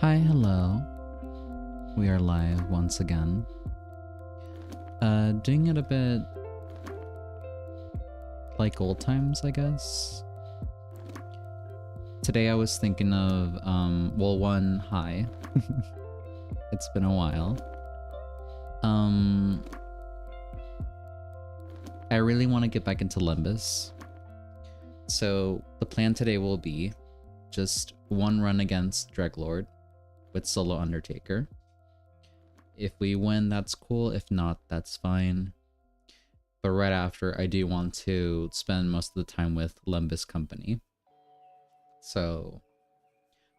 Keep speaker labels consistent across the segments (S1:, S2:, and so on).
S1: Hi, hello. We are live once again. Doing it a bit like old times, I guess. Today I was thinking of, well, one, hi. It's been a while. I really want to get back into Limbus. So the plan today will be just one run against Dreglord with solo Undertaker. If we win, that's cool. If not, that's fine. But right after, I do want to spend most of the time with Limbus company. So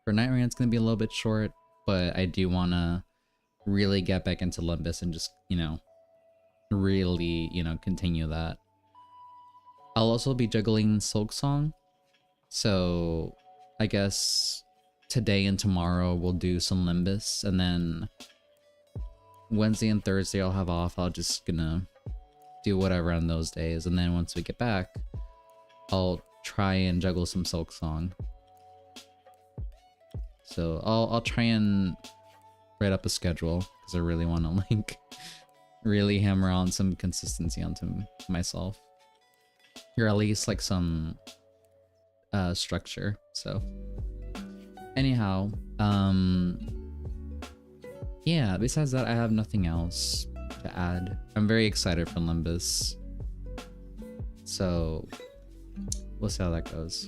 S1: for Night Rain, it's going to be a little bit short, but I do want to really get back into Limbus and just, really, continue that. I'll also be juggling Silk Song. So I guess today and tomorrow we'll do some Limbus, and then Wednesday and Thursday I'll have off. I'll just gonna do whatever on those days, and then once we get back, I'll try and juggle some Silk Song. So I'll try and write up a schedule because I really want to like really hammer on some consistency onto myself, or at least like some structure. So anyhow, yeah, besides that, I have nothing else to add. I'm very excited for Limbus, so we'll see how that goes.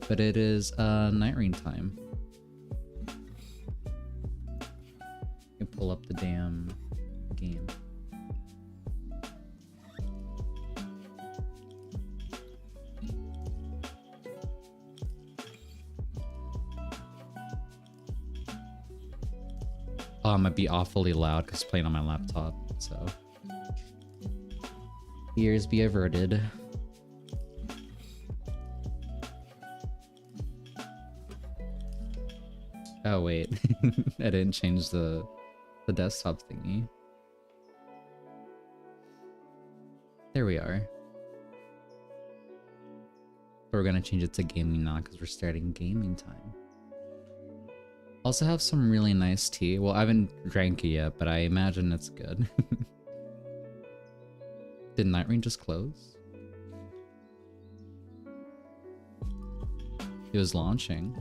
S1: But it is Night Rain time. You can pull up the damn game. Oh, I might be awfully loud because playing on my laptop, so ears be averted. Oh wait, I didn't change the desktop thingy. There we are. But we're gonna change it to gaming now because we're starting gaming time. Also have some really nice tea. Well, I haven't drank it yet, but I imagine it's good. Did Night Rain just close? It was launching.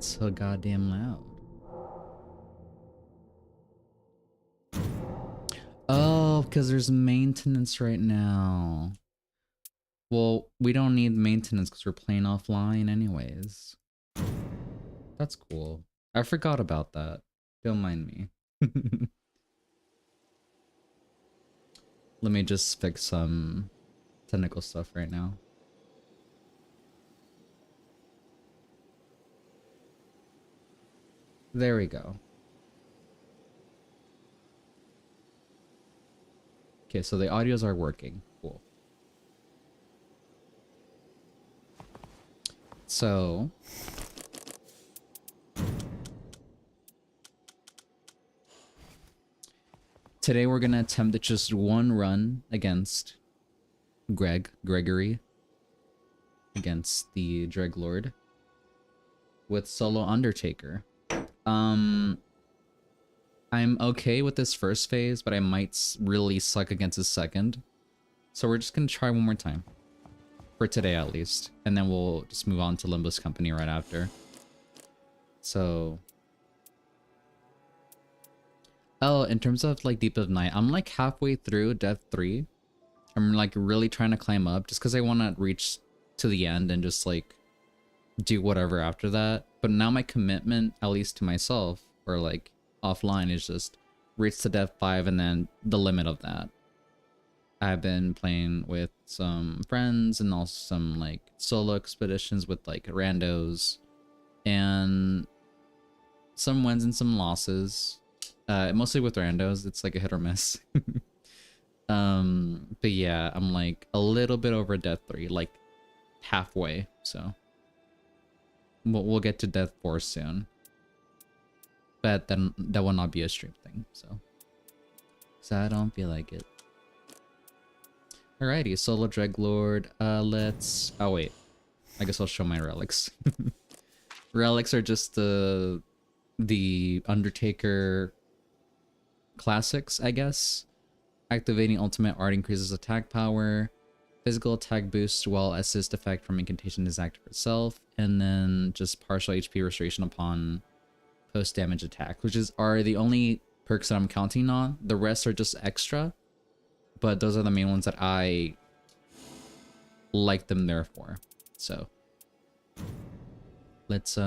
S1: So goddamn loud. Oh, because there's maintenance right now. Well, we don't need maintenance because we're playing offline anyways. That's cool. I forgot about that. Don't mind me. Let me just fix some technical stuff right now. There we go. Okay, so the audios are working. Cool. So today we're gonna attempt just one run against Gregory, against the Dreglord with solo Undertaker. I'm okay with this first phase, but I might really suck against the second. So we're just gonna try one more time. For today at least. And then we'll just move on to Limbus Company right after. So... Oh, in terms of like Deep of Night, I'm like halfway through Death 3. I'm like really trying to climb up just because I want to reach to the end and just like do whatever after that. But now my commitment, at least to myself, or like offline, is just reach to Death 5 and then the limit of that. I've been playing with some friends and also some like solo expeditions with like randos, and some wins and some losses. Mostly with randos, it's like a hit or miss. But yeah, I'm like a little bit over death 3, like halfway. So we'll get to death 4 soon. But then that will not be a stream thing. So I don't feel like it. Alrighty, Solo Dreglord. Let's. Oh wait, I guess I'll show my relics. Relics are just the Undertaker classics, I guess. Activating ultimate art increases attack power. Physical attack boost while assist effect from incantation is active itself. And then just partial HP restoration upon post damage attack, which are the only perks that I'm counting on. The rest are just extra, but those are the main ones that I like them there for. So let's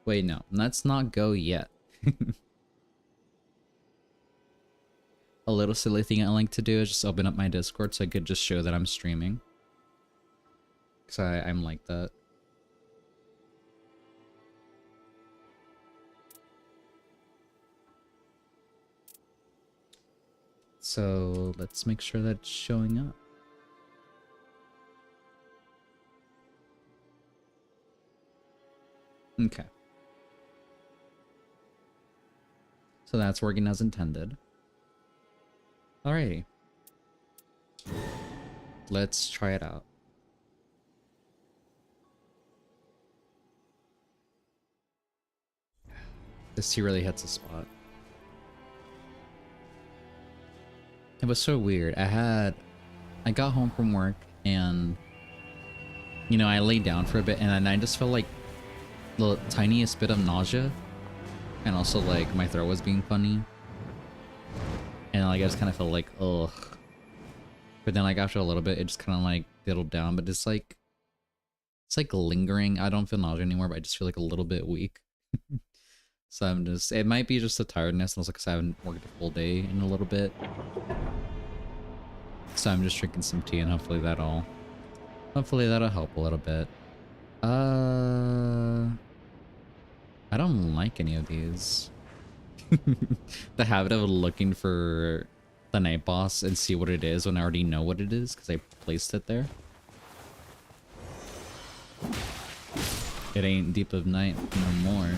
S1: wait, no, let's not go yet. A little silly thing I like to do is just open up my Discord so I could just show that I'm streaming. Because I'm like that. So let's make sure that's showing up. Okay. So that's working as intended. Alrighty. Let's try it out. This tea really hits a spot. It was so weird. I got home from work and, you know, I laid down for a bit and then I just felt like the tiniest bit of nausea. And also like my throat was being funny. And like I just kind of felt like, ugh. But then like after a little bit, it just kind of like diddled down. But it's like lingering. I don't feel nausea anymore, but I just feel like a little bit weak. So I'm just, it might be just a tiredness. And also because I haven't worked a full day in a little bit. So I'm just drinking some tea and hopefully that'll help a little bit. I don't like any of these. The habit of looking for the night boss and see what it is when I already know what it is because I placed it there. It ain't deep of night no more.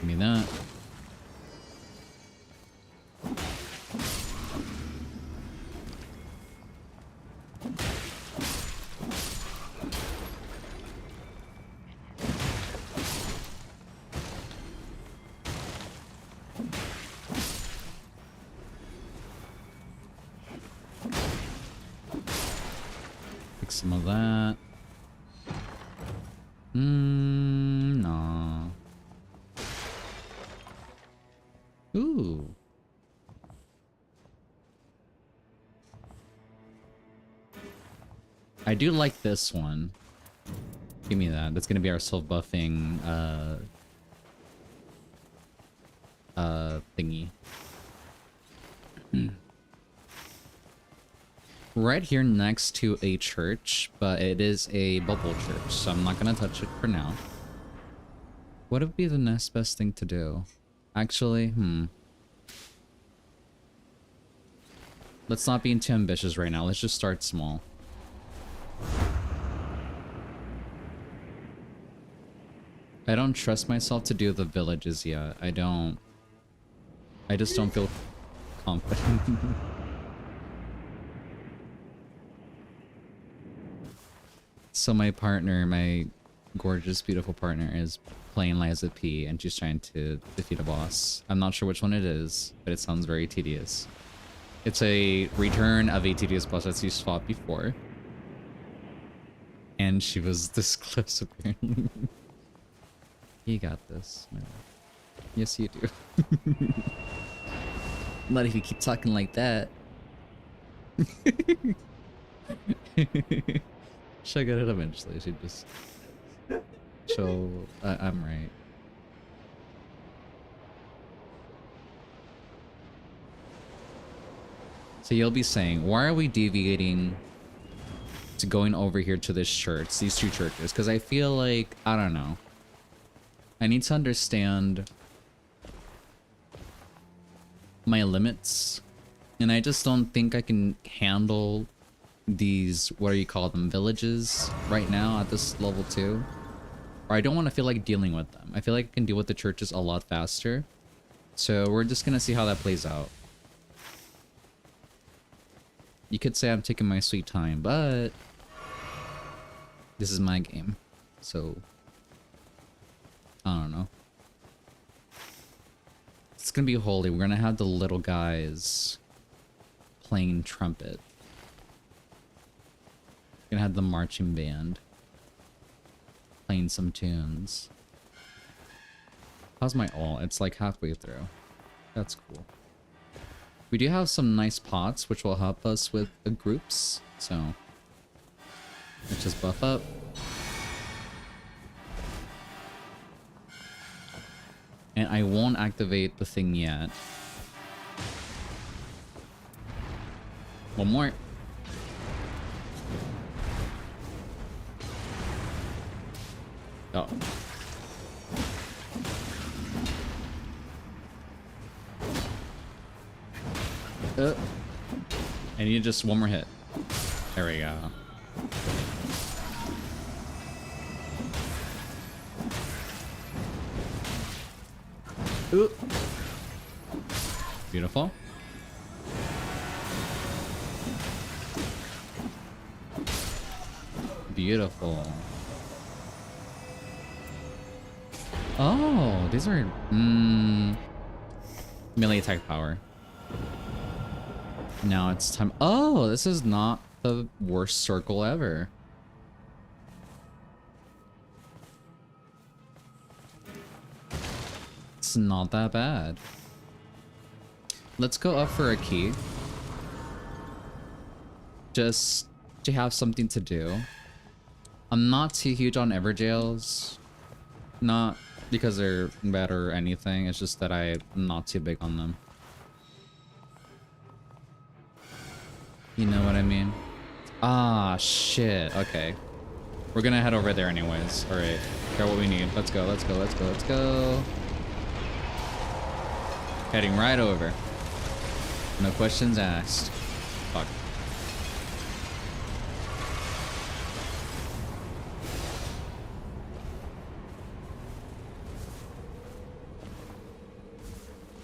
S1: Give me that. Take some of that. No. Ooh. I do like this one. Give me that. That's gonna be our self-buffing thingy. Right here next to a church, but it is a bubble church, so I'm not gonna touch it for now. What would be the next best thing to do? Actually, let's not be too ambitious right now. Let's just start small. I don't trust myself to do the villages yet. I just don't feel confident. So my partner, my gorgeous, beautiful partner, is playing Liza P, and she's trying to defeat a boss. I'm not sure which one it is, but it sounds very tedious. It's a return of a tedious boss that she's fought before. And she was this close, apparently. You got this. Yes, you do. Not if you keep talking like that. She'll get it eventually. She just... I'm right. So you'll be saying, why are we deviating to going over here to this church, these two churches? Because I feel like, I don't know. I need to understand my limits, and I just don't think I can handle these, what do you call them, villages right now at this level 2. Or I don't want to feel like dealing with them. I feel like I can deal with the churches a lot faster. So we're just gonna see how that plays out. You could say I'm taking my sweet time, but this is my game. So I don't know. It's gonna be holy. We're gonna have the little guys playing trumpet. Gonna have the marching band playing some tunes. How's my ult? It's like halfway through. That's cool. We do have some nice pots which will help us with the groups, so let's just buff up. And I won't activate the thing yet. One more. Oh. I need just one more hit. There we go. Ooh. Beautiful. Beautiful. Oh, these are melee attack power. Now it's time. Oh, this is not the worst circle ever. It's not that bad. Let's go up for a key. Just to have something to do. I'm not too huge on Everjails. Not because they're bad or anything. It's just that I'm not too big on them. You know what I mean? Ah, shit. Okay. We're gonna head over there anyways. Alright. Got what we need. Let's go, let's go, let's go, let's go. Heading right over. No questions asked. Fuck.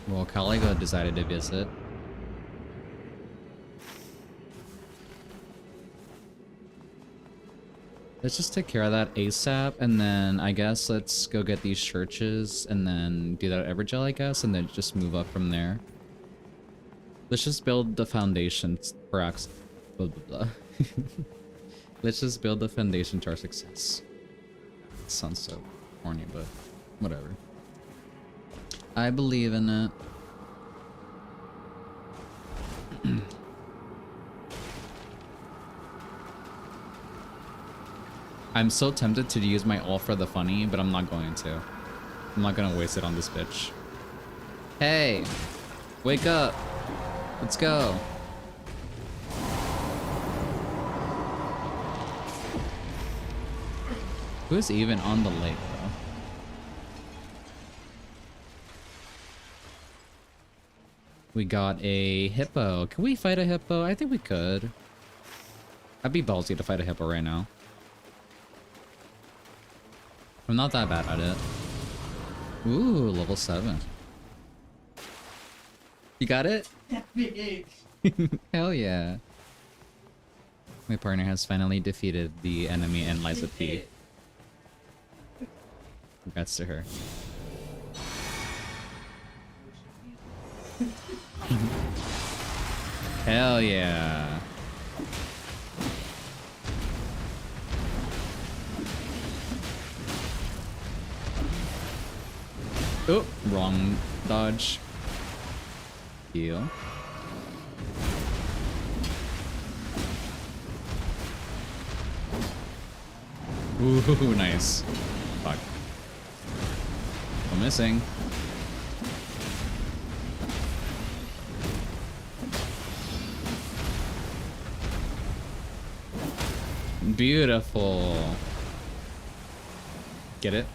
S1: Well, Caligo decided to visit. Let's just take care of that ASAP, and then I guess let's go get these churches, and then do that Evergel, I guess, and then just move up from there. Let's just build the foundation for blah blah blah. Let's just build the foundation to our success. It sounds so corny, but whatever. I believe in it. I'm so tempted to use my ult for the funny, but I'm not going to. I'm not gonna waste it on this bitch. Hey! Wake up! Let's go! Who's even on the lake, bro? We got a hippo. Can we fight a hippo? I think we could. I'd be ballsy to fight a hippo right now. I'm not that bad at it. Ooh, level 7. You got it? Hell yeah. My partner has finally defeated the enemy and Liza P. Congrats to her. Hell yeah. Oh, wrong dodge. Heal. Ooh, nice. Fuck. I'm missing. Beautiful. Get it?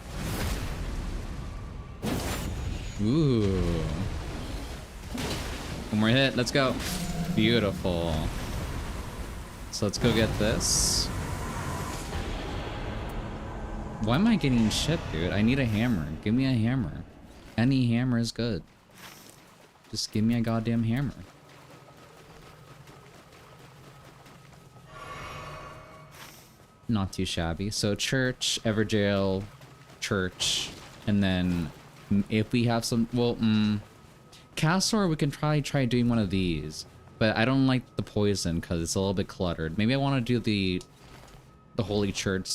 S1: Ooh. One more hit. Let's go. Beautiful. So let's go get this. Why am I getting shit, dude? I need a hammer. Give me a hammer. Any hammer is good. Just give me a goddamn hammer. Not too shabby. So church, Everjail, church, and then if we have some, well, Castor, we can try doing one of these, but I don't like the poison because it's a little bit cluttered. Maybe I want to do the Holy Church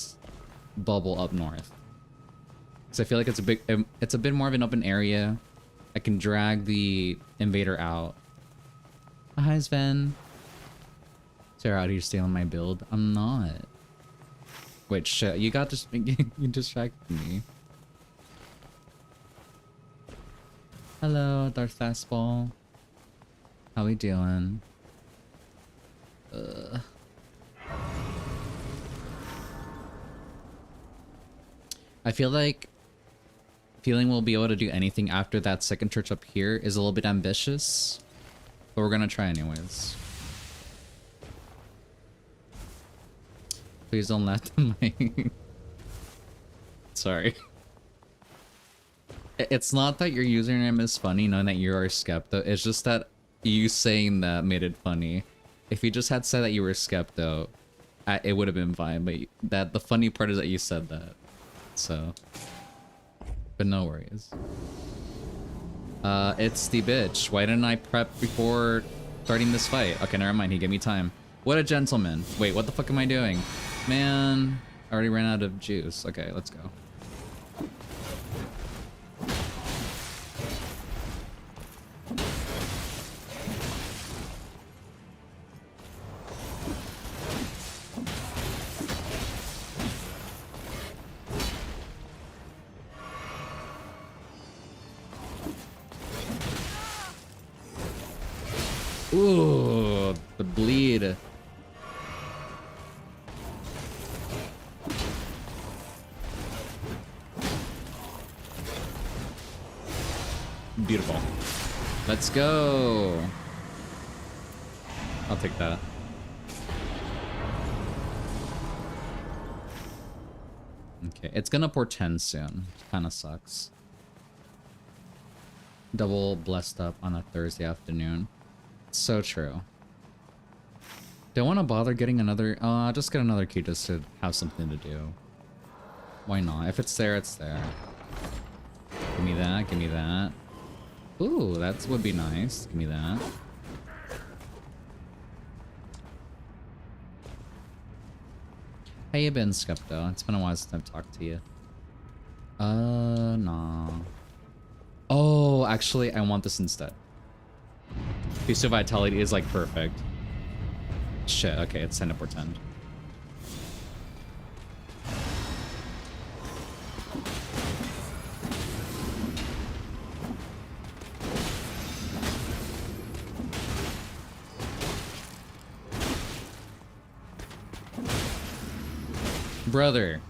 S1: bubble up north. So I feel like it's a bit more of an open area. I can drag the invader out. Hi, Sven. Sarah out here stealing my build. I'm not. Wait, shit. You got this. You distracted me. Hello, Darth Fastball. How we doing? I feel like feeling we'll be able to do anything after that second church up here is a little bit ambitious, but we're gonna try anyways. Please don't let them. Sorry. It's not that your username is funny, knowing that you are Skepto. It's just that you saying that made it funny. If you just had said that you were Skepto, it would have been fine. But the funny part is that you said that. So, but no worries. It's the bitch. Why didn't I prep before starting this fight? Okay, never mind. He gave me time. What a gentleman. Wait, what the fuck am I doing? Man, I already ran out of juice. Okay, let's go. Ooh, the bleed. Beautiful. Let's go. I'll take that. Okay, it's gonna portend soon. Kinda sucks. Double blessed up on a Thursday afternoon. So true. Don't want to bother getting another. Just get another key just to have something to do. Why not? If it's there, it's there. Give me that. Give me that. Ooh, that would be nice. Give me that. How you been, Skepto? It's been a while since I've talked to you. Nah. Oh, actually, I want this instead. Piece of vitality is like perfect. Shit, okay, it's time to portend. Brother.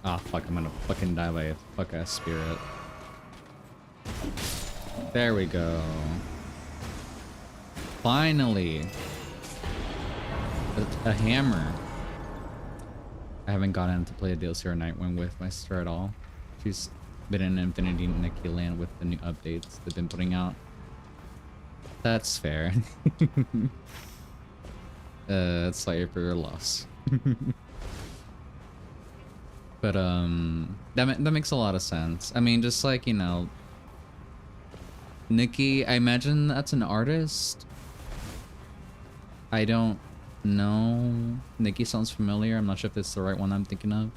S1: Ah, fuck, I'm gonna fucking die by a fuck-ass spirit. There we go. Finally. A hammer. I haven't gotten to play a DLC or Nightwing with my sister at all. She's been in Infinity Nikki Land with the new updates they've been putting out. That's fair. Sorry for your loss. But that makes a lot of sense. I mean, just like, you know, Nikki, I imagine that's an artist. I don't know. Nikki sounds familiar. I'm not sure if it's the right one I'm thinking of.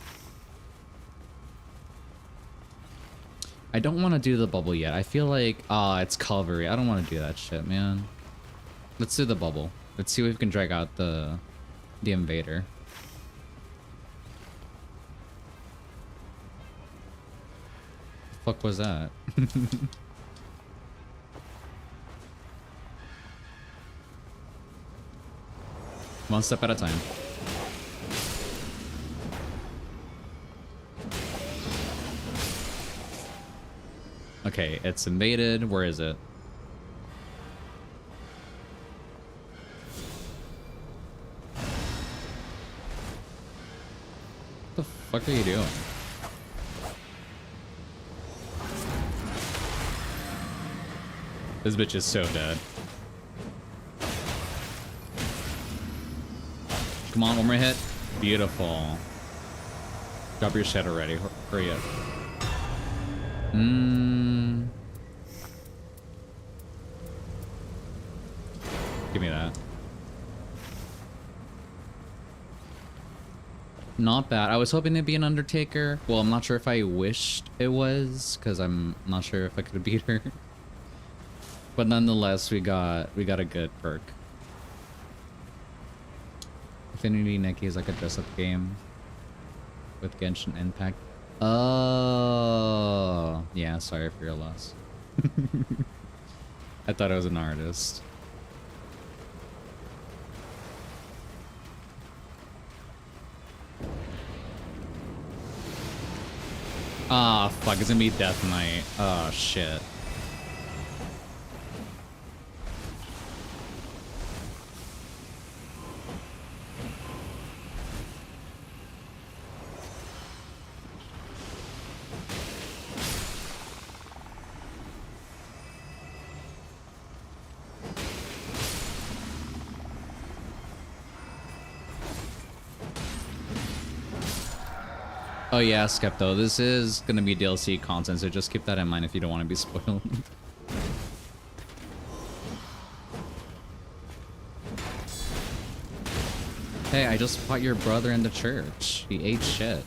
S1: I don't want to do the bubble yet. I feel like, it's Calvary. I don't want to do that shit, man. Let's do the bubble. Let's see if we can drag out the invader. The fuck was that? One step at a time. Okay, it's invaded. Where is it? the fuck are you doing? This bitch is so dead. Come on, one more hit. Beautiful. Drop your shit already. Hurry up. Give me that. Not bad. I was hoping it'd be an Undertaker. Well, I'm not sure if I wished it was, because I'm not sure if I could beat her. But nonetheless, we got a good perk. Infinity Nikki is like a dress-up game with Genshin Impact. Oh, yeah. Sorry for your loss. I thought I was an artist. Ah, fuck. It's gonna be Death Knight. Oh, shit. Oh yeah, Skepto, this is gonna be DLC content, so just keep that in mind if you don't want to be spoiled. Hey, I just fought your brother in the church. He ate shit.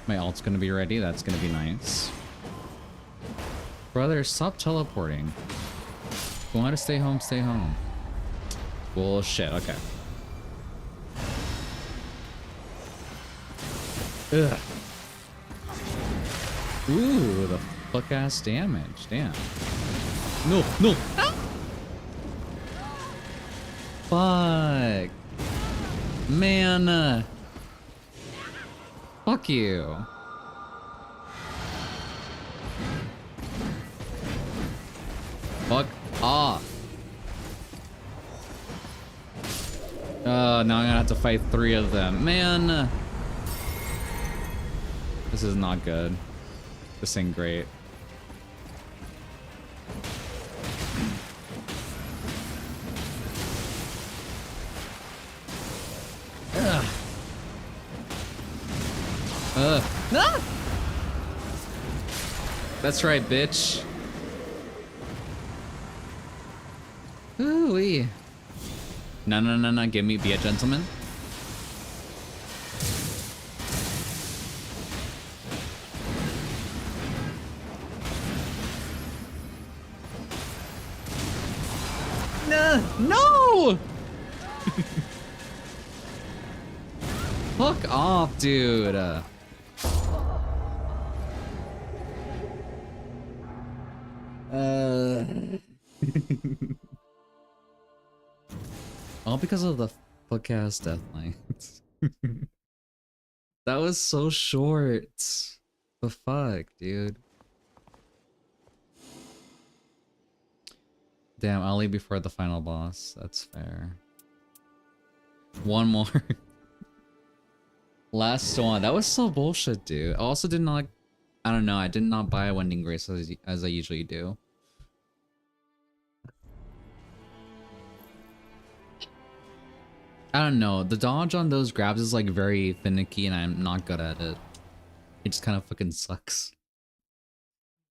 S1: My ult's gonna be ready, that's gonna be nice. Brother, stop teleporting. If you want to stay home, stay home. Bullshit, okay. Ugh. Ooh, the fuck ass damage. Damn. No, no. Ah! Fuck. Man. Fuck you. Fuck off. Oh, now I'm gonna have to fight 3 of them. Man. This is not good. This ain't great. Ugh. Ah! That's right, bitch. Ooh-wee. No, no, no, no. Give me, be a gentleman. No! Fuck off, dude. All because of the fuck ass death lines. That was so short. The fuck, dude. Damn, I'll leave before the final boss. That's fair. One more. Last one. That was so bullshit, dude. I also did not... I don't know. I did not buy a Wending Grace as I usually do. I don't know. The dodge on those grabs is like very finicky and I'm not good at it. It just kind of fucking sucks.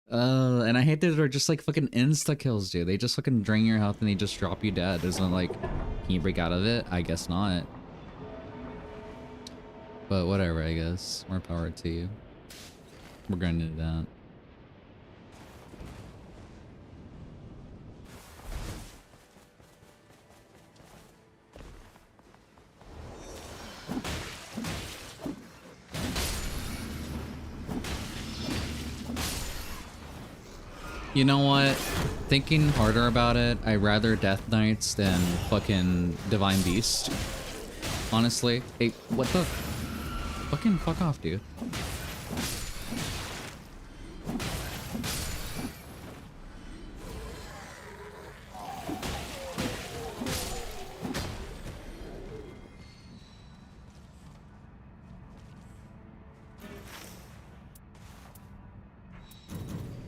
S1: And I hate that they're just like fucking insta kills, dude. They just fucking drain your health and they just drop you dead. There's no like, can you break out of it? I guess not. But whatever, I guess. More power to you. We're gonna do that. You know what? Thinking harder about it, I'd rather Death Knights than fucking Divine Beast. Honestly. Hey, what the? Fucking fuck off, dude.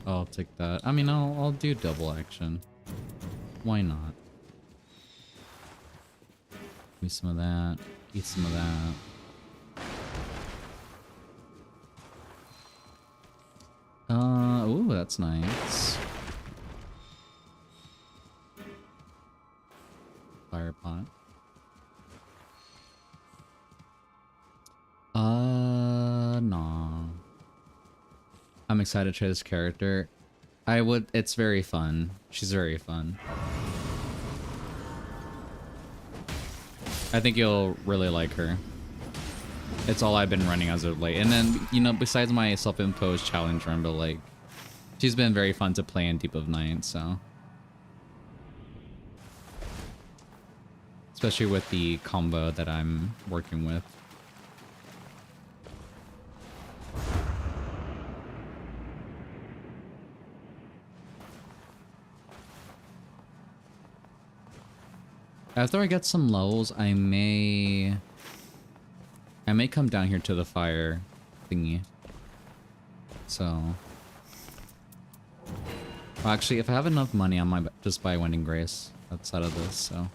S1: I'll take that. I mean, I'll do double action. Why not? Give me some of that. Eat some of that. Ooh, that's nice. Fire pot. No. I'm excited to try this character. It's very fun. She's very fun. I think you'll really like her. It's all I've been running as of late. And then, you know, besides my self-imposed challenge run, but like, she's been very fun to play in Deep of Night, so. Especially with the combo that I'm working with. After I get some levels, I may come down here to the fire thingy. So, well, actually, if I have enough money, I might just buy Winding Grace outside of this. So.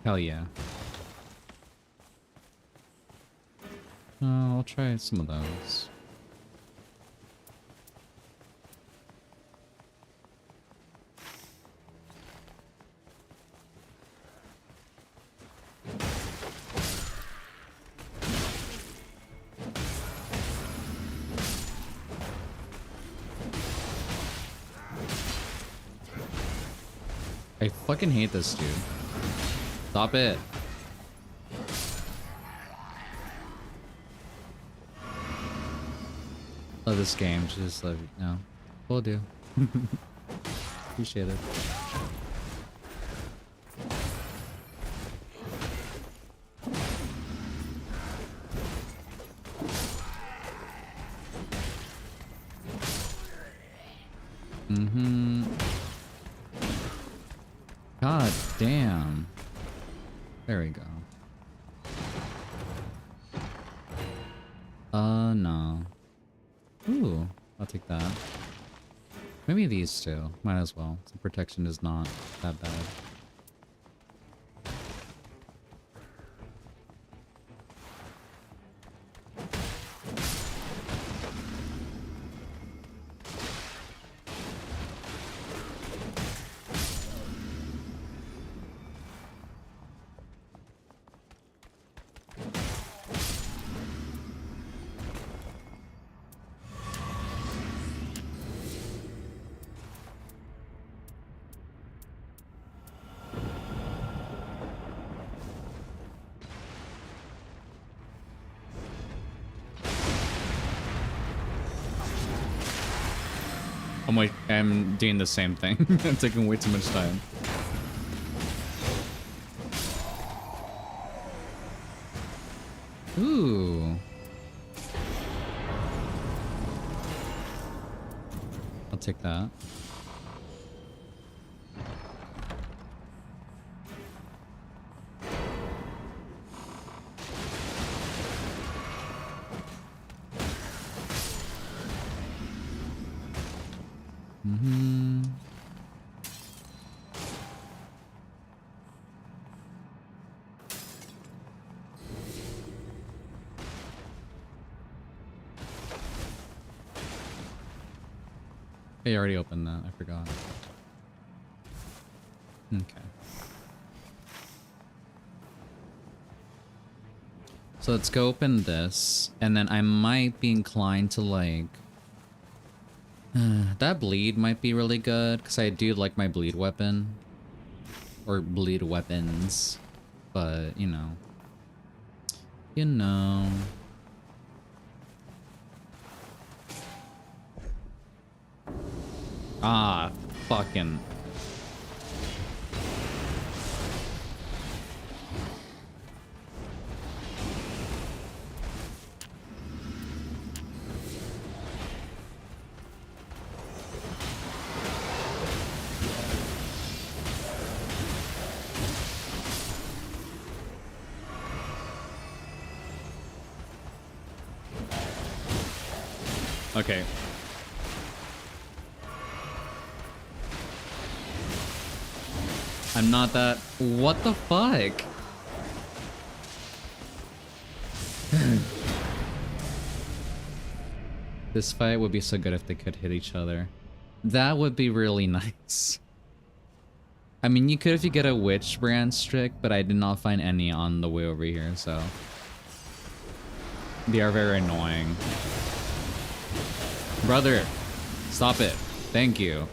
S1: Hell yeah. I'll try some of those. I fucking hate this dude. Stop it. Love this game. Just love it. No. Will do. Appreciate it. God damn. There we go. No. Ooh, I'll take that. Maybe these two. Might as well. The protection is not that bad. I'm doing the same thing. I'm taking way too much time. Ooh. I'll take that. I already opened that. I forgot. Okay. So let's go open this, and then I might be inclined to like... that bleed might be really good, because I do like my bleed weapon. Or bleed weapons. But, you know. You know. Ah, fucking. Okay. I'm not that. What the fuck? This fight would be so good if they could hit each other. That would be really nice. I mean, you could if you get a witch brand strict, but I did not find any on the way over here, so. They are very annoying. Brother, stop it. Thank you.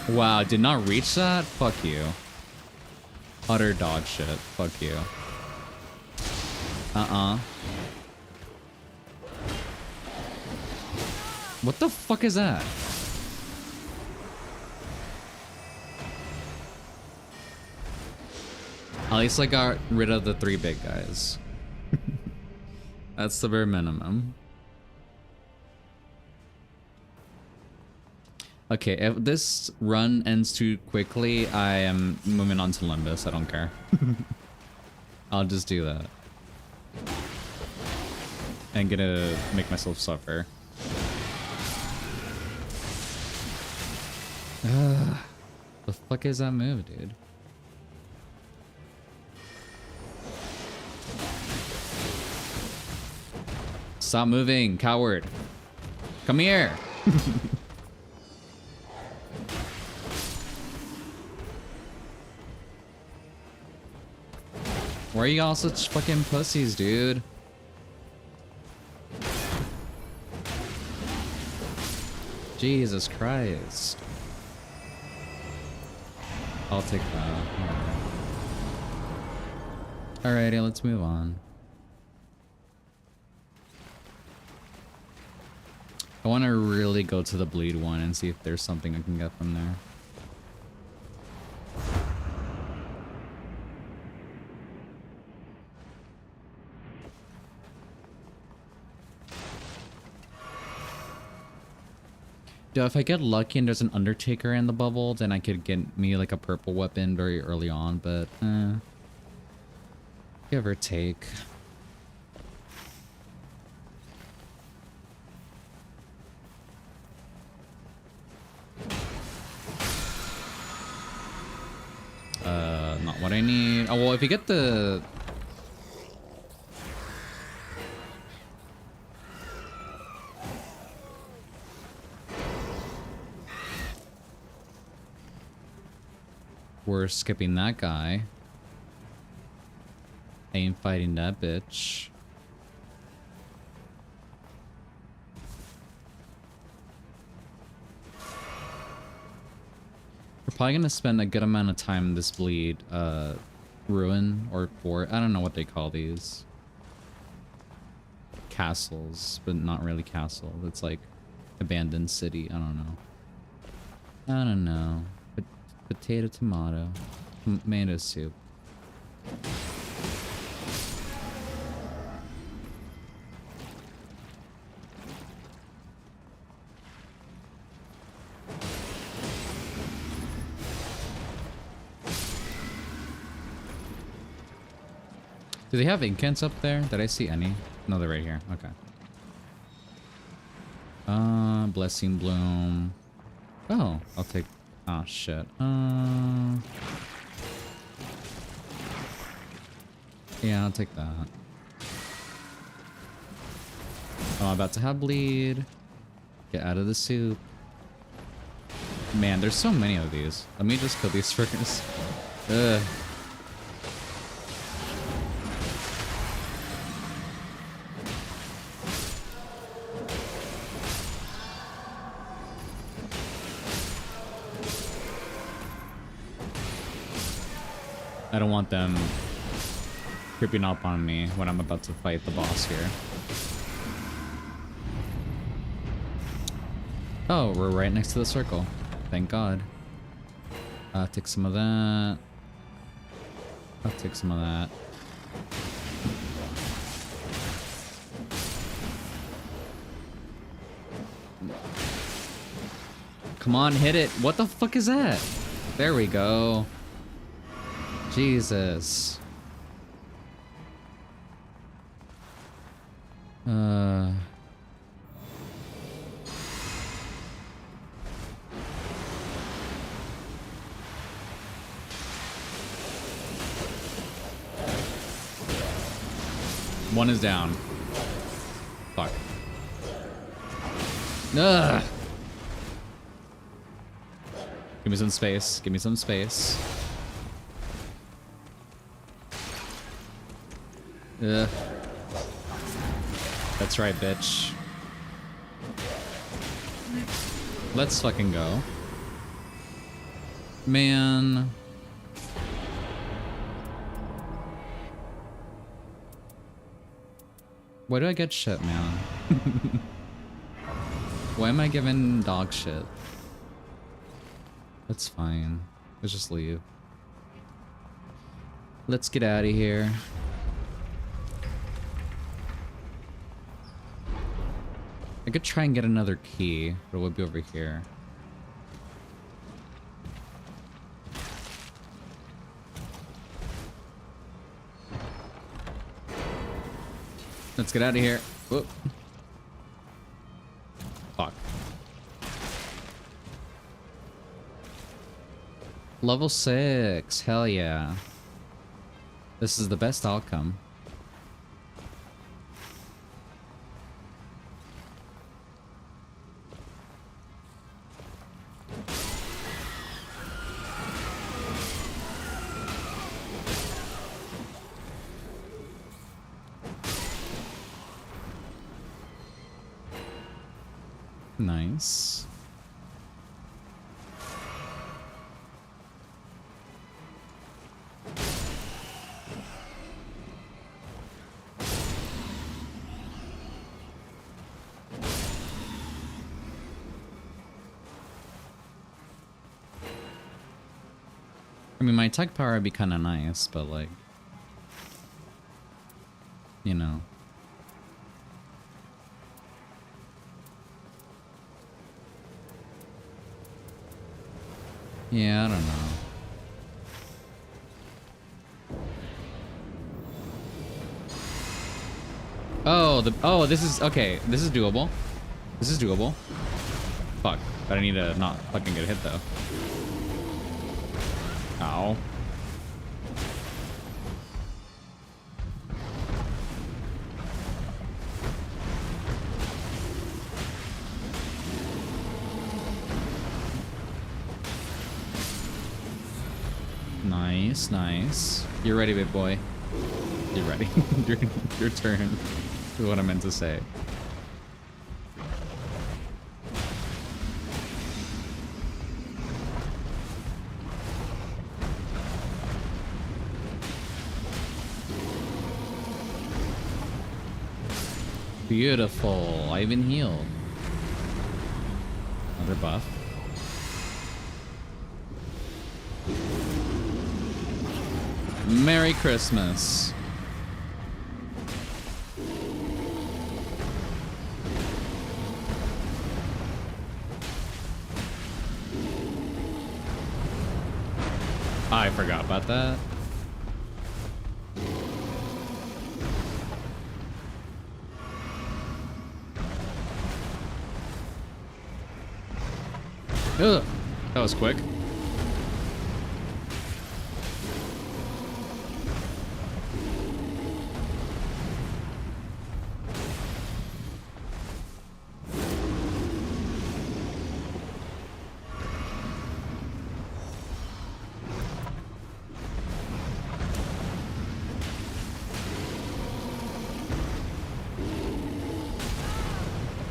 S1: Wow, did not reach that? Fuck you. Utter dog shit. Fuck you. What the fuck is that? At least I got rid of the 3 big guys. That's the bare minimum. Okay, if this run ends too quickly, I am moving on to Limbus. I don't care. I'll just do that. And gonna make myself suffer. The fuck is that move, dude? Stop moving, coward. Come here. Why are you all such fucking pussies, dude? Jesus Christ. I'll take that. Alrighty, let's move on. I want to really go to the bleed one and see if there's something I can get from there. Dude, if I get lucky and there's an Undertaker in the bubble, then I could get me like a purple weapon very early on, but give or take. Not what I need. Oh, well, if you get the... We're skipping that guy. I ain't fighting that bitch. We're probably gonna spend a good amount of time in this bleed, ruin or fort. I don't know what they call these. Castles, but not really castle. It's like abandoned city. I don't know. I don't know. Potato, tomato, tomato soup. Do they have incants up there? Did I see any? No, they're right here. Okay. Blessing Bloom. Oh, I'll take... Oh, shit. Yeah, I'll take that. Oh, I'm about to have bleed. Get out of the soup. Man, there's so many of these. Let me just kill these frickers. Ugh. I don't want them creeping up on me when I'm about to fight the boss here. Oh, we're right next to the circle. Thank God. Take some of that. I'll take some of that. Come on, hit it. What the fuck is that? There we go. Jesus. One is down. Fuck. Ugh. Give me some space. Give me some space. Ugh. That's right, bitch. Let's fucking go. Man. Why do I get shit, man? Why am I giving dog shit? That's fine. Let's just leave. Let's get out of here. I could try and get another key, but it would be over here. Let's get out of here. Whoop. Fuck. Level 6. Hell yeah. This is the best outcome. Nice. I mean, my tech power would be kind of nice, but like, you know. Yeah, I don't know. Oh, this is okay. This is doable. This is doable. Fuck, but I need to not fucking get hit though. Ow. Nice, nice. You're ready, big boy. You're ready. your turn. Is what I meant to say. Beautiful. I even healed. Another buff. Merry Christmas. I forgot about that. Ugh, that was quick.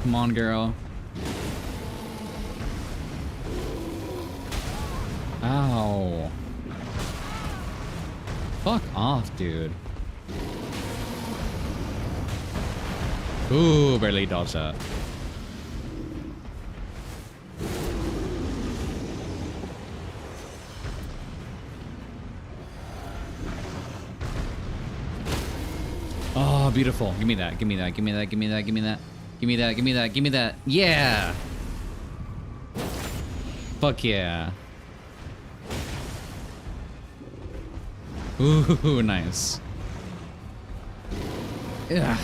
S1: Come on, girl. Ow. Fuck off, dude. Ooh, barely dodged that. Oh, beautiful. Give me that. Give me that. Give me that. Give me that. Give me that. Give me that. Give me that. Give me that. Yeah. Fuck yeah. Ooh, nice. Yeah.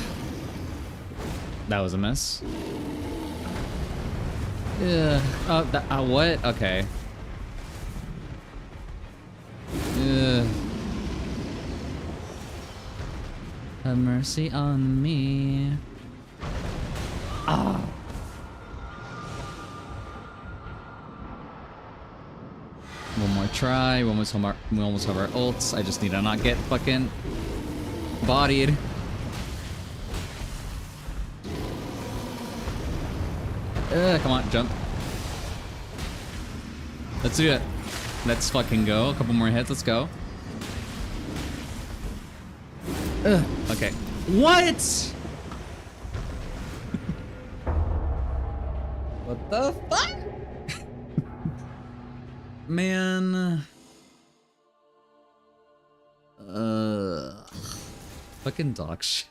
S1: That was a miss. Yeah. Oh, what? Okay. Ugh. Have mercy on me. Ah. One more try. We almost have our ults. I just need to not get fucking bodied. Come on, jump. Let's do it. Let's fucking go. A couple more hits. Let's go. Okay. What? What the fuck? Man. Fucking dog shit.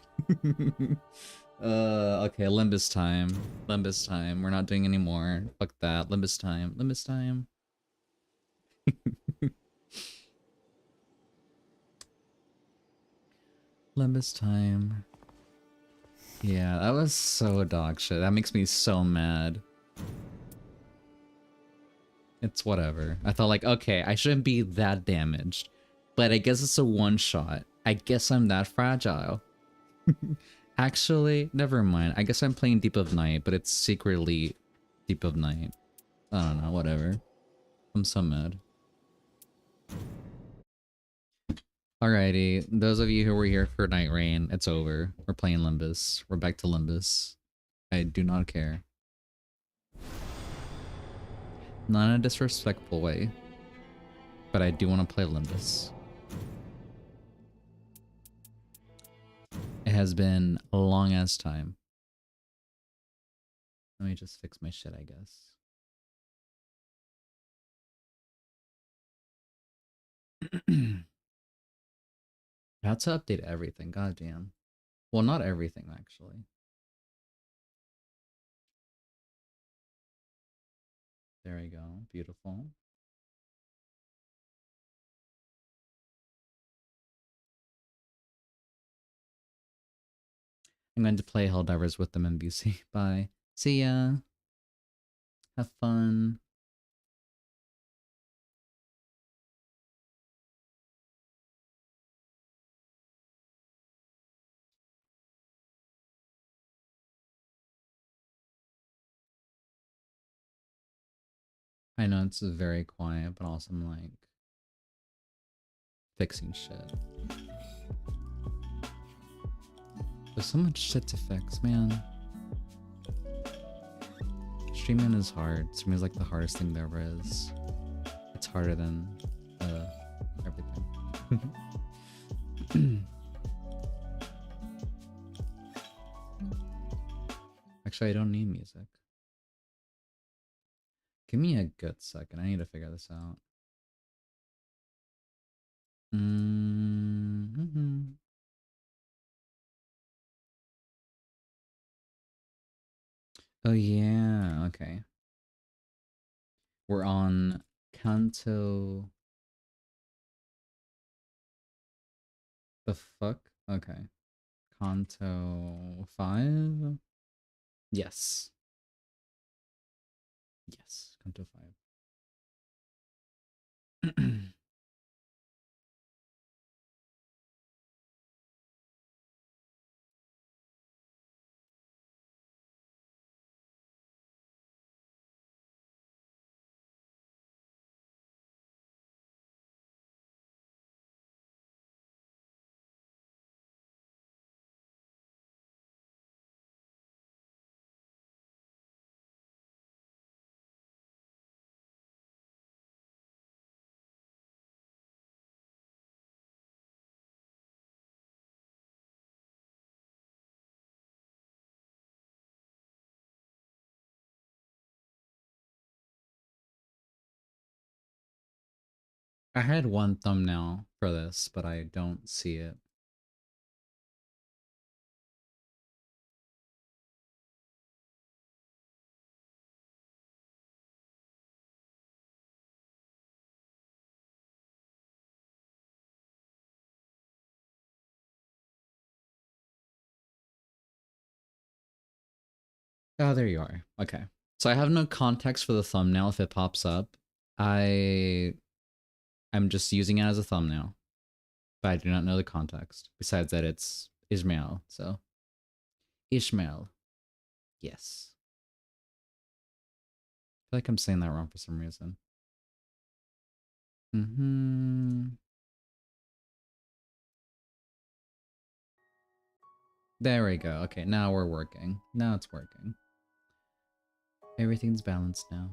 S1: Okay, Limbus time. Limbus time. We're not doing any more. Fuck that. Limbus time. Limbus time. Limbus time. Yeah, that was so dog shit. That makes me so mad. It's whatever. I thought like, okay, I shouldn't be that damaged. But I guess it's a one shot. I guess I'm that fragile. Actually, never mind. I guess I'm playing Deep of Night, but it's secretly Deep of Night. I don't know, whatever. I'm so mad. Alrighty, those of you who were here for Night Rain, it's over. We're playing Limbus. We're back to Limbus. I do not care. Not in a disrespectful way, but I do want to play Limbus. It has been a long ass time. Let me just fix my shit, I guess. I had to update everything, goddamn. Well, not everything, actually. There we go, beautiful. I'm going to play Helldivers with them in BC. Bye. See ya. Have fun. I know it's very quiet, but also I'm like fixing shit. There's so much shit to fix, man. Streaming is hard. Streaming is like the hardest thing there ever is. It's harder than everything. Actually, I don't need music. Give me a good second. I need to figure this out. Oh yeah, okay. We're on Canto. The fuck? Okay. Canto 5? Yes. Yes, Canto 5. I had one thumbnail for this, but I don't see it. Oh, there you are. Okay. So I have no context for the thumbnail if it pops up. I'm just using it as a thumbnail, but I do not know the context. Besides that, it's Ishmael. So Ishmael, yes. I feel like I'm saying that wrong for some reason. There we go. Okay, now we're working. Now it's working. Everything's balanced now.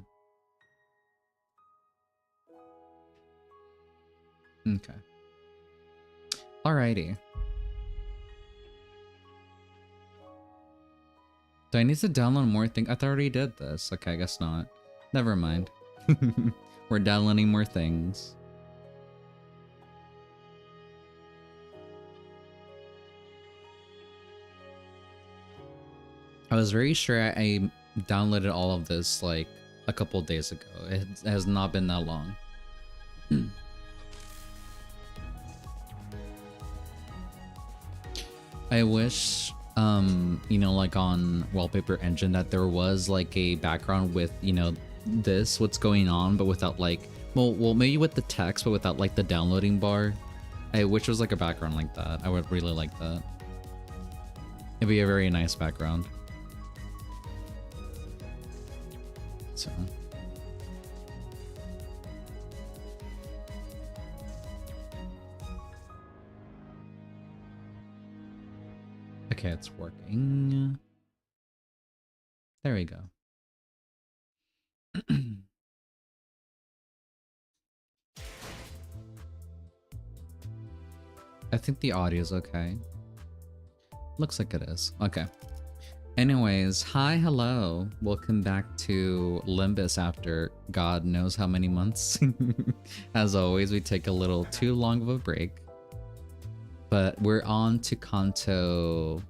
S1: Okay. Alrighty. Do I need to download more things? I thought I already did this. Okay, I guess not. Never mind. We're downloading more things. I was very sure I downloaded all of this like a couple days ago. It has not been that long. I wish, you know, like on Wallpaper Engine that there was like a background with, you know, this, what's going on, but without like, well, maybe with the text, but without like the downloading bar. I wish it was like a background like that. I would really like that. It'd be a very nice background. So. Okay, it's working. There we go. I think the audio is okay. Looks like it is. Okay. Anyways, hi, hello. Welcome back to Limbus after God knows how many months. As always, we take a little too long of a break. But we're on to Canto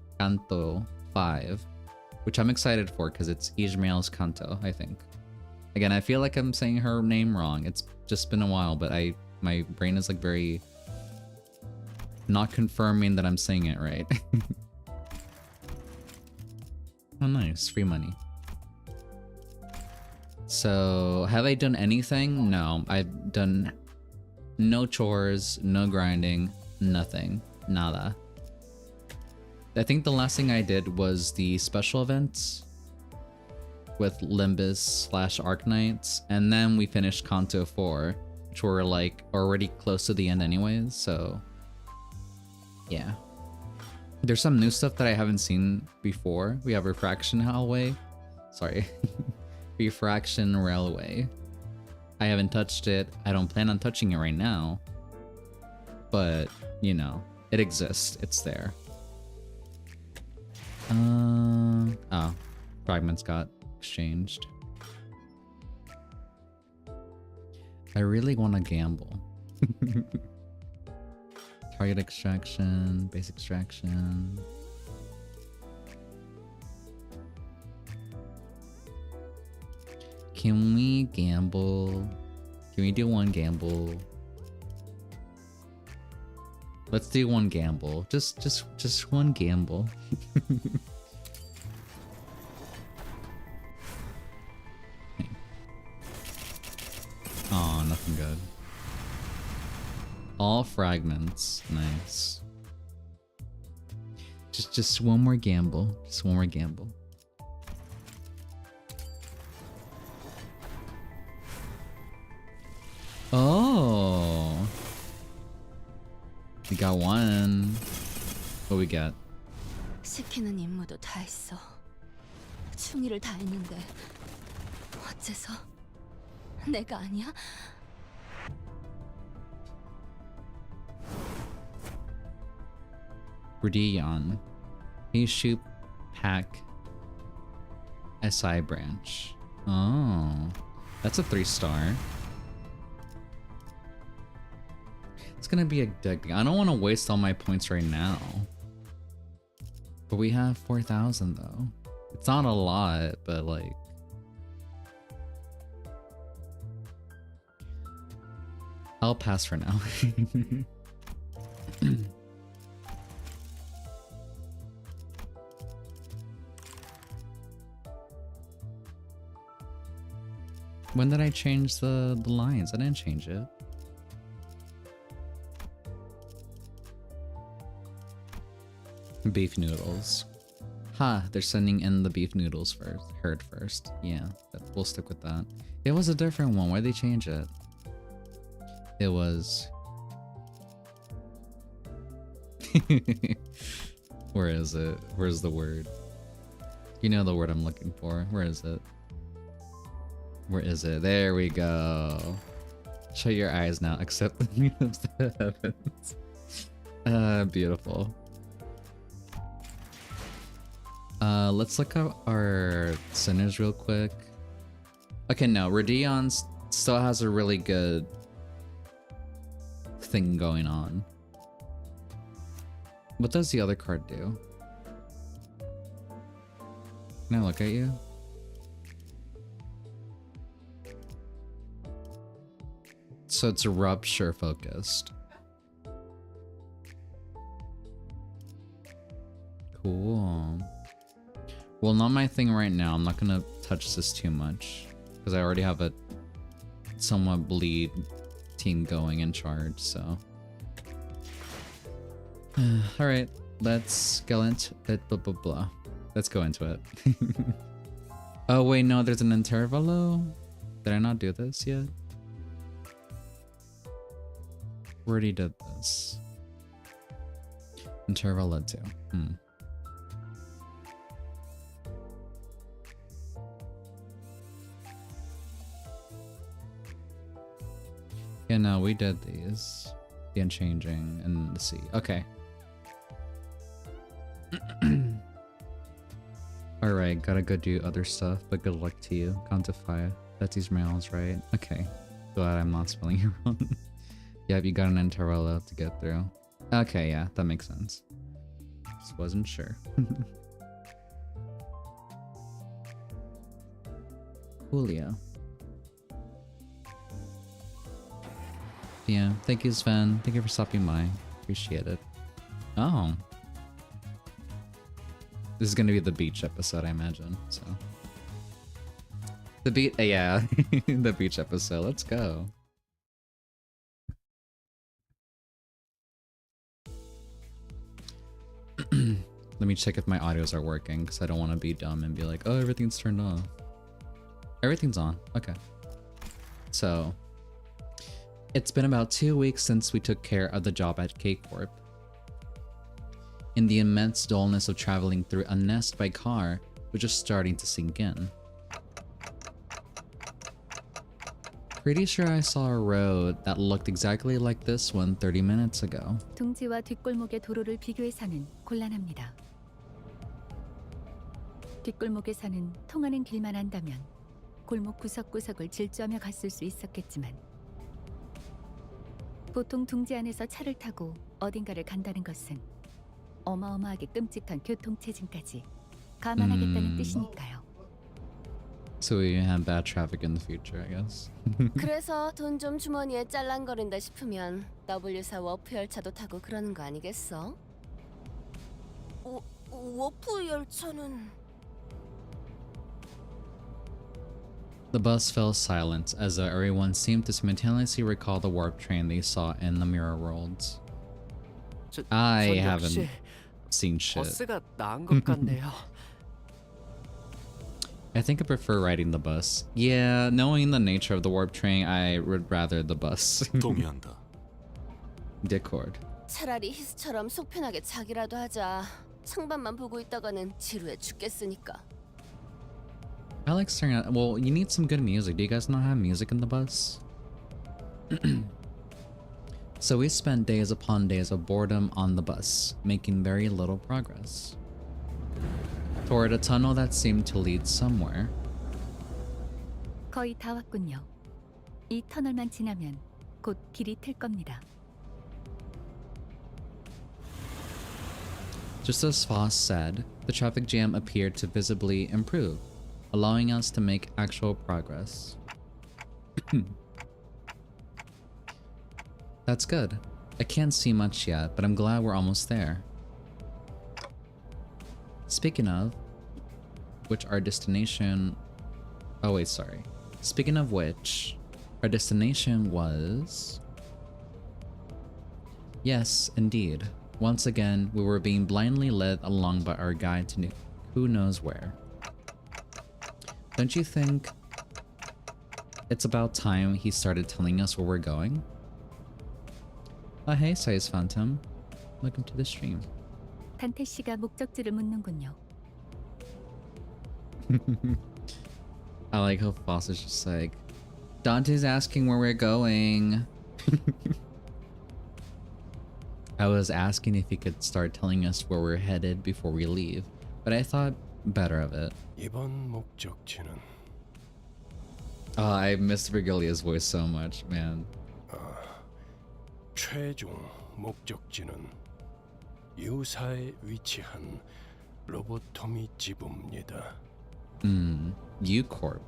S1: 5, which I'm excited for because it's Ishmael's Canto, I think. Again, I feel like I'm saying her name wrong. It's just been a while, but my brain is like very not confirming that I'm saying it right. Oh, nice. Free money. So, have I done anything? No. I've done no chores, no grinding, nothing. Nada. I think the last thing I did was the special events with Limbus / Arknights, and then we finished Kanto 4, which were like already close to the end anyways, so yeah. There's some new stuff that I haven't seen before. We have Refraction Railway. Sorry. Refraction Railway. I haven't touched it. I don't plan on touching it right now. But, you know, it exists. It's there. Oh. Fragments got exchanged. I really want to gamble. Target extraction, base extraction. Can we gamble? Can we do one gamble? Let's do one gamble. Just one gamble. Oh, nothing good. All fragments. Nice. Just one more gamble. Just one more gamble. Oh. We got one. What we got?
S2: 시키는 임무도 다 했어. 충의를 다 했는데 어째서 내가 아니야?
S1: Bredion. Shoot Pack SI branch. Oh. That's a 3-star. It's gonna be addicting. I don't want to waste all my points right now. But we have 4,000 though. It's not a lot, but like... I'll pass for now. When did I change the lines? I didn't change it. Beef noodles. Ha, they're sending in the beef noodles first. Yeah, we'll stick with that. It was a different one. Why'd they change it? It was... Where is it? Where's the word? You know the word I'm looking for. Where is it? Where is it? There we go. Shut your eyes now. Accept the meaning of the heavens. Beautiful. Let's look up our sinners real quick. Okay, no, Radion still has a really good thing going on. What does the other card do? Can I look at you? So it's rupture focused. Cool. Well, not my thing right now. I'm not gonna touch this too much because I already have a somewhat bleed team going in charge, so. Alright, let's go into it. Blah, blah, blah. Let's go into it. Oh, wait, no, there's an Intervallo? Did I not do this yet? We already did this. Intervallo II. Yeah, no, we did these. The Unchanging and the Sea. Okay. Alright, gotta go do other stuff, but good luck to you. Quantify. That's these mails, right? Okay. Glad I'm not spelling it wrong. Yep, you got an Intervallo to get through. Okay, yeah, that makes sense. Just wasn't sure. Coolio. Yeah, thank you, Sven. Thank you for stopping by. Appreciate it. Oh. This is gonna be the beach episode, I imagine, so. The beach, yeah, the beach episode, let's go. Let me check if my audios are working, because I don't want to be dumb and be like, oh, everything's turned off. Everything's on, okay. So, it's been about 2 weeks since we took care of the job at K-Corp. In the immense dullness of traveling through a nest by car, was just starting to sink in. Pretty sure I saw a road that looked exactly like this one 30 minutes ago.
S2: 둥지와 뒷골목의 도로를 비교해서는 곤란합니다. 뒷골목에서는 통하는 길만 안다면 골목 구석구석을 질주하며 갔을 수 있었겠지만 보통 둥지 안에서 차를 타고 어딘가를 간다는 것은 어마어마하게 끔찍한 교통체증까지 감안하겠다는 뜻이니까요.
S1: So we have bad traffic in the future, I guess.
S2: 그래서 돈 좀 주머니에 짤랑거린다 싶으면 W4 워프 열차도 타고 그러는 거 아니겠어? 워프 열차는...
S1: The bus fell silent as though everyone seemed to simultaneously recall the warp train they saw in the mirror worlds. I haven't seen shit.
S3: 버스가 나은 것 같네요.
S1: I think I prefer riding the bus. Yeah, knowing the nature of the warp train, I would rather the bus.
S4: 동의한다.
S1: Discord.
S2: 차라리 히스처럼 속 편하게 자기라도 하자. 창밖만 보고 있다가는 지루해 죽겠으니까.
S1: I like staring at. Well, you need some good music. Do you guys not have music in the bus? So we spent days upon days of boredom on the bus, making very little progress. Toward a tunnel that seemed to lead somewhere.
S2: 거의 다 왔군요. 이 터널만 지나면 곧 길이 틀 겁니다.
S1: Just as Foss said, the traffic jam appeared to visibly improve, allowing us to make actual progress. That's good. I can't see much yet, but I'm glad we're almost there. Speaking of which, our destination... Oh wait, sorry. Speaking of which, our destination was... Yes, indeed. Once again, we were being blindly led along by our guide to who knows where. Don't you think it's about time he started telling us where we're going? Oh hey, Size Phantom. Welcome to the stream.
S2: 단테 씨가 목적지를 묻는군요.
S1: I like how Foss is just like, Dante's asking where we're going. I was asking if he could start telling us where we're headed before we leave, but I thought better of it.
S4: 이번 목적지는
S1: Oh, I missed Virgilia's voice so much, man.
S4: 최종 목적지는 유사에 위치한 로보토미 지부입니다.
S1: U-Corp.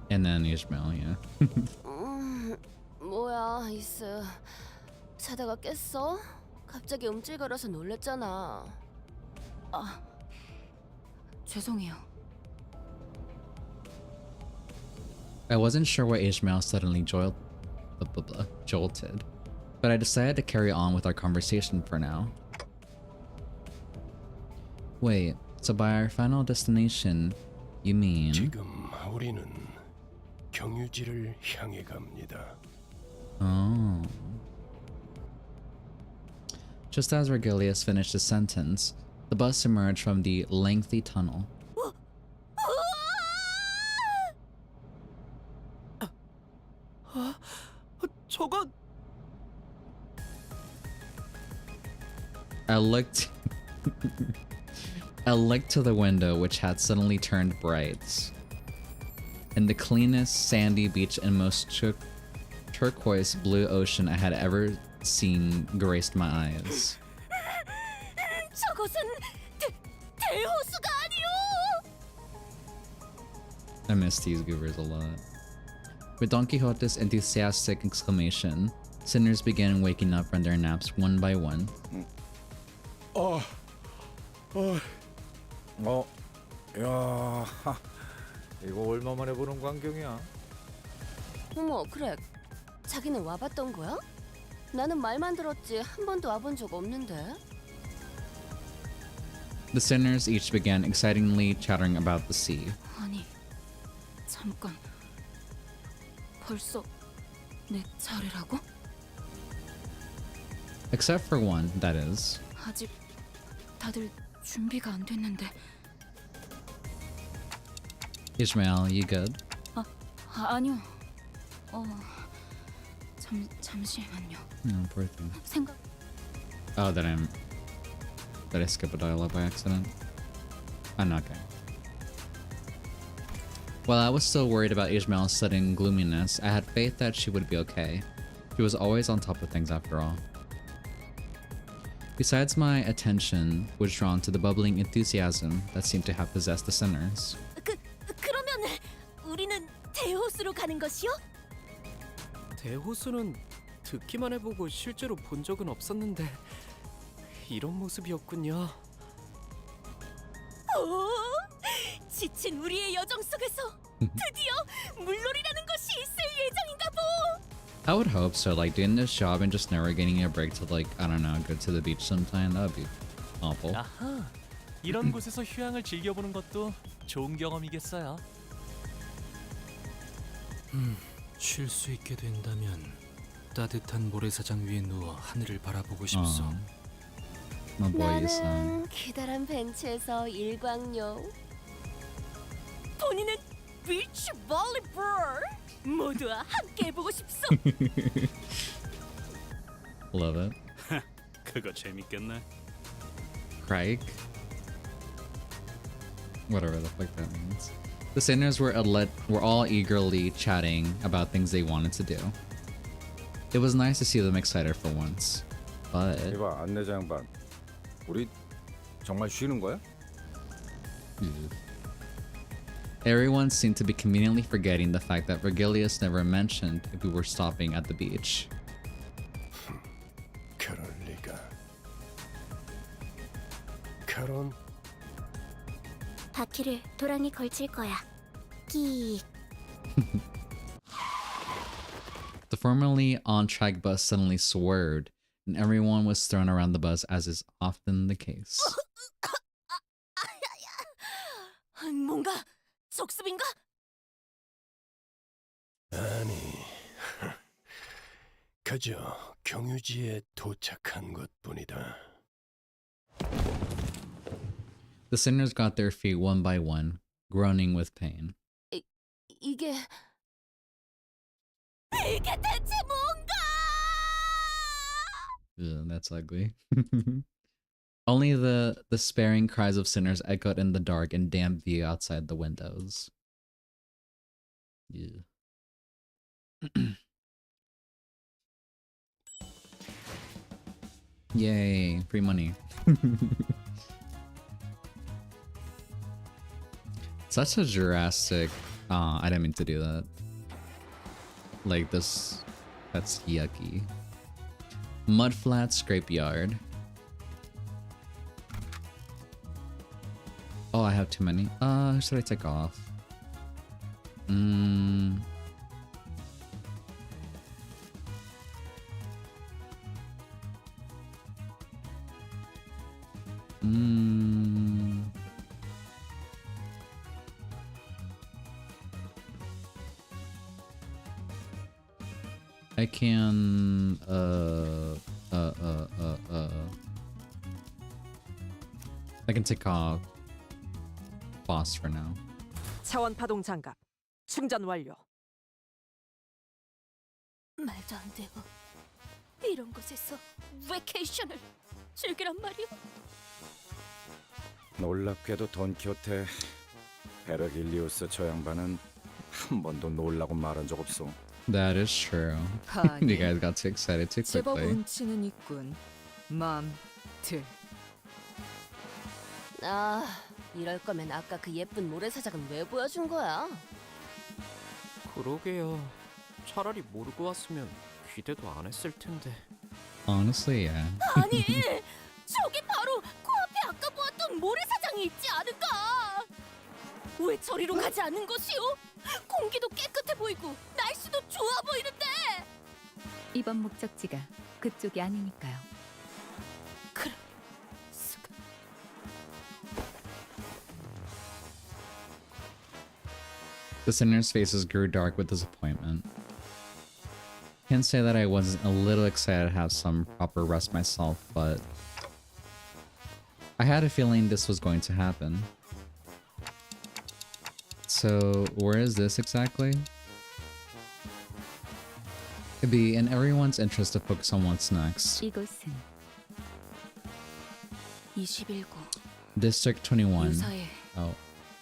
S1: And then Ishmael, yeah.
S5: 뭐야, 이스. 자다가 깼어? 갑자기 움찔거려서 놀랬잖아.
S2: 아, 죄송해요.
S1: I wasn't sure why Ishmael suddenly jolted, but I decided to carry on with our conversation for now. Wait, so by our final destination, you mean...
S4: 지금 우리는 경유지를 향해 갑니다.
S1: Oh. Just as Regilius finished his sentence, the bus emerged from the lengthy tunnel.
S3: 저건
S1: I looked I looked to the window, which had suddenly turned bright. In the cleanest sandy beach and most turquoise blue ocean I had ever seen graced my eyes.
S5: 저것은 대호수가 아니오!
S1: I miss these goobers a lot. With Don Quixote's enthusiastic exclamation, sinners began waking up from their naps one by one.
S6: 야, 이거 얼마 만에 보는 광경이야?
S5: 어머, 그래. 자기는 와봤던 거야? 나는 말만 들었지 한 번도 와본 적 없는데.
S1: The sinners each began excitedly chattering about the sea.
S2: 아니, 잠깐. 벌써 내 차례라고?
S1: Except for one, that is.
S2: 아직 다들 준비가 안 됐는데.
S1: Ishmael, you good?
S2: 아니요. 잠시만요.
S1: No, poor thing.
S2: 생각.
S1: Oh, that I skipped a dialogue by accident. I'm not going. While I was still worried about Ishmael's sudden gloominess, I had faith that she would be okay. She was always on top of things after all. Besides, my attention was drawn to the bubbling enthusiasm that seemed to have possessed the sinners.
S5: 그러면 우리는 대호수로 가는 것이요?
S3: 대호수는 듣기만 해보고 실제로 본 적은 없었는데 이런 모습이었군요.
S5: 오, 지친 우리의 여정 속에서 드디어 물놀이라는 것이 있을 예정인가 보.
S1: I would hope so, like doing this job and just never getting a break to, like, I don't know, go to the beach sometime. That would be awful.
S7: 아하, 이런 곳에서 휴양을 즐겨보는 것도 좋은 경험이겠어요.
S8: 쉴 수 있게 된다면 따뜻한 모래사장 위에 누워 하늘을 바라보고 싶소.
S1: My boy is
S5: 나는 기다란 벤치에서 일광욕. 본인은 비치 볼리볼. 모두와 함께 해보고 싶소.
S1: love it.
S8: 그거 재밌겠네.
S1: Crike? Whatever the fuck that means. The sinners were all eagerly chatting about things they wanted to do. It was nice to see them excited for once. but
S6: 이봐 안내자 양반, 우리 정말 쉬는 거야?
S1: everyone seemed to be conveniently forgetting the fact that Vergilius never mentioned if we were stopping at the beach.
S4: 그럴 리가. 카론,
S9: 바퀴를 도랑이 걸칠 거야. 끼익.
S1: The formerly on-track bus suddenly swerved, and everyone was thrown around the bus, as is often the case.
S5: 뭔가 적습인가?
S4: 아니, 그저 경유지에 도착한 것뿐이다.
S1: The sinners got their feet one by one, groaning with pain.
S5: 이게 대체 뭔가?
S1: Ugh, that's ugly. Only the despairing cries of sinners echoed in the dark and damp view outside the windows. Yeah. Yay, free money. Such a Jurassic. I didn't mean to do that. Like this. That's yucky. Mudflat scrapeyard. Oh, I have too many. Should I take off? I can I can take off boss for now.
S10: 차원 파동 장갑 충전 완료.
S5: 말도 안 돼요. 이런 곳에서 베케이션을 즐기란 말이오?
S6: 놀랍게도 돈키호테 베르길리우스 저 양반은 한 번도 놀라고 말한 적 없어.
S1: That is true. You guys got too excited too
S10: 제법
S1: quickly.
S10: 운치는 있군. 맘들.
S5: 아, 이럴 거면 아까 그 예쁜 모래사장은 왜 보여준 거야?
S3: 그러게요. 차라리 모르고 왔으면 기대도 안 했을 텐데.
S1: Honestly, yeah.
S5: 아니, 저기 바로 코앞에 아까 보았던 모래사장이 있지 않은가? 왜 저리로 가지 않는 것이오? 공기도 깨끗해 보이고 날씨도 좋아 보이는데.
S2: 이번 목적지가 그쪽이 아니니까요.
S5: 그래.
S1: The sinners' faces grew dark with disappointment. Can't say that I wasn't a little excited to have some proper rest myself, but I had a feeling this was going to happen. So, where is this exactly? It'd be in everyone's interest to focus on what's next.
S2: 이곳은
S5: 21구
S1: District 21.
S5: 유사의
S1: Oh.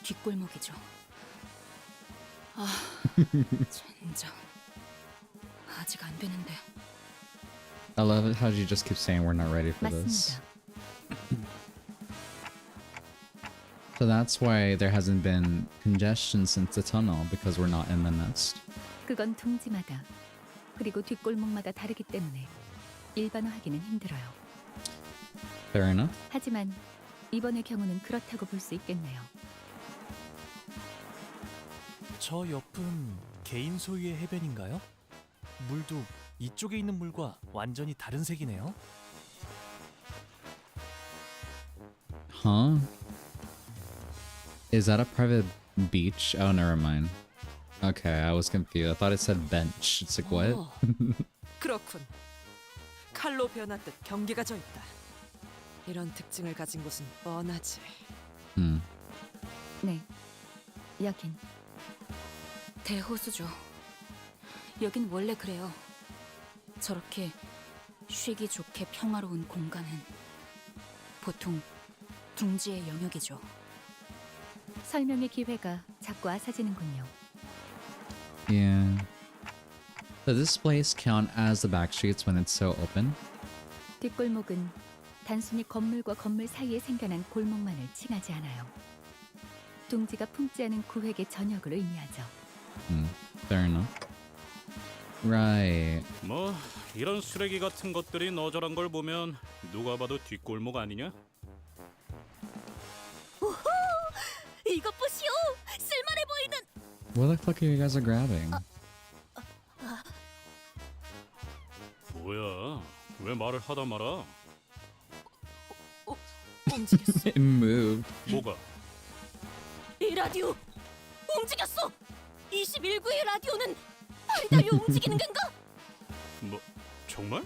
S5: 뒷골목이죠. 아, 젠장. 아직 안 되는데.
S1: I love it how you just keep saying we're not ready for this.
S2: 맞습니다.
S1: So that's why there hasn't been congestion since the tunnel, because we're not in the nest.
S2: 그건 둥지마다 그리고 뒷골목마다 다르기 때문에 일반화하기는 힘들어요.
S1: Fair enough.
S2: 하지만 이번의 경우는 그렇다고 볼 수 있겠네요.
S7: 저 옆은 개인 소유의 해변인가요? 물도 이쪽에 있는 물과 완전히 다른 색이네요.
S1: Huh? Is that a private beach? Oh, never mind. Okay, I was confused. I thought it said bench. It's like, what?
S10: 어, 그렇군. 칼로 변화듯 경계가 져 있다. 이런 특징을 가진 곳은 뻔하지.
S2: 네, 여긴
S5: 대호수죠. 여긴 원래 그래요. 저렇게 쉬기 좋게 평화로운 공간은 보통 둥지의 영역이죠.
S2: 설명의 기회가 자꾸 아사지는군요.
S1: Yeah. Does this place count as the back streets when it's so open?
S2: 뒷골목은 단순히 건물과 건물 사이에 생겨난 골목만을 칭하지 않아요. 둥지가 품지 않은 구획의 전역을 의미하죠.
S1: Fair enough. Right.
S11: 뭐 이런 쓰레기 같은 것들이 너절한 걸 보면 누가 봐도 뒷골목 아니냐?
S5: 우후! 이것 보시오! 쓸만해 보이는
S1: What the fuck are you guys grabbing?
S11: 뭐야? 왜 말을 하다 말아?
S5: 움직였어.
S1: It moved.
S11: 뭐가?
S5: 이 라디오 움직였어. 21구의 라디오는 팔이 달려 움직이는 건가?
S11: 뭐 정말?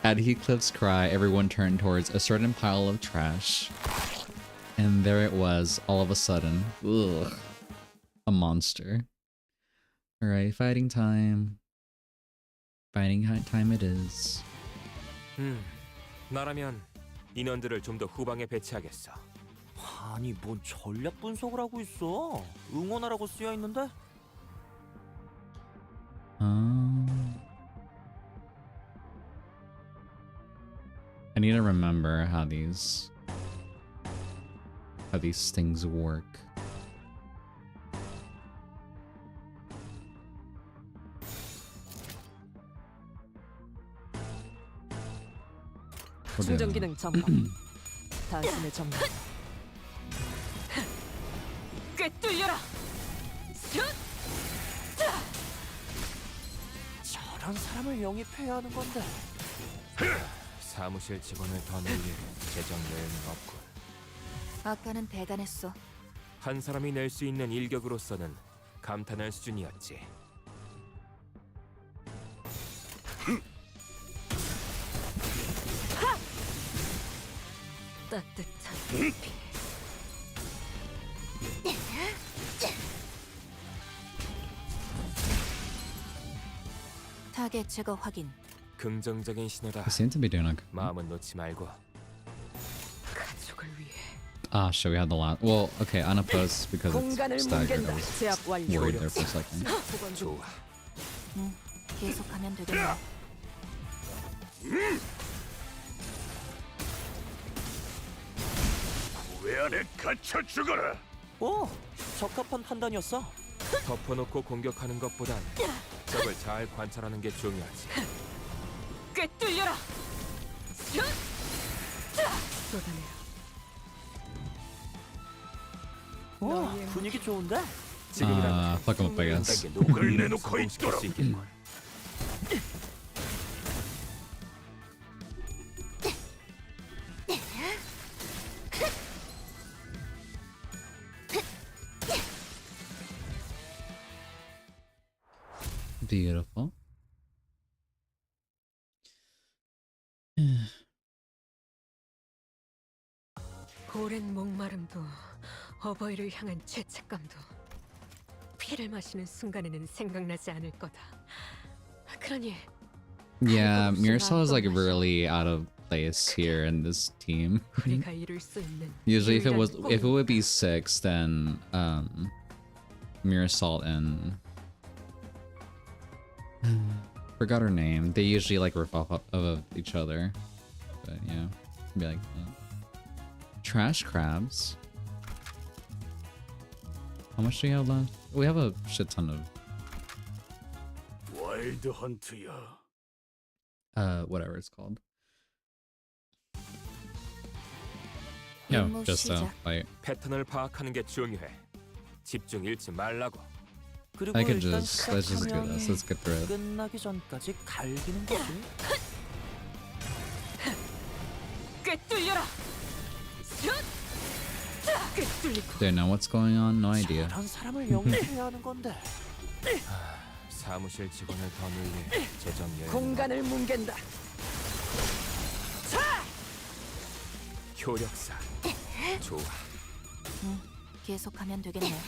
S1: At Heathcliff's cry, everyone turned towards a certain pile of trash. And there it was, all of a sudden. Ugh. A monster. Alright, fighting time. Fighting time it is.
S12: 나라면 인원들을 좀 더 후방에 배치하겠어.
S13: 아니 뭔 전략 분석을 하고 있어? 응원하라고 쓰여 있는데?
S1: I need to remember how these things work.
S10: 충전 기능 점검. 단숨에 점검. 꿰뚫려라.
S13: 저런 사람을 영입해야 하는 건데.
S12: 사무실 직원을 더 늘릴 재정 여유는 없군.
S2: 아까는 대단했어.
S12: 한 사람이 낼 수 있는 일격으로서는 감탄할 수준이었지.
S5: 따뜻한 피.
S2: 타겟 제거 확인.
S12: 긍정적인 신호다.
S1: They seem to be doing okay.
S12: 마음은 놓지 말고.
S10: 가족을 위해.
S1: Ah, shit, we had the last. Well, okay, unopposed because
S10: 공간을
S1: it's staggered. I
S10: 뭉갠다.
S1: was
S10: 제압 완료.
S1: worried there for a second.
S12: 좋아.
S2: 계속하면 되겠네.
S4: 왜 안에 갇혀 죽어라.
S13: 적합한 판단이었어.
S12: 덮어놓고 공격하는 것보단 적을 잘 관찰하는 게 중요하지.
S10: 꿰뚫려라. 쏟아내라.
S13: 분위기 좋은데?
S12: 지금이라도
S1: Fuck him up, I guess.
S4: 녹을 내놓고
S12: 성공시킬
S4: 있도록.
S12: 수 있겠군.
S1: Beautiful.
S5: 오랜 목마름도 어버이를 향한 죄책감도 피를 마시는 순간에는 생각나지 않을 거다. 그러니
S1: Yeah, Mirasol is like really out of place here in this team.
S5: 우리가 이룰 수 있는
S1: Usually if it
S5: 유일한
S1: would be 6, then Mirasol and forgot her name. They usually like riff off of each other. But yeah, be like trash crabs. How much do we have left? We have a shit ton of
S4: 와일드 헌트야.
S1: whatever it's called. No,
S2: 임무
S1: just
S2: 시작.
S1: like
S12: 패턴을 파악하는 게 중요해. 집중 잃지 말라고.
S13: 그리고
S1: I can
S13: 일단
S1: just let's just do
S13: 시작하면
S1: this. Let's get through it.
S13: 끝나기 전까지 갈기는 거지.
S10: 꿰뚫려라. 꿰뚫리고.
S1: Don't know what's going on. No idea.
S13: 저런 사람을 영입해야 하는 건데.
S12: 사무실 직원을 더 늘릴 재정 여유.
S10: 공간을 뭉갠다.
S12: 효력사. 좋아.
S2: 계속하면 되겠네.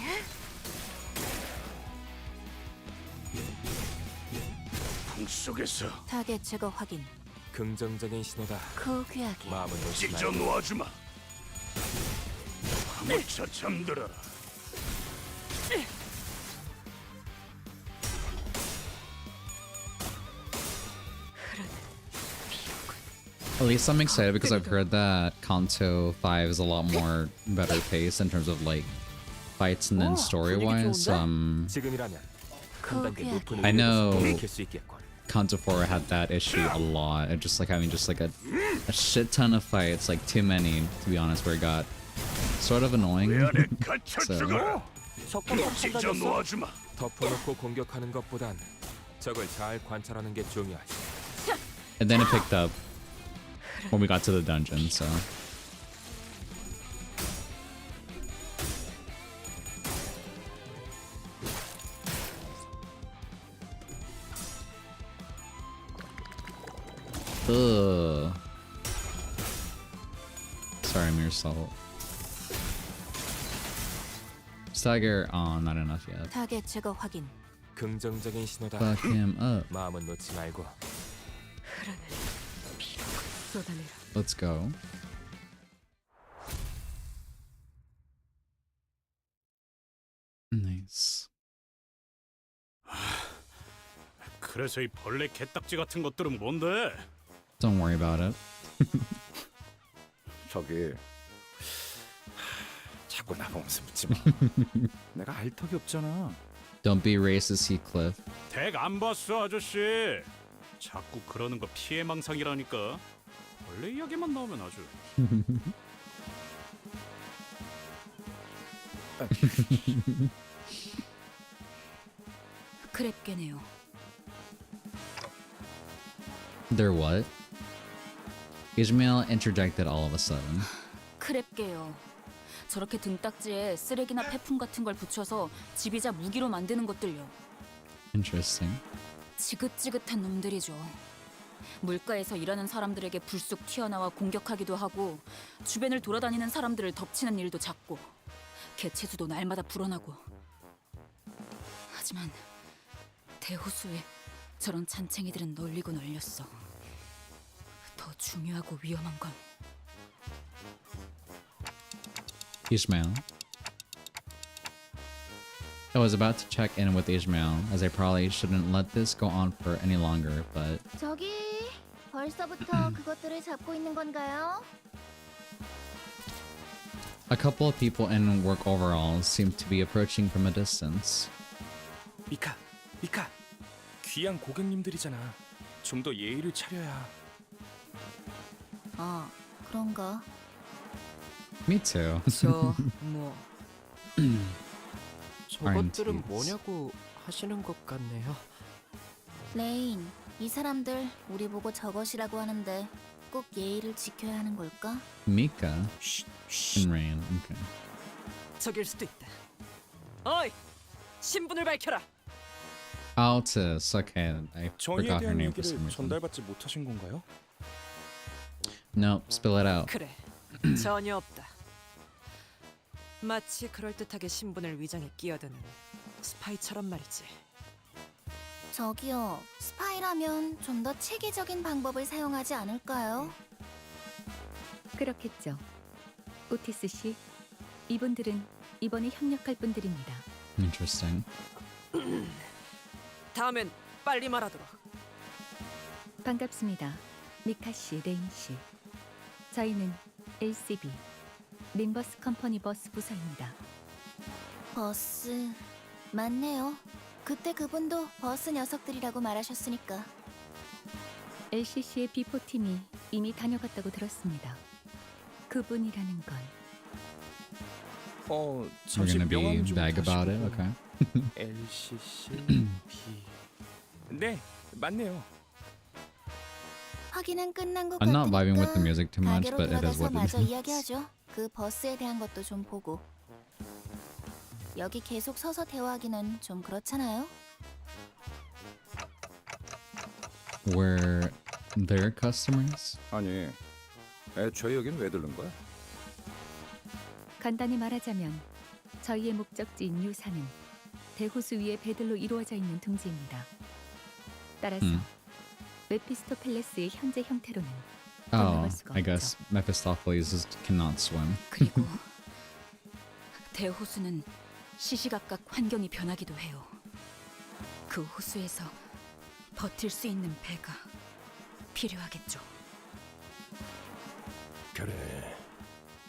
S4: 풍속에서
S2: 타겟 제거 확인.
S12: 긍정적인 신호다.
S2: 고귀하게.
S12: 마음은 놓지
S4: 찢어
S12: 말고.
S4: 놓아주마. 아무차 잠들어라.
S1: At least I'm excited because I've heard that Kanto 5 is a lot more better paced in terms of like fights and then story-wise.
S12: 지금이라면 한 단계 높은
S1: I
S12: 위력을
S1: know
S12: 공격할 수 있겠군.
S1: Kanto 4 had that issue a lot. It just like having just like a shit ton of fights, like too many to be honest, where it got sort of annoying. So
S4: 찢어 놓아주마.
S12: 덮어놓고 공격하는 것보단 적을 잘 관찰하는 게 중요하지.
S1: and then it picked up when we got to the dungeon. So ugh. Sorry, mere salt. Stagger. Oh, not enough yet.
S10: 타겟 제거 확인.
S12: 긍정적인 신호다.
S1: Fuck him up.
S12: 마음은 놓지 말고.
S10: 쏟아내라.
S1: Let's go. Nice.
S11: 그래서 이 벌레 개딱지 같은 것들은 뭔데?
S1: Don't worry about it.
S6: 저기 자꾸 나보면서 묻지 마. 내가 알 턱이 없잖아.
S1: Don't be racist, Heathcliff.
S11: 덱 안 봤어 아저씨. 자꾸 그러는 거 피해망상이라니까. 벌레 이야기만 나오면 아주.
S10: 크랩게네요.
S1: They're what? Ishmael interjected all of a sudden.
S10: 크랩게요. 저렇게 등딱지에 쓰레기나 폐품 같은 걸 붙여서 지비자 무기로 만드는 것들요.
S1: Interesting.
S10: 지긋지긋한 놈들이죠. 물가에서 일하는 사람들에게 불쑥 튀어나와 공격하기도 하고 주변을 돌아다니는 사람들을 덮치는 일도 잦고 개체수도 날마다 불어나고. 하지만 대호수에 저런 잔챙이들은 널리고 널렸어. 더 중요하고 위험한 건
S1: Ishmael. I was about to check in with Ishmael, as I probably shouldn't let this go on for any longer, but
S9: 저기 벌써부터 그것들을 잡고 있는 건가요?
S1: a couple of people in work overalls seemed to be approaching from a distance.
S12: 미카, 귀한 고객님들이잖아. 좀 더 예의를 차려야.
S9: 아, 그런가?
S1: Me too.
S3: 뭐 저것들은 뭐냐고 하시는 것 같네요.
S9: 레인, 이 사람들 우리 보고 저것이라고 하는데 꼭 예의를 지켜야 하는 걸까?
S1: Mika and Rain. Okay.
S10: 저길 수도 있다. 어이, 신분을 밝혀라.
S1: Altus. Okay, I
S12: 정의에
S1: forgot her
S12: 대한
S1: name for
S12: 얘기를
S1: some reason.
S12: 전달받지 못하신 건가요?
S1: Nope, spill it out.
S10: 그래, 전혀 없다. 마치 그럴듯하게 신분을 위장에 끼어드는 스파이처럼 말이지.
S9: 저기요, 스파이라면 좀 더 체계적인 방법을 사용하지 않을까요?
S2: 그렇겠죠. 오티스 씨, 이분들은 이번에 협력할 분들입니다.
S1: Interesting.
S10: 다음엔 빨리 말하도록.
S2: 반갑습니다. 미카 씨, 레인 씨. 저희는 LCB, 림버스 컴퍼니 버스 부서입니다.
S9: 버스, 맞네요. 그때 그분도 버스 녀석들이라고 말하셨으니까.
S2: LCC의 B4팀이 이미 다녀갔다고 들었습니다. 그분이라는 건
S1: We're
S12: 잠시
S1: gonna be
S12: 명함 좀
S1: vague about it,
S12: 다시고.
S1: okay?
S12: LCC B. 네, 맞네요.
S9: 확인은 끝난 것
S1: I'm not
S9: 같으니까
S1: vibing with the music too much,
S9: 가게로
S1: but it is
S9: 들어가서
S1: what
S9: 마저
S1: it is.
S9: 이야기하죠. 그 버스에 대한 것도 좀 보고. 여기 계속 서서 대화하기는 좀 그렇잖아요.
S1: Were their customers?
S6: 아니, 애초에 여긴 왜 들른 거야?
S2: 간단히 말하자면 저희의 목적지인 유사는 대호수 위의 배들로 이루어져 있는 둥지입니다. 따라서 메피스토펠레스의 현재 형태로는
S1: Oh,
S2: 건너갈 수가
S1: I
S2: 없죠.
S1: guess Mephistopheles cannot swim.
S10: 그리고 대호수는 시시각각 환경이 변하기도 해요. 그 호수에서 버틸 수 있는 배가 필요하겠죠.
S4: 그래.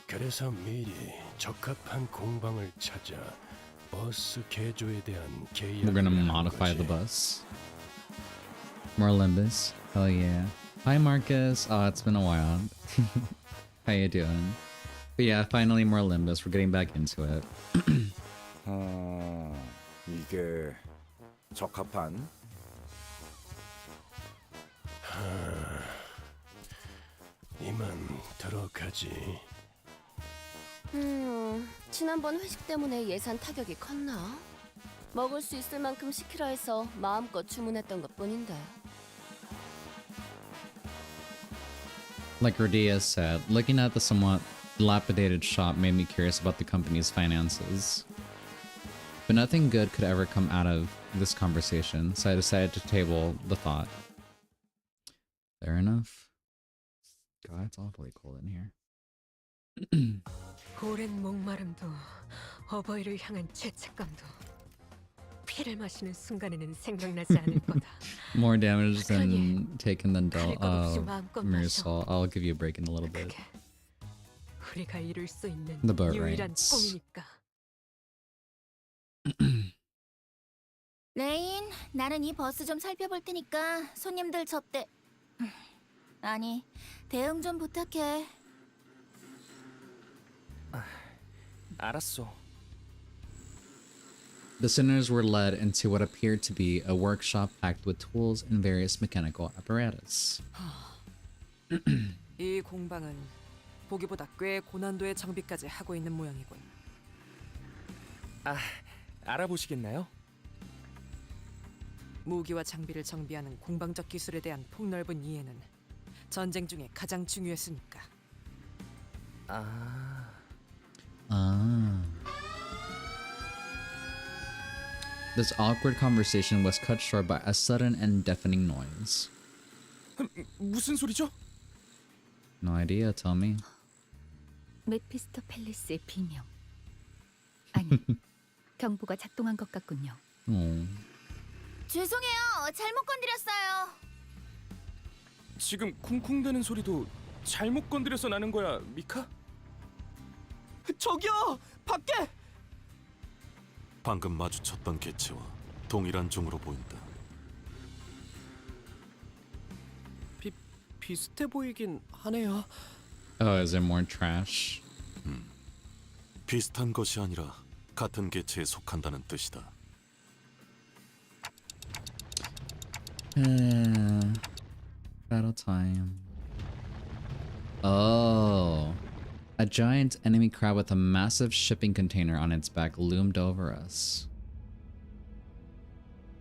S4: 그래서 미리 적합한 공방을 찾아 버스 개조에 대한 계약을
S1: We're gonna
S4: 한
S1: modify the
S4: 거지.
S1: bus. More Limbus. Hell yeah. Hi Marcus. Oh, it's been a while. How you doing? But yeah, finally more Limbus. We're getting back into it.
S6: 이게 적합한?
S4: 이만 들어가지.
S5: 지난번 회식 때문에 예산 타격이 컸나? 먹을 수 있을 만큼 시키라 해서 마음껏 주문했던 것뿐인데.
S1: Like Radia said, looking at the somewhat dilapidated shop made me curious about the company's finances. But nothing good could ever come out of this conversation, so I decided to table the thought. Fair enough. God, it's awfully cold in here.
S14: 오랜 목마름도 어버이를 향한 죄책감도 피를 마시는 순간에는 생각나지 않을 거다.
S1: More damage than taken than dealt.
S14: 갈 것 없이
S1: Oh,
S14: 마음껏
S1: Mirsol. I'll give you a break in a little bit.
S14: 그게 우리가 이룰 수 있는
S1: The boat
S14: 유일한
S1: rides.
S14: 꿈이니까.
S9: 레인, 나는 이 버스 좀 살펴볼 테니까 손님들 접대. 아니, 대응 좀 부탁해.
S12: 알았어.
S1: The sinners were led into what appeared to be a workshop packed with tools and various mechanical apparatus.
S15: 이 공방은 보기보다 꽤 고난도의 장비까지 하고 있는 모양이군.
S12: 알아보시겠나요?
S15: 무기와 장비를 정비하는 공방적 기술에 대한 폭넓은 이해는 전쟁 중에 가장 중요했으니까.
S1: This awkward conversation was cut short by a sudden and deafening noise.
S12: 무슨 소리죠?
S1: No idea, tell me.
S2: 메피스토펠레스의 비명. 아니, 경보가 작동한 것 같군요.
S1: Oh.
S9: 죄송해요. 잘못 건드렸어요.
S12: 지금 쿵쿵대는 소리도 잘못 건드려서 나는 거야, 미카?
S3: 저기요! 밖에!
S16: 방금 마주쳤던 개체와 동일한 종으로 보인다.
S3: 비슷해 보이긴 하네요.
S1: Oh, is there more trash?
S16: 비슷한 것이 아니라 같은 개체에 속한다는 뜻이다.
S1: Battle time. Oh. A giant enemy crab with a massive shipping container on its back loomed over us.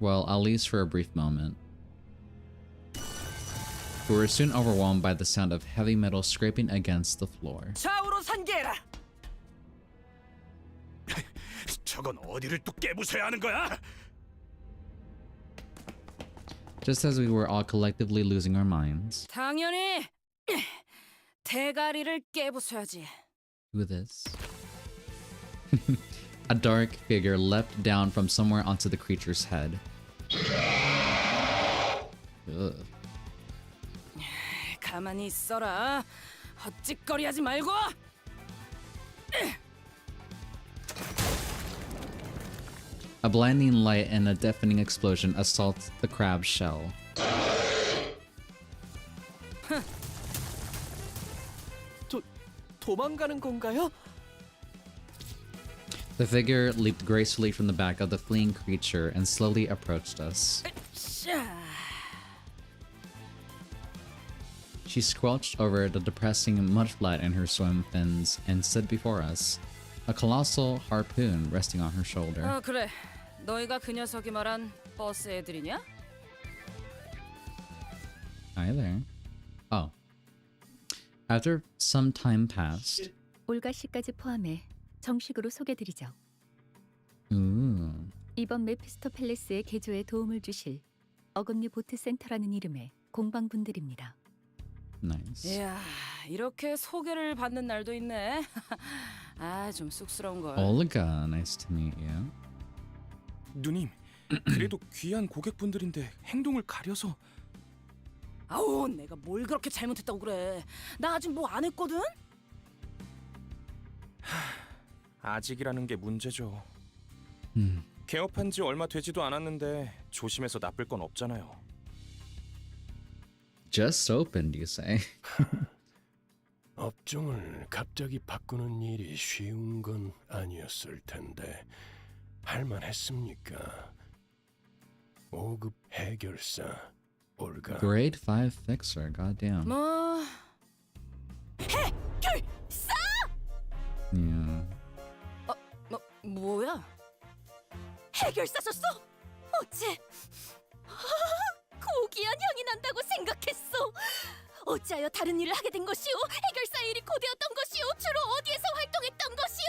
S1: Well, at least for a brief moment. We were soon overwhelmed by the sound of heavy metal scraping against the floor.
S15: 좌우로 산계해라.
S11: 저건 어디를 또 깨부숴야 하는 거야?
S1: Just as we were all collectively losing our minds.
S10: 당연히 대가리를 깨부숴야지.
S1: Who this? A dark figure leapt down from somewhere onto the creature's head. Ugh.
S10: 가만히 있어라. 헛짓거리하지 말고.
S1: A blinding light and a deafening explosion assault the crab's shell.
S3: 도망가는 건가요?
S1: The figure leaped gracefully from the back of the fleeing creature and slowly approached us. She squelched over the depressing mudflat in her swim fins and stood before us, a colossal harpoon resting on her shoulder.
S10: 그래. 너희가 그 녀석이 말한 버스 애들이냐?
S1: Hi there. Oh. After some time passed.
S2: 올가 씨까지 포함해 정식으로 소개드리죠.
S1: Ooh.
S2: 이번 메피스토펠레스의 개조에 도움을 주실 어금니 보트 센터라는 이름의 공방분들입니다.
S1: Nice.
S10: 이야, 이렇게 소개를 받는 날도 있네. 좀 쑥스러운 걸.
S1: Olga, nice to meet you.
S12: 누님, 그래도 귀한 고객분들인데 행동을 가려서.
S10: 아우, 내가 뭘 그렇게 잘못했다고 그래. 나 아직 뭐 안 했거든?
S6: 아직이라는 게 문제죠.
S1: Hmm.
S6: 개업한 지 얼마 되지도 않았는데 조심해서 나쁠 건 없잖아요.
S1: Just opened, you say?
S4: 업종을 갑자기 바꾸는 일이 쉬운 건 아니었을 텐데 할만했습니까? 5급 해결사 올가.
S1: Grade 5 fixer, goddamn.
S10: 뭐... 해결사!
S1: Yeah.
S10: 뭐야?
S5: 해결사셨어? 어째 고귀한 향이 난다고 생각했어. 어찌하여 다른 일을 하게 된 것이오? 해결사의 일이 고되었던 것이오? 주로 어디에서 활동했던 것이오?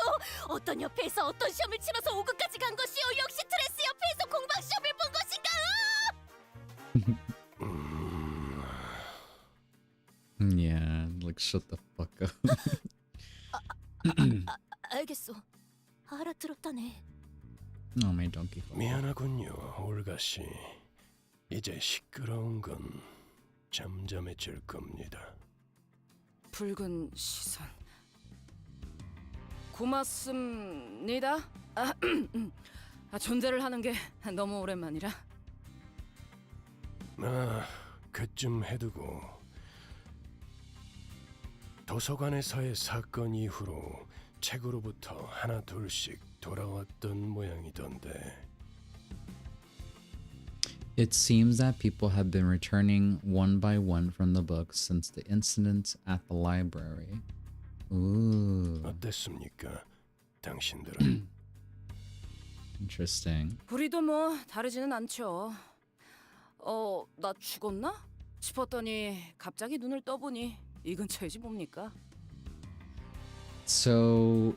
S5: 어떤 협회에서 어떤 시험을 치러서 5급까지 간 것이오? 역시 트레스 협회에서 공방 시험을 본 것인가?
S1: Yeah, like shut the fuck up.
S5: 알겠소. 알아들었다네.
S1: Oh, my donkey.
S4: 미안하군요, 올가 씨. 이제 시끄러운 건 잠잠해질 겁니다.
S10: 붉은 시선. 고맙습니다. 존재를 하는 게 너무 오랜만이라.
S4: 그쯤 해두고 도서관에서의 사건 이후로 책으로부터 하나 둘씩 돌아왔던 모양이던데.
S1: It seems that people have been returning one by one from the books since the incident at the library. Ooh.
S4: 어땠습니까, 당신들은?
S1: Interesting.
S10: 우리도 뭐 다르지는 않죠. 나 죽었나? 싶었더니 갑자기 눈을 떠보니 이 근처이지 뭡니까?
S1: So,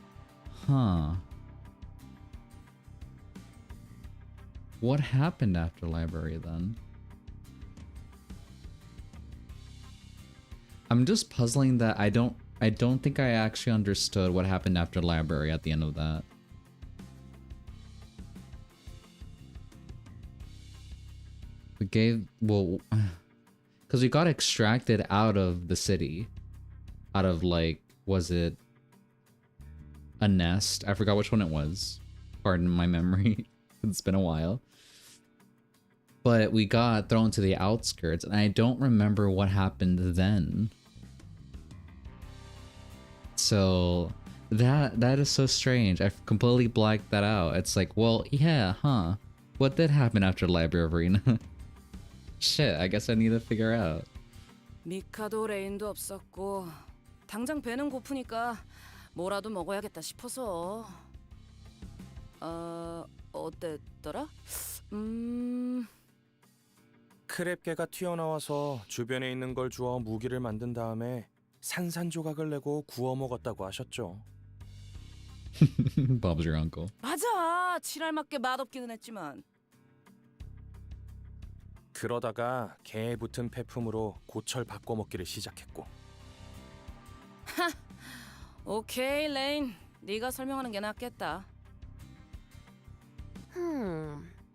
S1: what happened after library then? I'm just puzzling that I don't think I actually understood what happened after library at the end of that. Because we got extracted out of the city. Out of, like, was it a nest? I forgot which one it was. Pardon my memory. It's been a while. But we got thrown to the outskirts, and I don't remember what happened then. So that is so strange. I completely blacked that out. It's like, well, yeah, huh? What did happen after Library Arena? Shit, I guess I need to figure out.
S10: 미카도 레인도 없었고 당장 배는 고프니까 뭐라도 먹어야겠다 싶어서. 어땠더라?
S6: 크랩개가 튀어나와서 주변에 있는 걸 주워 무기를 만든 다음에 산산조각을 내고 구워 먹었다고 하셨죠.
S1: Bob's your uncle.
S10: 맞아. 칠할맞게 맛없기는 했지만.
S6: 그러다가 개에 붙은 폐품으로 고철 바꿔 먹기를 시작했고.
S10: 오케이, 레인. 네가 설명하는 게 낫겠다.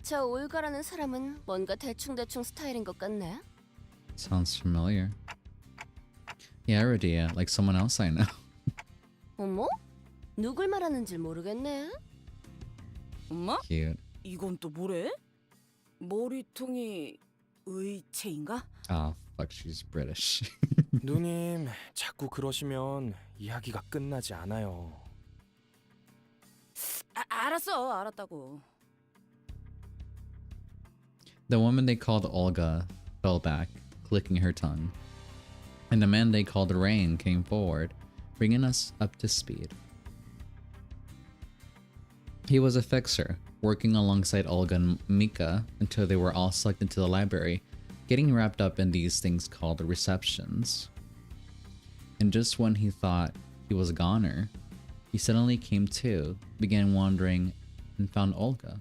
S5: 저 올가라는 사람은 뭔가 대충대충 스타일인 것 같네.
S1: Sounds familiar. Yeah, Iridia, like someone else I know.
S5: 어머? 누굴 말하는지 모르겠네.
S10: 엄마?
S1: Cute.
S10: 이건 또 뭐래? 머리통이 의체인가?
S1: Oh, fuck, she's British.
S6: 누님, 자꾸 그러시면 이야기가 끝나지 않아요.
S10: 알았어, 알았다고.
S1: The woman they called Olga fell back, clicking her tongue. And the man they called Rain came forward, bringing us up to speed. He was a fixer, working alongside Olga and Mika until they were all sucked into the library, getting wrapped up in these things called receptions. And just when he thought he was a goner, he suddenly came to, began wandering, and found Olga.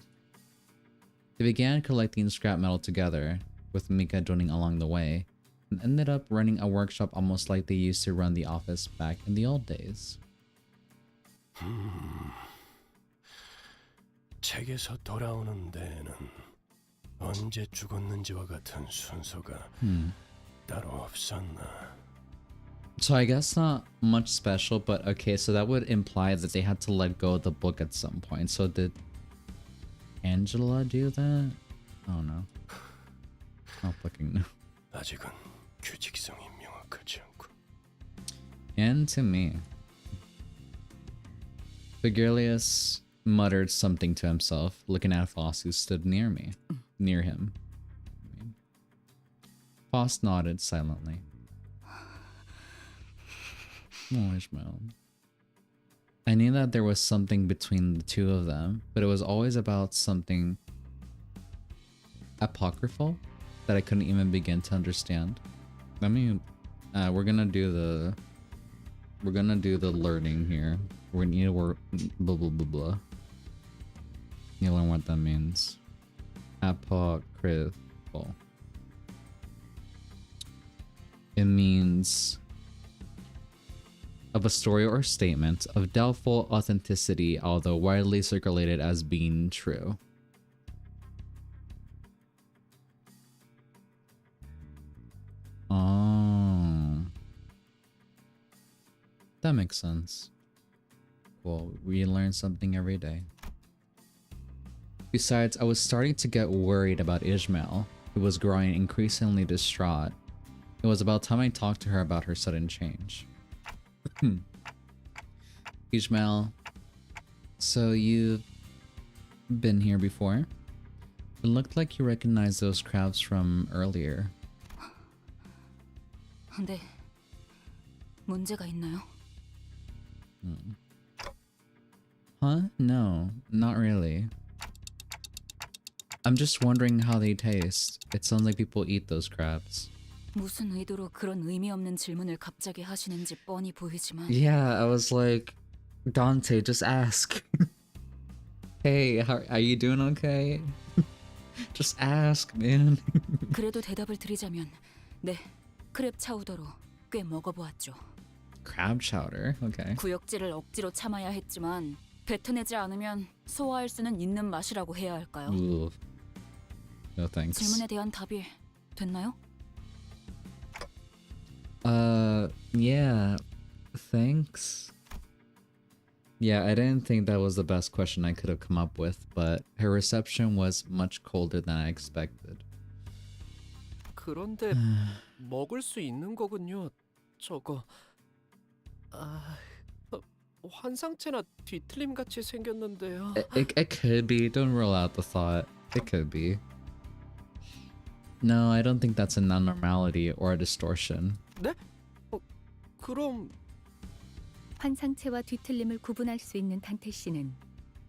S1: They began collecting scrap metal together, with Mika joining along the way, and ended up running a workshop almost like they used to run the office back in the old days.
S4: 책에서 돌아오는 데에는 언제 죽었는지와 같은 순서가 따로 없었나?
S1: So I guess not much special, but okay, so that would imply that they had to let go of the book at some point. So did Angela do that? Oh no. I don't fucking know.
S4: 아직은 규칙성이 명확하지 않고.
S1: And to me. Vigilius muttered something to himself, looking at Foss, who stood near him. Foss nodded silently. Oh, Ishmael. I knew that there was something between the two of them, but it was always about something apocryphal that I couldn't even begin to understand. Let me, we're gonna do the learning here. We're gonna need a word, blah blah blah blah. You learn what that means. Apocryphal. It means of a story or statement of doubtful authenticity, although widely circulated as being true. Oh, that makes sense. Well, we learn something every day. Besides, I was starting to get worried about Ishmael, who was growing increasingly distraught. It was about time I talked to her about her sudden change. Ishmael, so you've been here before? It looked like you recognized those crabs from earlier.
S10: 네. 문제가 있나요?
S1: Huh? No, not really. I'm just wondering how they taste. It sounds like people eat those crabs.
S10: 무슨 의도로 그런 의미 없는 질문을 갑자기 하시는지 뻔히 보이지만.
S1: Yeah, I was like, Dante, just ask. Hey, are you doing okay? Just ask, man.
S10: 그래도 대답을 드리자면, 네, 크랩 차우더로 꽤 먹어보았죠.
S1: Crab chowder, okay.
S10: 구역질을 억지로 참아야 했지만 뱉어내지 않으면 소화할 수는 있는 맛이라고 해야 할까요?
S1: Ooh. No thanks.
S10: 질문에 대한 답이 됐나요?
S1: Yeah, thanks. Yeah, I didn't think that was the best question I could have come up with, but her reception was much colder than I expected.
S3: 그런데 먹을 수 있는 거군요. 저거. 환상체나 뒤틀림 같이 생겼는데요.
S1: It could be. Don't rule out the thought. It could be. No, I don't think that's a non-normality or a distortion.
S3: 네? 그럼
S2: 환상체와 뒤틀림을 구분할 수 있는 단테 씨는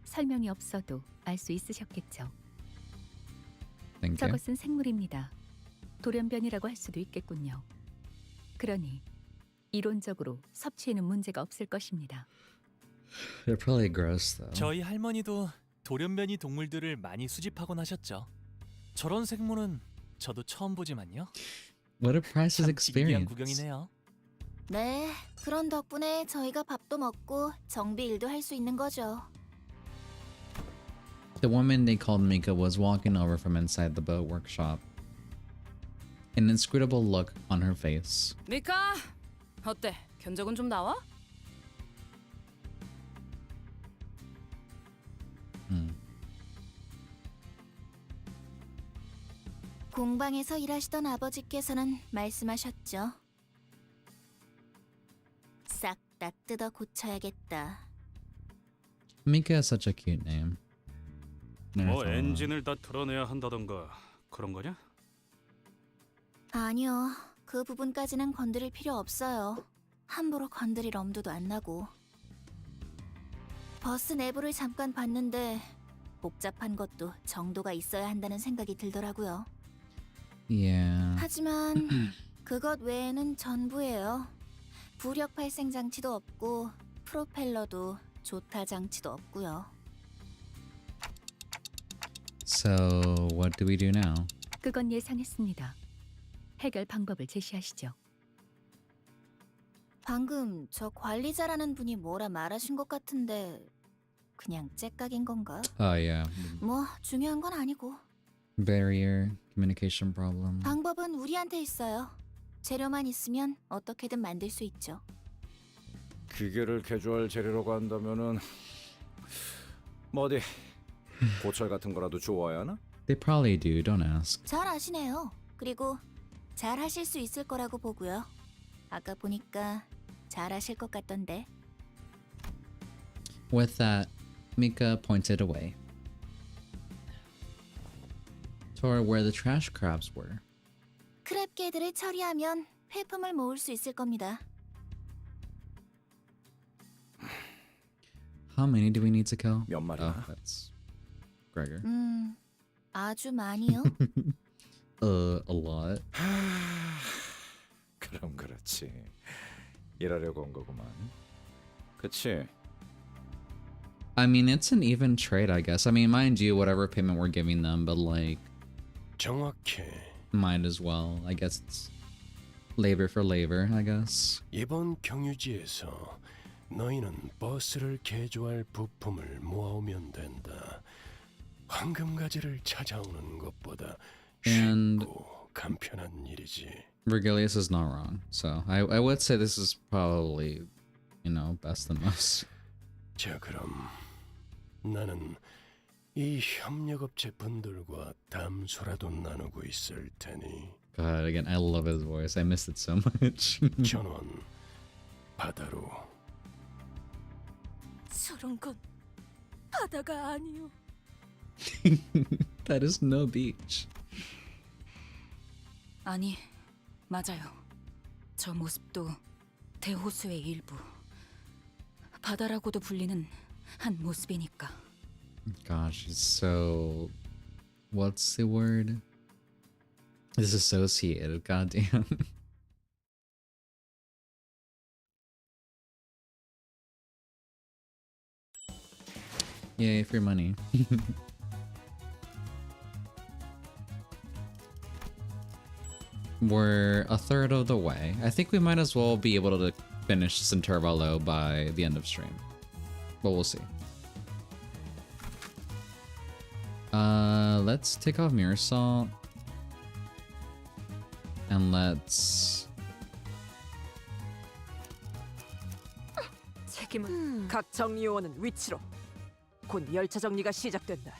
S2: 설명이 없어도 알 수 있으셨겠죠.
S1: Thank you.
S2: 저것은 생물입니다. 돌연변이라고 할 수도 있겠군요. 그러니 이론적으로 섭취에는 문제가 없을 것입니다.
S1: They're probably gross though.
S7: 저희 할머니도 돌연변이 동물들을 많이 수집하곤 하셨죠. 저런 생물은 저도 처음 보지만요.
S1: What a priceless
S7: 참 신기한
S1: experience.
S7: 구경이네요.
S9: 네, 그런 덕분에 저희가 밥도 먹고 정비 일도 할 수 있는 거죠.
S1: The woman they called Mika was walking over from inside the boat workshop. An inscrutable look on her face.
S10: 미카, 어때? 견적은 좀 나와?
S9: 공방에서 일하시던 아버지께서는 말씀하셨죠. 싹 다 뜯어 고쳐야겠다.
S1: Mika is such a cute name.
S11: 뭐 엔진을 다 털어내야 한다던가 그런 거냐?
S9: 아니요, 그 부분까지는 건드릴 필요 없어요. 함부로 건드릴 엄두도 안 나고. 버스 내부를 잠깐 봤는데 복잡한 것도 정도가 있어야 한다는 생각이 들더라고요.
S1: Yeah.
S9: 하지만 그것 외에는 전부예요. 부력 발생 장치도 없고 프로펠러도 조타 장치도 없고요.
S1: So, what do we do now?
S2: 그건 예상했습니다. 해결 방법을 제시하시죠.
S9: 방금 저 관리자라는 분이 뭐라 말하신 것 같은데 그냥 째깍인 건가?
S1: Oh, yeah.
S9: 뭐 중요한 건 아니고.
S1: Barrier, communication problem.
S9: 방법은 우리한테 있어요. 재료만 있으면 어떻게든 만들 수 있죠.
S17: 기계를 개조할 재료라고 한다면은 뭐 어디 고철 같은 거라도 주워야 하나?
S1: They probably do, don't ask.
S9: 잘 아시네요. 그리고 잘 하실 수 있을 거라고 보고요. 아까 보니까 잘 하실 것 같던데.
S1: With that, Mika pointed away toward where the trash crabs were.
S9: 크랩개들을 처리하면 폐품을 모을 수 있을 겁니다.
S1: How many do we need to kill?
S17: 몇 마리나?
S1: Oh, that's Gregor.
S9: 아주 많이요.
S1: A lot.
S17: 그럼 그렇지. 일하려고 온 거구만. 그치?
S1: I mean, it's an even trade, I guess. I mean, mind you, whatever payment we're giving them, but like,
S4: 정확해.
S1: might as well. I guess it's labor for labor, I guess.
S4: 이번 경유지에서 너희는 버스를 개조할 부품을 모아오면 된다. 황금가지를 찾아오는 것보다
S1: And
S4: 쉽고 간편한 일이지.
S1: Vergilius is not wrong. So I would say this is probably, you know, best than most.
S4: 자, 그럼 나는 이 협력업체 분들과 담소라도 나누고 있을 테니.
S1: God, again, I love his voice. I miss it so much.
S4: 전원 바다로.
S5: 저런 건 바다가 아니요.
S1: That is no beach.
S10: 아니, 맞아요. 저 모습도 대호수의 일부. 바다라고도 불리는 한 모습이니까.
S1: Gosh, it's so... What's the word? Disassociated, goddamn. Yay, free money. We're a third of the way. I think we might as well be able to finish this Intervallo by the end of stream. But we'll see. Let's take off Mirror Salt. And let's...
S15: 책임은 각 정리요원은 위치로. 곧 열차 정리가 시작된다.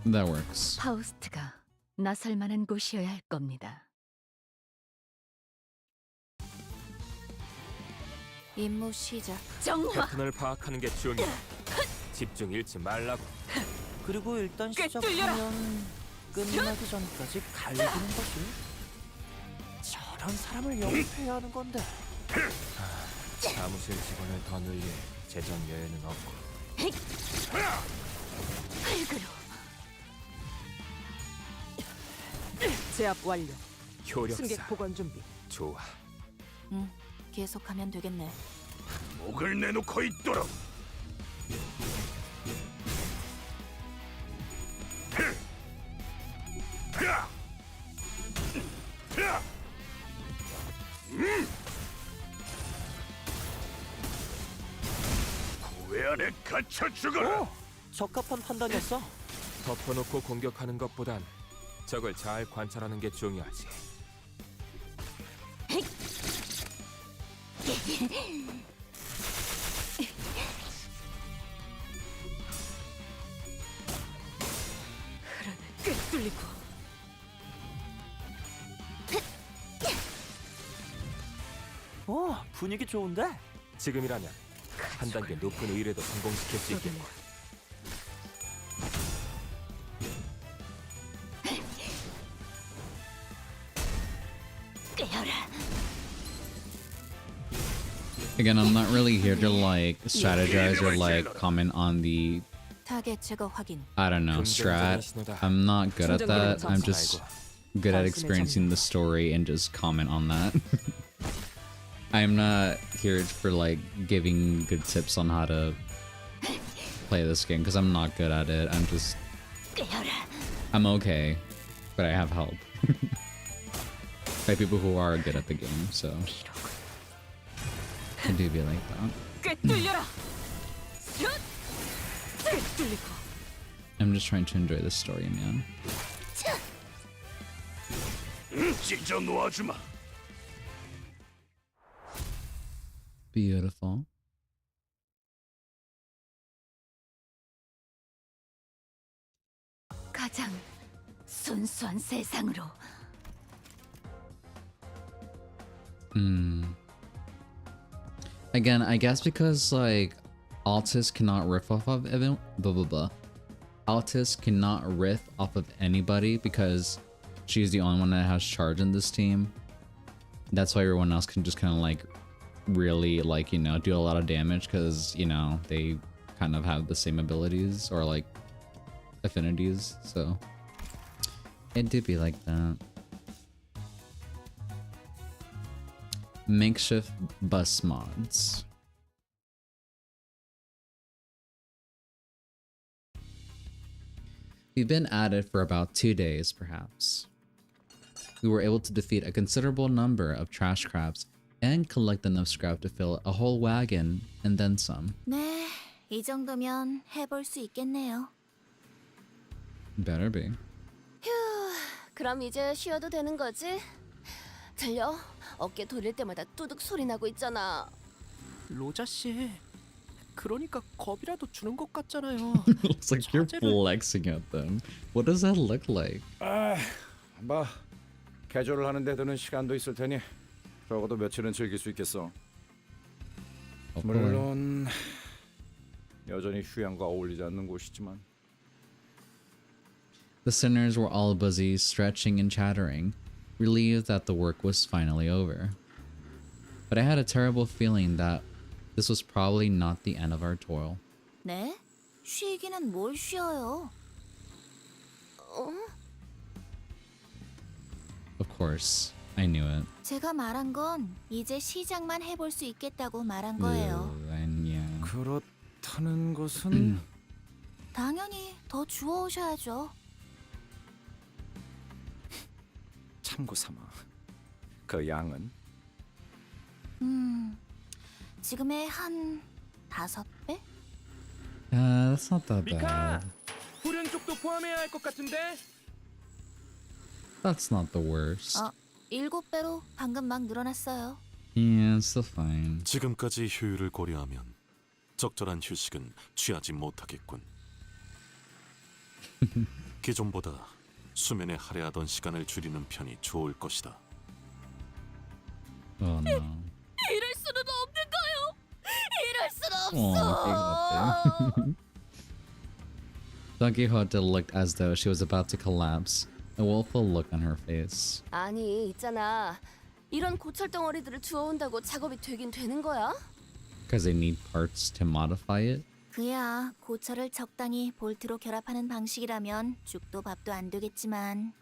S1: That works.
S2: 파우스트가 나설 만한 곳이어야 할 겁니다.
S9: 임무 시작.
S5: 정화.
S12: 패턴을 파악하는 게 중요해. 집중 잃지 말라고.
S13: 그리고 일단
S5: 꿰뚫려라.
S13: 시작하면 끝나기 전까지 갈기는 거지. 저런 사람을 영입해야 하는 건데.
S12: 사무실 직원을 더 늘릴 재정 여유는 없고.
S5: 흙으로.
S15: 제압 완료.
S12: 효력사.
S15: 승객 보관 준비.
S12: 좋아.
S9: 계속하면 되겠네.
S11: 목을 내놓고 있도록.
S12: 구회 안에 갇혀 죽어라.
S13: 적합한 판단이었어.
S12: 덮어놓고 공격하는 것보단 적을 잘 관찰하는 게 중요하지.
S15: 꿰뚫리고.
S13: 분위기 좋은데?
S12: 지금이라면 한 단계 높은 의뢰도 성공시킬 수 있겠고.
S1: Again, I'm not really here to like strategize or like comment on the,
S9: 타겟 제거 확인.
S1: I don't know, strat. I'm not good at that. I'm just good at experiencing the story and just comment on that. I'm not here for like giving good tips on how to play this game because I'm not good at it. I'm okay, but I have help by people who are good at the game, so I do be like that.
S5: 꿰뚫려라.
S1: I'm just trying to enjoy the story, man.
S4: 찢어 놓아주마.
S1: Beautiful.
S2: 가장 순수한 세상으로.
S1: Again, I guess because like Altus cannot riff off of Altus cannot riff off of anybody because she's the only one that has charge in this team. That's why everyone else can just kind of like really like, you know, do a lot of damage because, you know, they kind of have the same abilities or like affinities. So it do be like that. Makeshift bus mods. We've been at it for about 2 days, perhaps. We were able to defeat a considerable number of trash crabs and collect enough scrap to fill a whole wagon and then some.
S9: 네, 이 정도면 해볼 수 있겠네요.
S1: Better be.
S5: 휴, 그럼 이제 쉬어도 되는 거지? 들려? 어깨 돌릴 때마다 뚜둑 소리 나고 있잖아.
S13: 로자 씨, 그러니까 겁이라도 주는 것 같잖아요.
S1: Looks like you're flexing at them. What does that look like?
S17: 뭐 개조를 하는데 드는 시간도 있을 테니 적어도 며칠은 즐길 수 있겠어. 물론 여전히 휴양과 어울리지 않는 곳이지만.
S1: The sinners were all busy stretching and chattering, relieved that the work was finally over. But I had a terrible feeling that this was probably not the end of our toil.
S9: 네? 쉬기는 뭘 쉬어요?
S1: Of course, I knew it.
S9: 제가 말한 건 이제 시작만 해볼 수 있겠다고 말한 거예요.
S1: And yeah.
S17: 그렇다는 것은
S9: 당연히 더 주워오셔야죠.
S17: 참고 삼아. 그 양은
S9: 지금의 한 5배?
S1: That's not that
S13: 미카,
S1: bad.
S13: 후륜 쪽도 포함해야 할 것 같은데.
S1: That's not the worst.
S9: 7배로 방금 막 늘어났어요.
S1: Yeah, it's still fine.
S16: 지금까지 효율을 고려하면 적절한 휴식은 취하지 못하겠군. 기존보다 수면에 할애하던 시간을 줄이는 편이 좋을 것이다.
S1: Oh no.
S5: 이럴 수는 없는 거요. 이럴 순
S1: Oh,
S5: 없어.
S1: Don Quixote looked as though she was about to collapse, a woeful look on her face.
S5: 아니, 있잖아. 이런 고철 덩어리들을 주워온다고 작업이 되긴 되는 거야?
S1: Because they need parts to modify it?
S9: 그야 고철을 적당히 볼트로 결합하는 방식이라면 죽도 밥도 안 되겠지만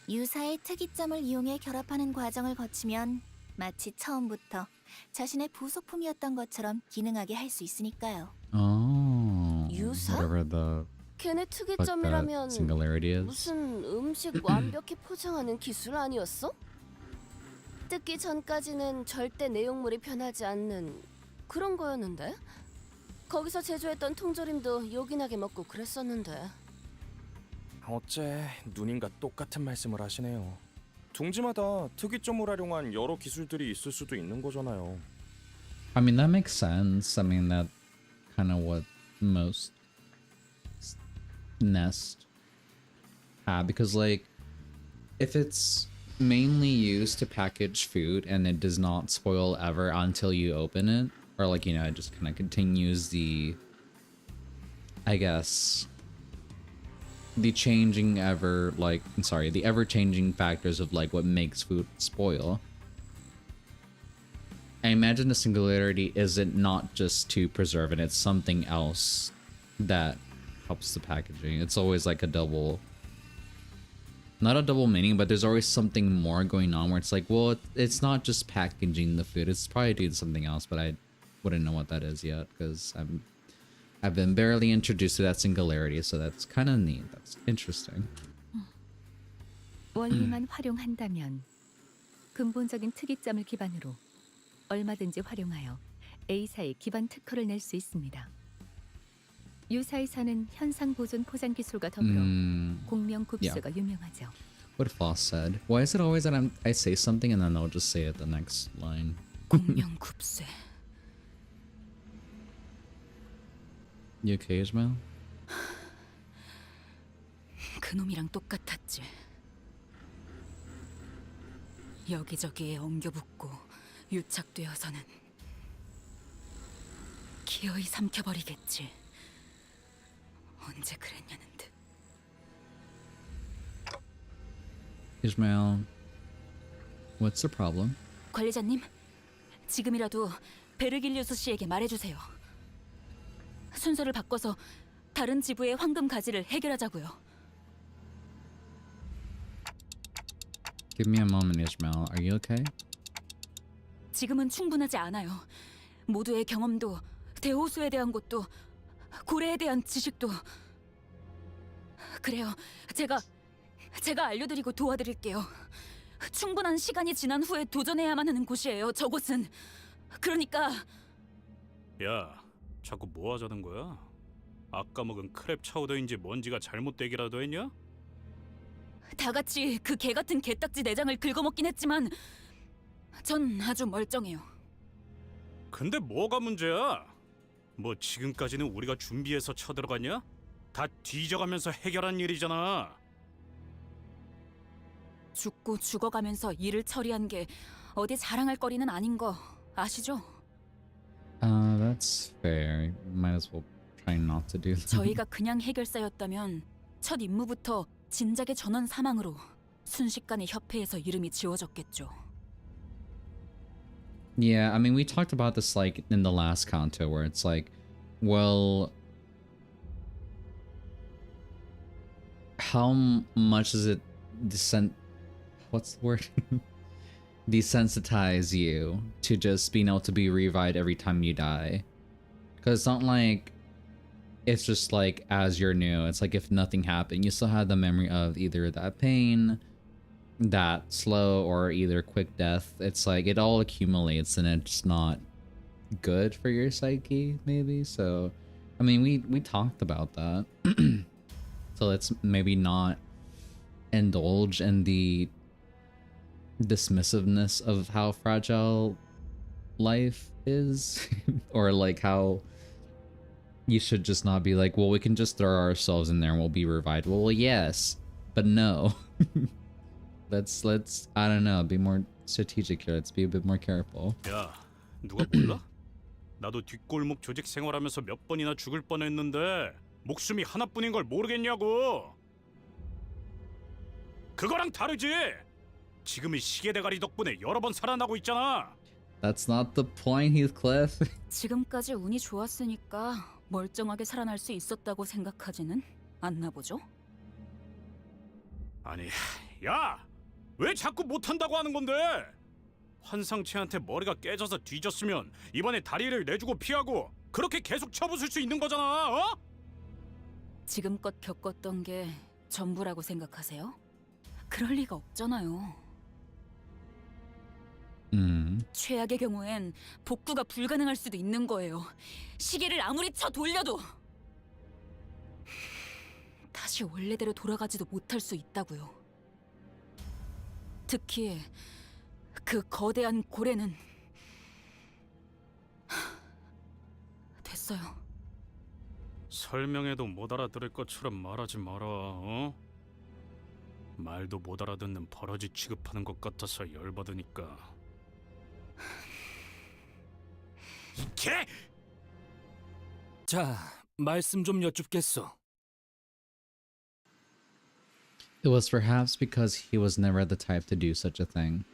S9: 유사의 특이점을 이용해 결합하는 과정을 거치면 마치 처음부터 자신의 부속품이었던 것처럼 기능하게 할 수 있으니까요.
S1: Oh.
S5: 유사?
S1: Whatever the
S5: 걔네
S1: fuck that
S5: 특이점이라면
S1: singularity is.
S5: 무슨 음식 완벽히 포장하는 기술 아니었어? 뜯기 전까지는 절대 내용물이 변하지 않는 그런 거였는데? 거기서 제조했던 통조림도 요긴하게 먹고 그랬었는데.
S6: 어째 누님과 똑같은 말씀을 하시네요. 둥지마다 특이점을 활용한 여러 기술들이 있을 수도 있는 거잖아요.
S1: I mean, that makes sense. I mean, that kind of what most nest have. Because, like, if it's mainly used to package food and it does not spoil ever until you open it, or, like, you know, it just kind of continues the, I guess, the changing ever, like, I'm sorry, the ever-changing factors of, like, what makes food spoil. I imagine the singularity isn't not just to preserve it, it's something else that helps the packaging. It's always like a double, not a double meaning, but there's always something more going on where it's like, well, it's not just packaging the food, it's probably doing something else, but I wouldn't know what that is yet because I've been barely introduced to that singularity, so that's kind of neat. That's interesting.
S2: 원리만 활용한다면 근본적인 특이점을 기반으로 얼마든지 활용하여 A사의 기반 특허를 낼 수 있습니다. 유사이사는 현상 보존 포장 기술과 더불어 공명 굽수가 유명하죠.
S1: what Foss said. Why is it always that I say something and then they'll just say it the next line?
S10: 공명급세.
S1: You okay, Ishmael?
S10: 그놈이랑 똑같았지. 여기저기에 엉겨붙고 유착되어서는 기어이 삼켜버리겠지. 언제 그랬냐는 듯.
S1: Ishmael, what's the problem?
S10: 관리자님, 지금이라도 베르길리우스 씨에게 말해주세요. 순서를 바꿔서 다른 지부의 황금 가지를 해결하자고요.
S1: Give me a moment, Ishmael. Are you okay?
S10: 지금은 충분하지 않아요. 모두의 경험도, 대호수에 대한 것도, 고래에 대한 지식도. 그래요. 제가 알려드리고 도와드릴게요. 충분한 시간이 지난 후에 도전해야만 하는 곳이에요. 저곳은. 그러니까
S11: 야, 자꾸 뭐 하자는 거야? 아까 먹은 크랩 차우더인지 뭔지가 잘못되기라도 했냐?
S10: 다 같이 그 개 같은 개딱지 내장을 긁어먹긴 했지만 전 아주 멀쩡해요.
S11: 근데 뭐가 문제야? 뭐 지금까지는 우리가 준비해서 쳐들어갔냐? 다 뒤져가면서 해결한 일이잖아.
S10: 죽고 죽어가면서 일을 처리한 게 어디 자랑할 거리는 아닌 거 아시죠?
S1: That's fair. Might as well try not to do that.
S10: 저희가 그냥 해결사였다면 첫 임무부터 진작의 전원 사망으로 순식간에 협회에서 이름이 지워졌겠죠.
S1: Yeah, I mean, we talked about this like in the last canto where it's like, well, how much does it what's the word? Desensitize you to just being able to be revived every time you die? Because it's not like it's just like as you're new. It's like if nothing happened, you still have the memory of either that pain, that slow, or either quick death. It's like it all accumulates and it's not good for your psyche, maybe. So I mean, we talked about that. So let's maybe not indulge in the dismissiveness of how fragile life is or like how you should just not be like, well, we can just throw ourselves in there and we'll be revived. Well, yes, but no. let's I don't know, be more strategic here. Let's be a bit more careful.
S11: 야, 누가 몰라? 나도 뒷골목 조직 생활하면서 몇 번이나 죽을 뻔했는데 목숨이 하나뿐인 걸 모르겠냐고. 그거랑 다르지. 지금은 시계 대가리 덕분에 여러 번 살아나고 있잖아.
S1: That's not the point, Heathcliff.
S10: 지금까지 운이 좋았으니까 멀쩡하게 살아날 수 있었다고 생각하지는 않나 보죠?
S11: 아니, 야! 왜 자꾸 못한다고 하는 건데? 환상체한테 머리가 깨져서 뒤졌으면 이번에 다리를 내주고 피하고 그렇게 계속 쳐부술 수 있는 거잖아, 어?
S10: 지금껏 겪었던 게 전부라고 생각하세요? 그럴 리가 없잖아요. 최악의 경우엔 복구가 불가능할 수도 있는 거예요. 시계를 아무리 쳐 돌려도 다시 원래대로 돌아가지도 못할 수 있다고요. 특히 그 거대한 고래는 됐어요.
S11: 설명해도 못 알아들을 것처럼 말하지 마라, 어? 말도 못 알아듣는 버러지 취급하는 것 같아서 열받으니까. 개!
S8: 자, 말씀 좀 여쭙겠소.
S1: It was perhaps because he was never the type to do such a thing.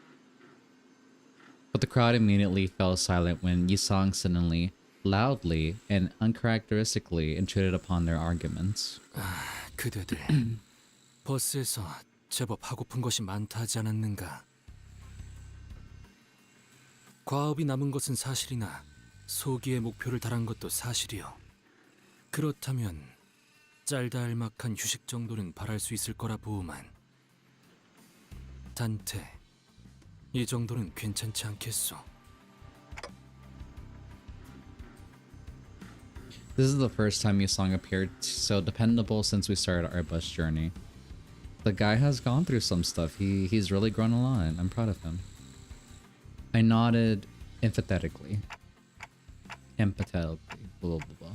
S1: But the crowd immediately fell silent when Yisong suddenly, loudly, and uncharacteristically intruded upon their arguments.
S8: 그대들 버스에서 제법 하고픈 것이 많다 하지 않았는가? 과업이 남은 것은 사실이나 소기의 목표를 달한 것도 사실이요. 그렇다면 짤다알막한 휴식 정도는 바랄 수 있을 거라 보우만 단테, 이 정도는 괜찮지 않겠소?
S1: This is the first time Yusong appeared so dependable since we started our bus journey. The guy has gone through some stuff. He's really grown a lot. I'm proud of him. I nodded empathetically. Blah, blah, blah.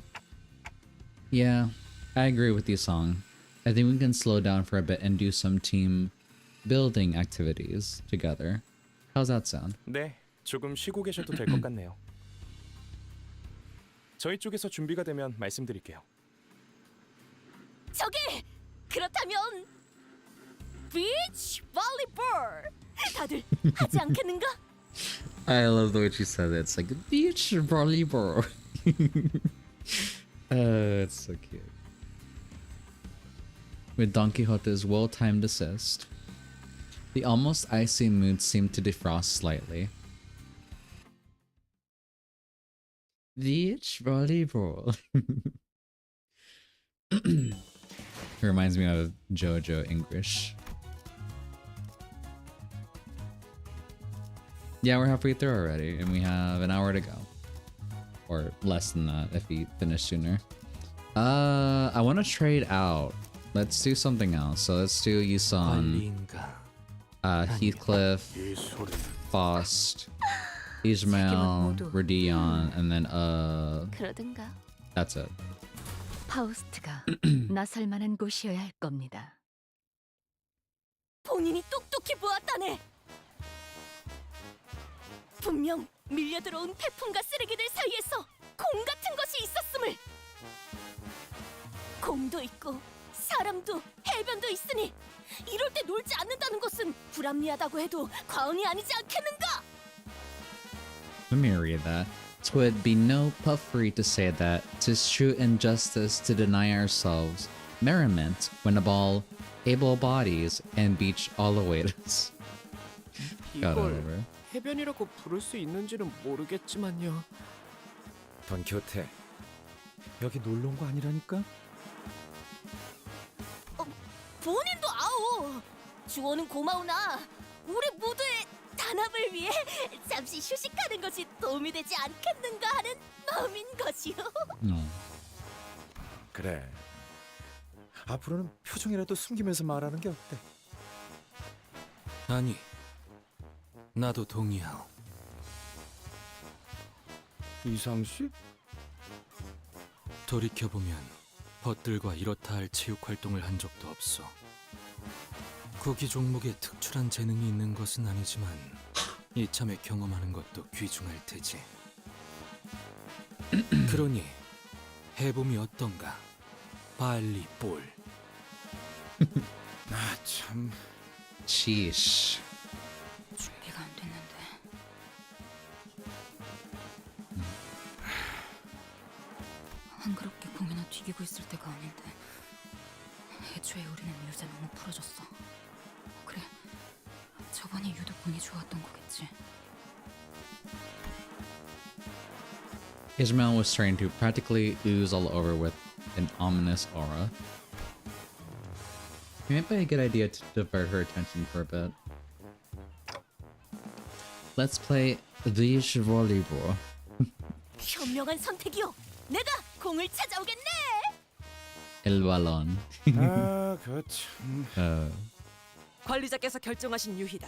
S1: Yeah, I agree with you, Song. I think we can slow down for a bit and do some team building activities together. How's that sound?
S6: 네, 조금 쉬고 계셔도 될 것 같네요. 저희 쪽에서 준비가 되면 말씀드릴게요.
S5: 저기 그렇다면 비치 볼리볼 다들 하지 않겠는가?
S1: I love the way she said it. It's like beach volleyball. It's so cute. With Don Quixote's well-timed assist, the almost icy mood seemed to defrost slightly. Beach volleyball. Reminds me of JoJo English. Yeah, we're halfway through already, and we have an hour to go. Or less than that if we finish sooner. I want to trade out. Let's do something else. So let's do Yusan, Heathcliff, Faust, Ismael, Radion, and then
S2: 그러든가.
S1: that's it.
S2: 파우스트가 나설 만한 곳이어야 할 겁니다.
S5: 본인이 똑똑히 보았다네. 분명 밀려들어온 태풍과 쓰레기들 사이에서 공 같은 것이 있었음을. 공도 있고 사람도 해변도 있으니 이럴 때 놀지 않는다는 것은 불합리하다고 해도 과언이 아니지 않겠는가?
S1: Let me read that. 'Twould be no puffery to say that 'tis true injustice to deny ourselves merriment when of all able bodies and beach all await us. Got it
S3: 이걸
S1: over.
S3: 해변이라고 부를 수 있는지는 모르겠지만요.
S17: 돈키호테, 여기 놀러 온 거 아니라니까?
S5: 본인도 아우. 주어는 고마우나 우리 모두의 단합을 위해 잠시 휴식하는 것이 도움이 되지 않겠는가 하는 마음인 것이요.
S17: 그래. 앞으로는 표정이라도 숨기면서 말하는 게 어때?
S8: 아니, 나도 동의하오.
S17: 이상씨?
S8: 돌이켜보면 벗들과 이렇다 할 체육 활동을 한 적도 없어. 구기 종목에 특출한 재능이 있는 것은 아니지만 이참에 경험하는 것도 귀중할 테지. 그러니 해봄이 어떤가? 발리볼.
S17: 아 참.
S1: Sheesh.
S10: 준비가 안 됐는데. 한그렇게 공이나 튀기고 있을 때가 아닌데. 애초에 우리는 요새 너무 풀어졌어. 그래, 저번이 유독 운이 좋았던 거겠지.
S1: Ismael was starting to practically ooze all over with an ominous aura. It might be a good idea to divert her attention for a bit. Let's play beach volleyball.
S5: 현명한 선택이요. 내가 공을 찾아오겠네.
S1: El balón.
S17: 아, 그 참.
S15: 관리자께서 결정하신 유희다.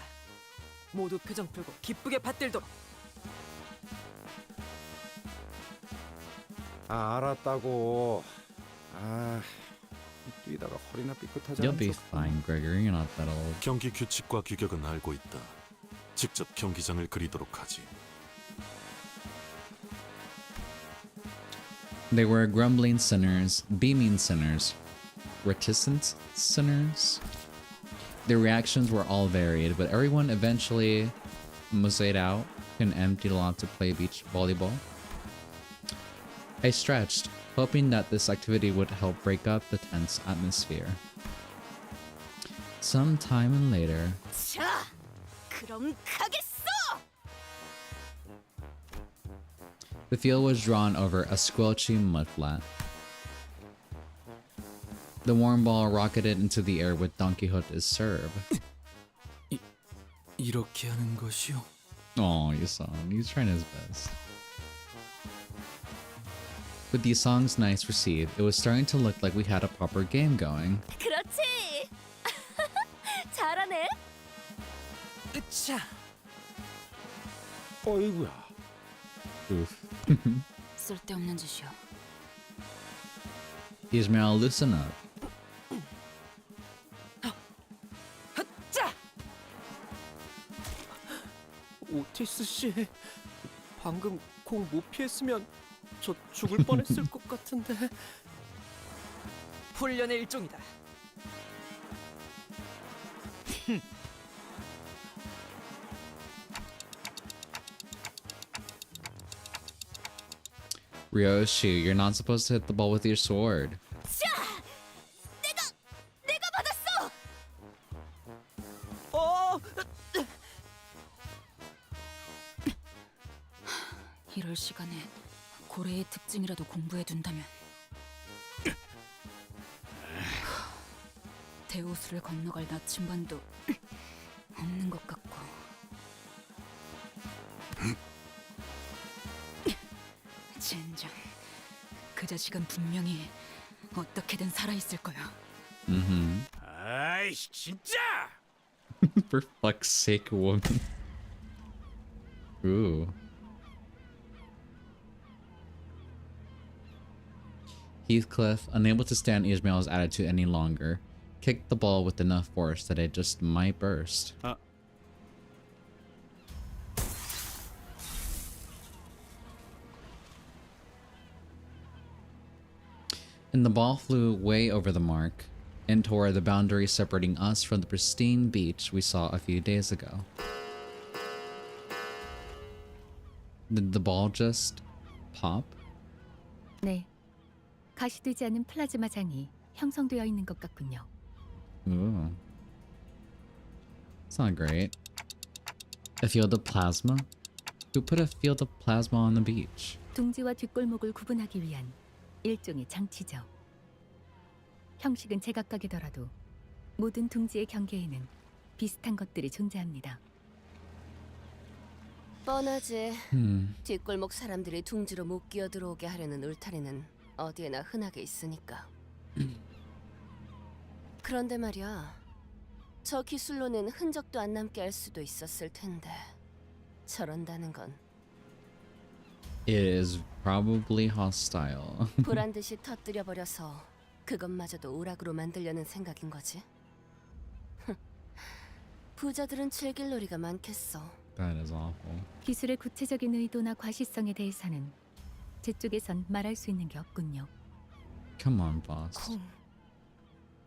S15: 모두 표정 풀고 기쁘게 받들도록.
S17: 아, 알았다고. 아, 뛰다가 허리나 삐끗하지
S1: You'll be
S17: 않죠?
S1: fine, Gregory. You're not that old.
S16: 경기 규칙과 규격은 알고 있다. 직접 경기장을 그리도록 하지.
S1: They were grumbling sinners, beaming sinners, reticent sinners. Their reactions were all varied, but everyone eventually moseyed out and emptied a lot to play beach volleyball. I stretched, hoping that this activity would help break up the tense atmosphere. Some time later,
S5: 자, 그럼 가겠어.
S1: the field was drawn over a squelchy mudflat. The warm ball rocketed into the air with Don Quixote's serve.
S8: 이렇게 하는 것이요?
S1: Oh, Yusong, he's trying his best. With Yusong's nice receive, it was starting to look like we had a proper game going.
S5: 그렇지. 하네.
S7: 으차.
S4: 어이구야.
S10: 쓸데없는 짓이야.
S1: Ishmael, loosen up.
S3: 오티스 씨, 방금 공 못 피했으면 저 죽을 뻔했을 것 같은데.
S13: 훈련의 일종이다.
S1: Ryoshi, you're not supposed to hit the ball with your sword.
S5: 자, 내가 받았어.
S10: 이럴 시간에 고래의 특징이라도 공부해둔다면. 대호수를 건너갈 나침반도 없는 것 같고. 젠장, 그 자식은 분명히 어떻게든 살아있을 거야.
S11: 아이씨 진짜!
S1: For fuck's sake, woman. Ooh. Heathcliff, unable to stand Ishmael's attitude any longer, kicked the ball with enough force that it just might burst. And the ball flew way over the mark and toward the boundary separating us from the pristine beach we saw a few days ago. Did the ball just pop?
S2: 네, 가시되지 않은 플라즈마장이 형성되어 있는 것 같군요.
S1: Ooh. It's not great. A field of plasma? Who put a field of plasma on the beach?
S2: 둥지와 뒷골목을 구분하기 위한 일종의 장치죠. 형식은 제각각이더라도 모든 둥지의 경계에는 비슷한 것들이 존재합니다.
S5: 뻔하지. 뒷골목 사람들이 둥지로 못 끼어들어오게 하려는 울타리는 어디에나 흔하게 있으니까. 그런데 말이야, 저 기술로는 흔적도 안 남게 할 수도 있었을 텐데 저런다는 건
S1: It is probably hostile.
S5: 보란 듯이 터뜨려 버려서 그것마저도 오락으로 만들려는 생각인 거지. 부자들은 즐길 놀이가 많겠어.
S1: That is awful.
S2: 기술의 구체적인 의도나 과시성에 대해서는 제 쪽에선 말할 수 있는 게 없군요.
S1: Come on, boss.
S5: 콩,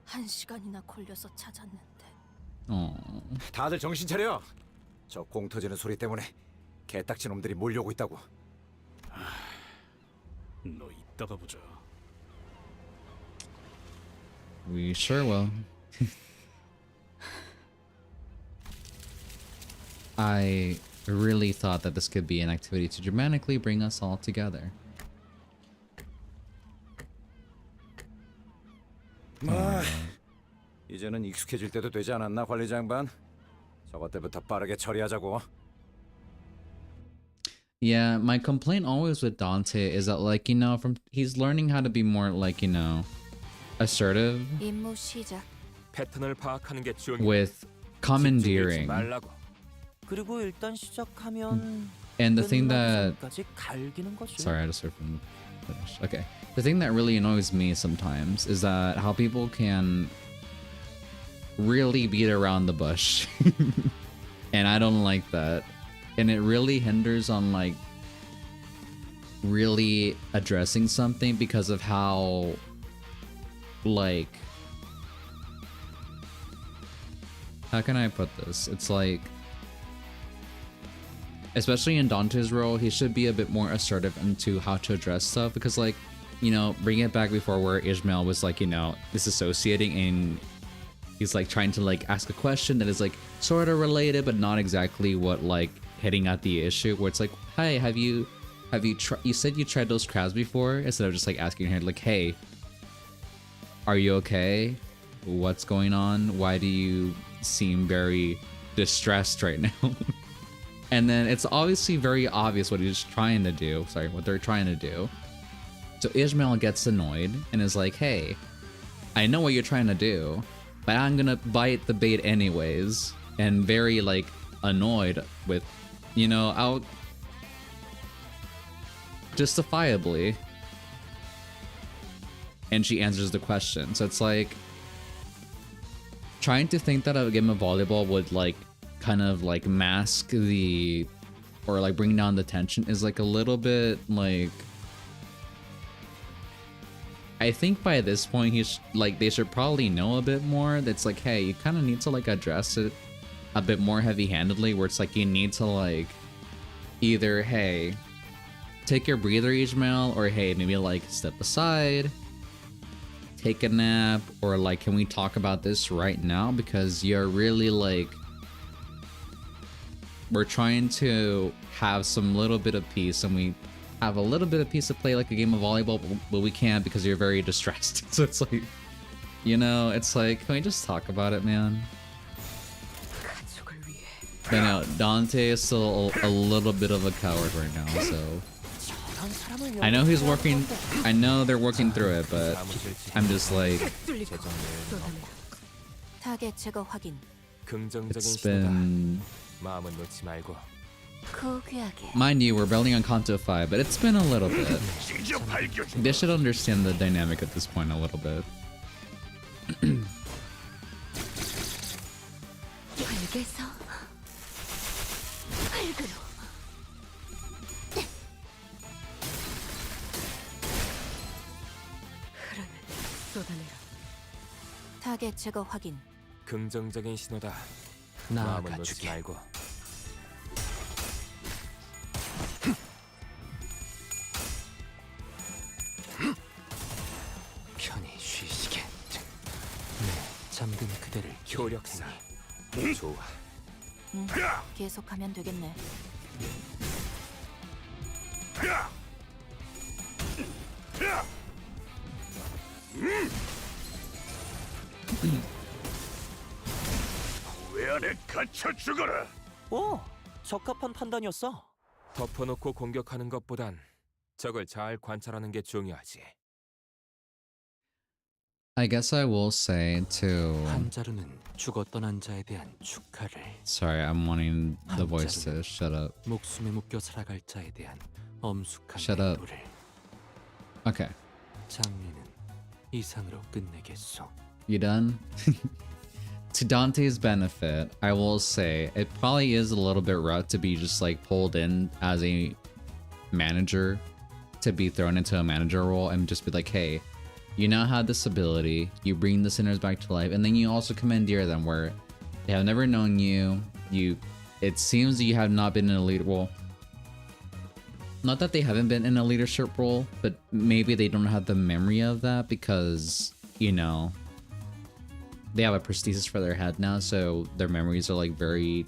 S5: 1시간이나 걸려서 찾았는데.
S17: 다들 정신 차려. 저 공 터지는 소리 때문에 개딱지 놈들이 몰려오고 있다고.
S11: 너 이따가 보자.
S1: We sure will. I really thought that this could be an activity to dramatically bring us all together.
S17: 이제는 익숙해질 때도 되지 않았나, 관리자 양반? 저것 때부터 빠르게 처리하자고.
S1: Yeah, my complaint always with Dante is that, like, you know, he's learning how to be more, like, you know, assertive
S9: 임무 시작.
S12: 패턴을 파악하는 게 중요해.
S1: with commandeering.
S12: 말라고.
S13: 그리고 일단 시작하면
S1: And the thing that
S13: 끝나기 전까지 갈기는 거지.
S1: sorry, I just heard from finish. Okay, the thing that really annoys me sometimes is that how people can really beat around the bush, and I don't like that. And it really hinders on like really addressing something because of how like how can I put this? It's like, especially in Dante's role, he should be a bit more assertive into how to address stuff because, like, you know, bring it back before where Ishmael was like, you know, disassociating and he's like trying to like ask a question that is like sort of related but not exactly what like hitting at the issue, where it's like, hey, have you you said you tried those crabs before, instead of just like asking her like, hey, are you okay, what's going on, why do you seem very distressed right now? And then it's obviously very obvious what he's trying to do, what they're trying to do. So Ishmael gets annoyed and is like, hey, I know what you're trying to do, but I'm gonna bite the bait anyways, and very like annoyed with, you know, I'll justifiably. And she answers the question. So it's like trying to think that a game of volleyball would like kind of like mask the or like bring down the tension is like a little bit like, I think by this point he's like they should probably know a bit more. That's like, hey, you kind of need to like address it a bit more heavy-handedly, where it's like you need to like either, hey, take your breather, Ishmael, or hey, maybe like step aside, take a nap, or like, can we talk about this right now? Because you're really like, we're trying to have some little bit of peace, and we have a little bit of peace to play like a game of volleyball, but we can't because you're very distressed. So it's like, you know, it's like, can we just talk about it, man? I know Dante is still a little bit of a coward right now, so I know he's working. I know they're working through it, but I'm just like,
S9: 타겟 제거 확인.
S1: it's been. Mind you, we're building on Kanto 5, but it's been a little bit. They should understand the dynamic at this point a little bit.
S9: 타겟 제거 확인.
S12: 긍정적인 신호다. 마음은 놓지 말고.
S8: 편히 쉬시게. 네, 잠든 그대를
S12: 효력사. 좋아.
S9: 계속하면 되겠네.
S4: 왜 안에 갇혀 죽어라.
S13: 오, 적합한 판단이었어.
S12: 덮어놓고 공격하는 것보단 적을 잘 관찰하는 게 중요하지.
S1: I guess I will say to.
S8: 한자루는 죽어 떠난 자에 대한 축하를.
S1: Sorry, I'm wanting the voice to shut up.
S8: 목숨에 묶여 살아갈 자에 대한 엄숙한
S1: Shut up.
S8: 애도를.
S1: Okay.
S8: 장례는 이상으로 끝내겠소.
S1: You done? To Dante's benefit, I will say it probably is a little bit rough to be just like pulled in as a manager, to be thrown into a manager role and just be like, hey, you now have this ability, you bring the sinners back to life, and then you also commandeer them where they have never known you. It seems that you have not been in a lead role. Not that they haven't been in a leadership role, but maybe they don't have the memory of that because, you know, they have a prosthesis for their head now, so their memories are like very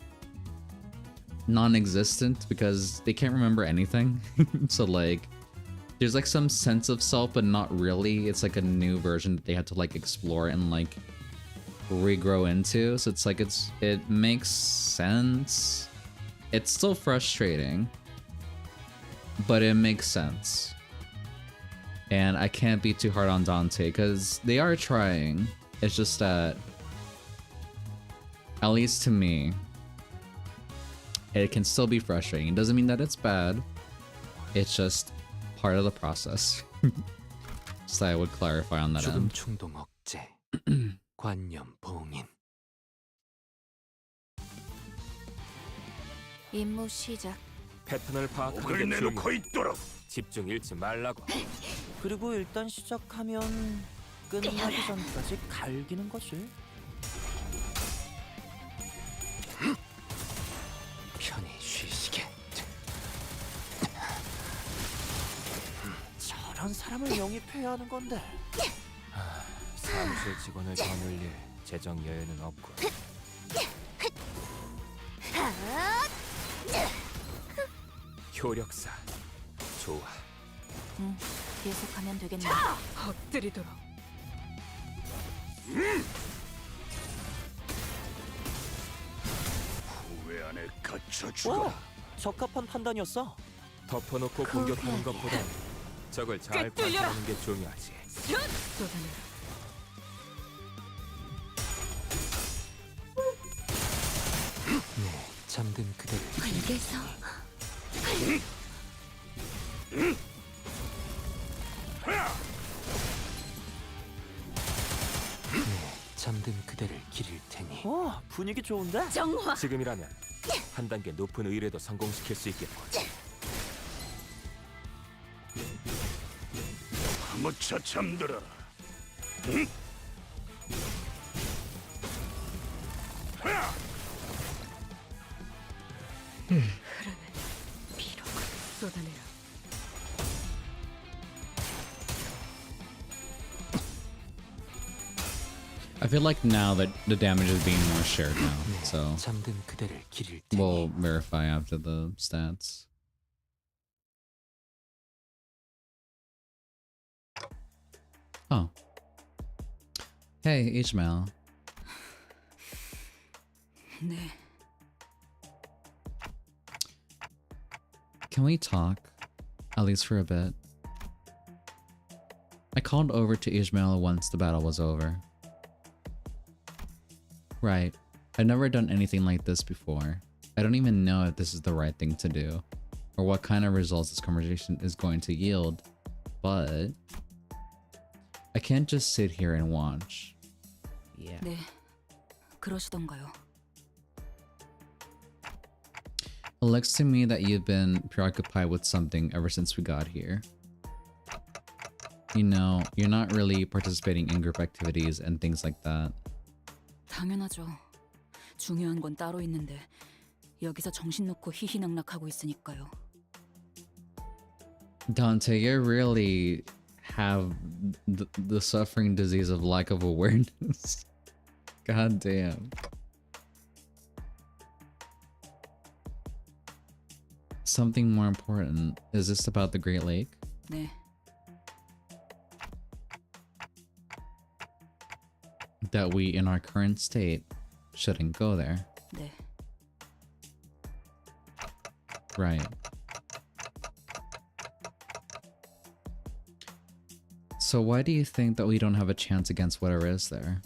S1: non-existent because they can't remember anything. So like there's like some sense of self, but not really. It's like a new version that they had to like explore and like regrow into. So it's like it makes sense. It's still frustrating, but it makes sense. And I can't be too hard on Dante because they are trying. It's just that, at least to me, it can still be frustrating. It doesn't mean that it's bad. It's just part of the process. So I would clarify on that
S8: 죽음
S1: end.
S8: 충동 억제. 관념 봉인.
S9: 임무 시작.
S12: 패턴을 파악하는 게 중요해. 집중 잃지 말라고.
S13: 그리고 일단 시작하면 끝나기 전까지 갈기는 거지.
S8: 편히 쉬시게.
S13: 저런 사람을 영입해야 하는 건데.
S12: 사무실 직원을 더 늘릴 재정 여유는 없고. 효력사. 좋아.
S9: 계속하면 되겠네.
S14: 엎드리도록.
S4: 왜 안에 갇혀
S13: 오,
S4: 죽어라.
S13: 적합한 판단이었어.
S12: 덮어놓고 공격하는 것보단 적을 잘 관찰하는 게 중요하지.
S8: 잠든 그대를
S2: 알겠어.
S8: 잠든 그대를 기릴 테니.
S13: 분위기 좋은데?
S5: 정화.
S12: 지금이라면 한 단계 높은 의뢰도 성공시킬 수 있겠고.
S11: 무차 잠들어라.
S14: 흐르는 피로 쏟아내라.
S1: I feel like now that the damage is being more shared now, so
S8: 잠든 그대를 기릴 테니.
S1: we'll verify after the stats. Oh. Hey, Ishmael.
S10: 네.
S1: Can we talk? At least for a bit. I called over to Ishmael once the battle was over. Right. I've never done anything like this before. I don't even know if this is the right thing to do, or what kind of results this conversation is going to yield, but I can't just sit here and watch. Yeah.
S10: 네. 그러시던가요.
S1: It looks to me that you've been preoccupied with something ever since we got here. You know, you're not really participating in group activities and things like that.
S10: 당연하죠. 중요한 건 따로 있는데 여기서 정신 놓고 희희낙낙하고 있으니까요.
S1: Dante, you really have the suffering disease of lack of awareness. God damn. Something more important. Is this about the Great Lake?
S10: 네.
S1: That we, in our current state, shouldn't go there.
S10: 네.
S1: Right. So why do you think that we don't have a chance against whatever is there?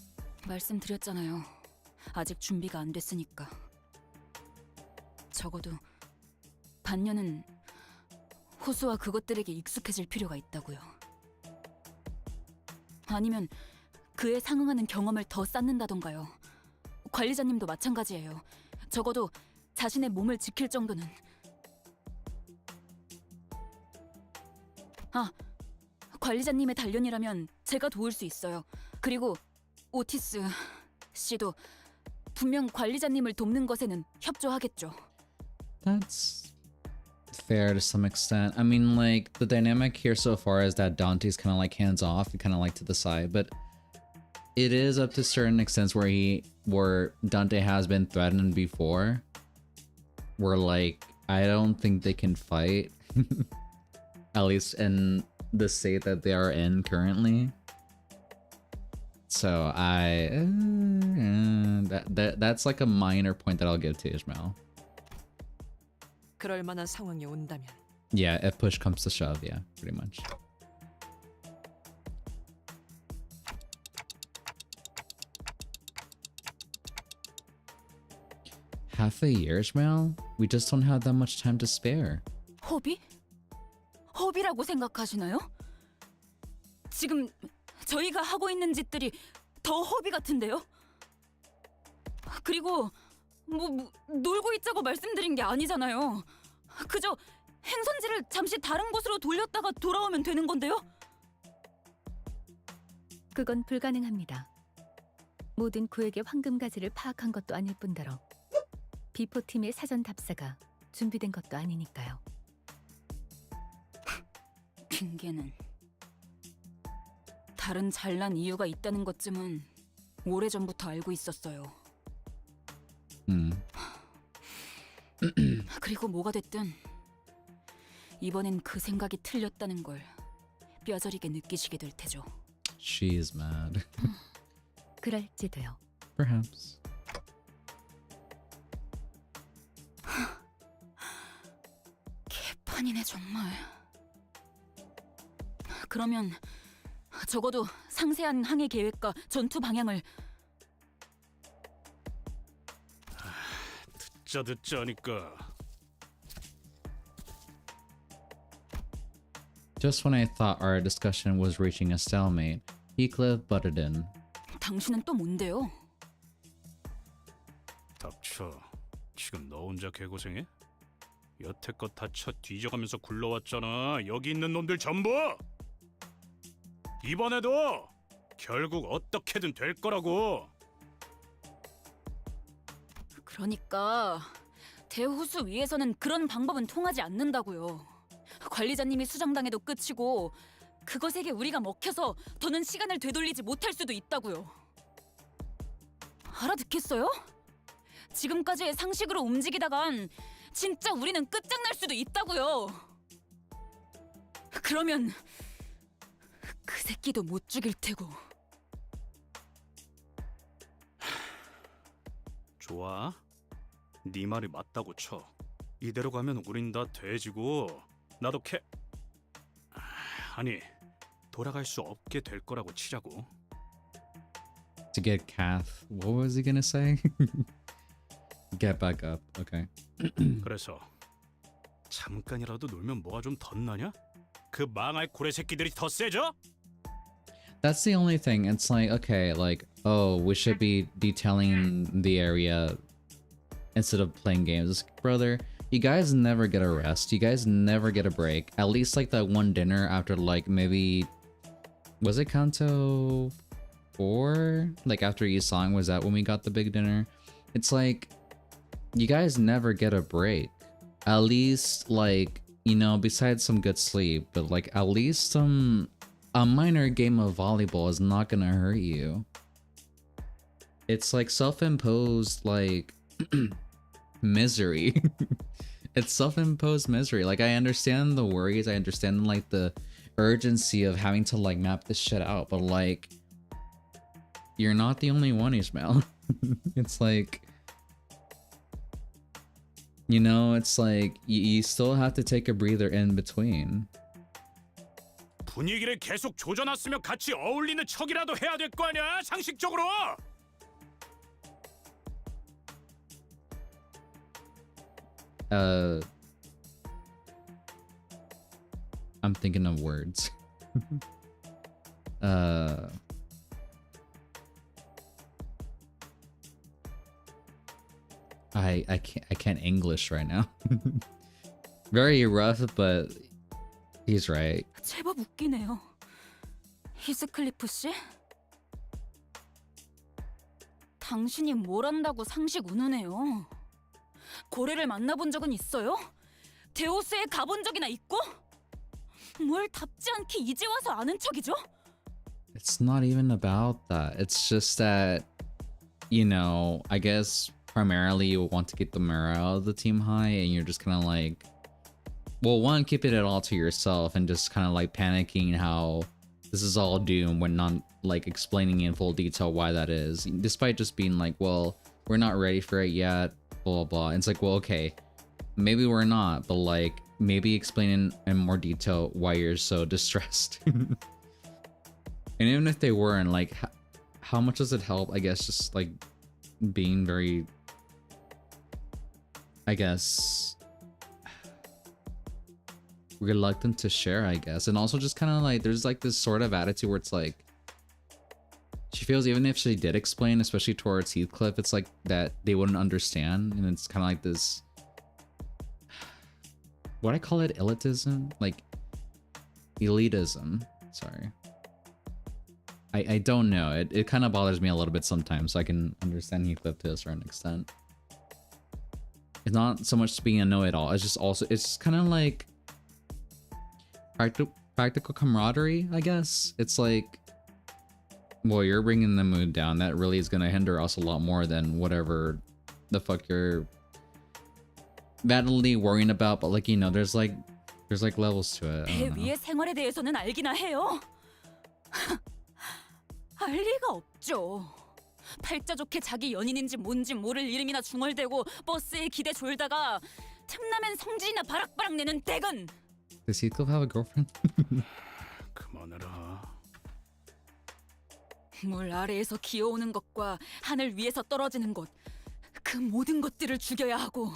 S10: 말씀드렸잖아요. 아직 준비가 안 됐으니까. 적어도 반년은 호수와 그것들에게 익숙해질 필요가 있다고요. 아니면 그에 상응하는 경험을 더 쌓는다던가요. 관리자님도 마찬가지예요. 적어도 자신의 몸을 지킬 정도는. 아, 관리자님의 단련이라면 제가 도울 수 있어요. 그리고 오티스 씨도 분명 관리자님을 돕는 것에는 협조하겠죠.
S1: That's fair to some extent. I mean, like, the dynamic here so far is that Dante's kind of like hands off and kind of like to the side, but it is up to certain extents where Dante has been threatened before, where like I don't think they can fight, at least in the state that they are in currently. So that's like a minor point that I'll give to Ishmael.
S15: 그럴 만한 상황이 온다면
S1: Yeah, if push comes to shove, yeah, pretty much. Half a year, Ishmael? We just don't have that much time to spare.
S10: 허비? 허비라고 생각하시나요? 지금 저희가 하고 있는 짓들이 더 허비 같은데요? 그리고 뭐 놀고 있자고 말씀드린 게 아니잖아요. 그저 행선지를 잠시 다른 곳으로 돌렸다가 돌아오면 되는 건데요?
S2: 그건 불가능합니다. 모든 구역의 황금 가지를 파악한 것도 아닐 뿐더러 비포팀의 사전 답사가 준비된 것도 아니니까요.
S10: 핑계는 다른 잘난 이유가 있다는 것쯤은 오래전부터 알고 있었어요. 그리고 뭐가 됐든 이번엔 그 생각이 틀렸다는 걸 뼈저리게 느끼시게 될 테죠.
S1: She's mad.
S2: 그럴지도요.
S1: Perhaps.
S10: 개판이네 정말. 그러면 적어도 상세한 항해 계획과 전투 방향을
S11: 듣자니까.
S1: Just when I thought our discussion was reaching a stalemate, Heathcliff butted in.
S10: 당신은 또 뭔데요?
S11: 닥쳐. 지금 너 혼자 개고생해? 여태껏 다쳐 뒤져가면서 굴러왔잖아. 여기 있는 놈들 전부. 이번에도 결국 어떻게든 될 거라고.
S10: 그러니까 대호수 위에서는 그런 방법은 통하지 않는다고요. 관리자님이 수정당해도 끝이고 그것에게 우리가 먹혀서 더는 시간을 되돌리지 못할 수도 있다고요. 알아듣겠어요? 지금까지의 상식으로 움직이다간 진짜 우리는 끝장날 수도 있다고요. 그러면 그 새끼도 못 죽일 테고.
S11: 좋아. 네 말이 맞다고 쳐. 이대로 가면 우린 다 돼지고 나도 아니 돌아갈 수 없게 될 거라고 치자고.
S1: To get Kath, what was he gonna say? Get back up. Okay.
S11: 그래서 잠깐이라도 놀면 뭐가 좀 덧나냐? 그 망할 고래 새끼들이 더 세져?
S1: That's the only thing. It's like, okay, like, oh, we should be detailing the area instead of playing games. It's like, brother, you guys never get a rest. You guys never get a break. At least like that one dinner after like maybe, was it Kanto 4? Like after Yisong, was that when we got the big dinner? It's like, you guys never get a break. At least like, you know, besides some good sleep, but like at least a minor game of volleyball is not gonna hurt you. It's like self-imposed like misery. It's self-imposed misery. Like I understand the worries, I understand like the urgency of having to like map this shit out, but like you're not the only one, Ishmael. It's like, you know, it's like you still have to take a breather in between.
S11: 분위기를 계속 조져놨으면 같이 어울리는 척이라도 해야 될 거 아니야, 상식적으로.
S1: I'm thinking of words. I can't English right now. Very rough, but he's right.
S10: 제법 웃기네요. 히스클리프 씨? 당신이 뭘 안다고 상식 운우네요. 고래를 만나본 적은 있어요? 데오스에 가본 적이나 있고? 뭘 답지 않게 이제 와서 아는 척이죠?
S1: It's not even about that. It's just that, you know, I guess primarily you want to get the morale of the team high, and you're just kind of like, well, one, keeping it all to yourself and just kind of like panicking how this is all doomed when not like explaining in full detail why that is, despite just being like, well, we're not ready for it yet, blah, blah, blah. And it's like, well, okay, maybe we're not, but like maybe explaining in more detail why you're so distressed. And even if they weren't, like, how much does it help? I guess just like being very, I guess, reluctant to share, I guess. And also just kind of like there's like this sort of attitude where it's like she feels even if she did explain, especially towards Heathcliff, it's like that they wouldn't understand. And it's kind of like this, what I call it, elitism, like elitism, sorry. I don't know, it kind of bothers me a little bit sometimes, so I can understand Heathcliff to a certain extent. It's not so much being a know-it-all, it's just also, it's kind of like practical camaraderie, I guess. It's like, well, you're bringing the mood down, that really is going to hinder us a lot more than whatever the fuck you're badly worrying about. But like, you know, there's like levels to it.
S10: 배 위의 생활에 대해서는 알기나 해요. 알 리가 없죠. 팔자 좋게 자기 연인인지 뭔지 모를 이름이나 중얼대고 버스에 기대 졸다가 틈나면 성질이나 바락바락 내는 댁은.
S1: Does Heathcliff have a girlfriend?
S11: 그만해라.
S10: 물 아래에서 기어오는 것과 하늘 위에서 떨어지는 것, 그 그 모든 것들을 죽여야 하고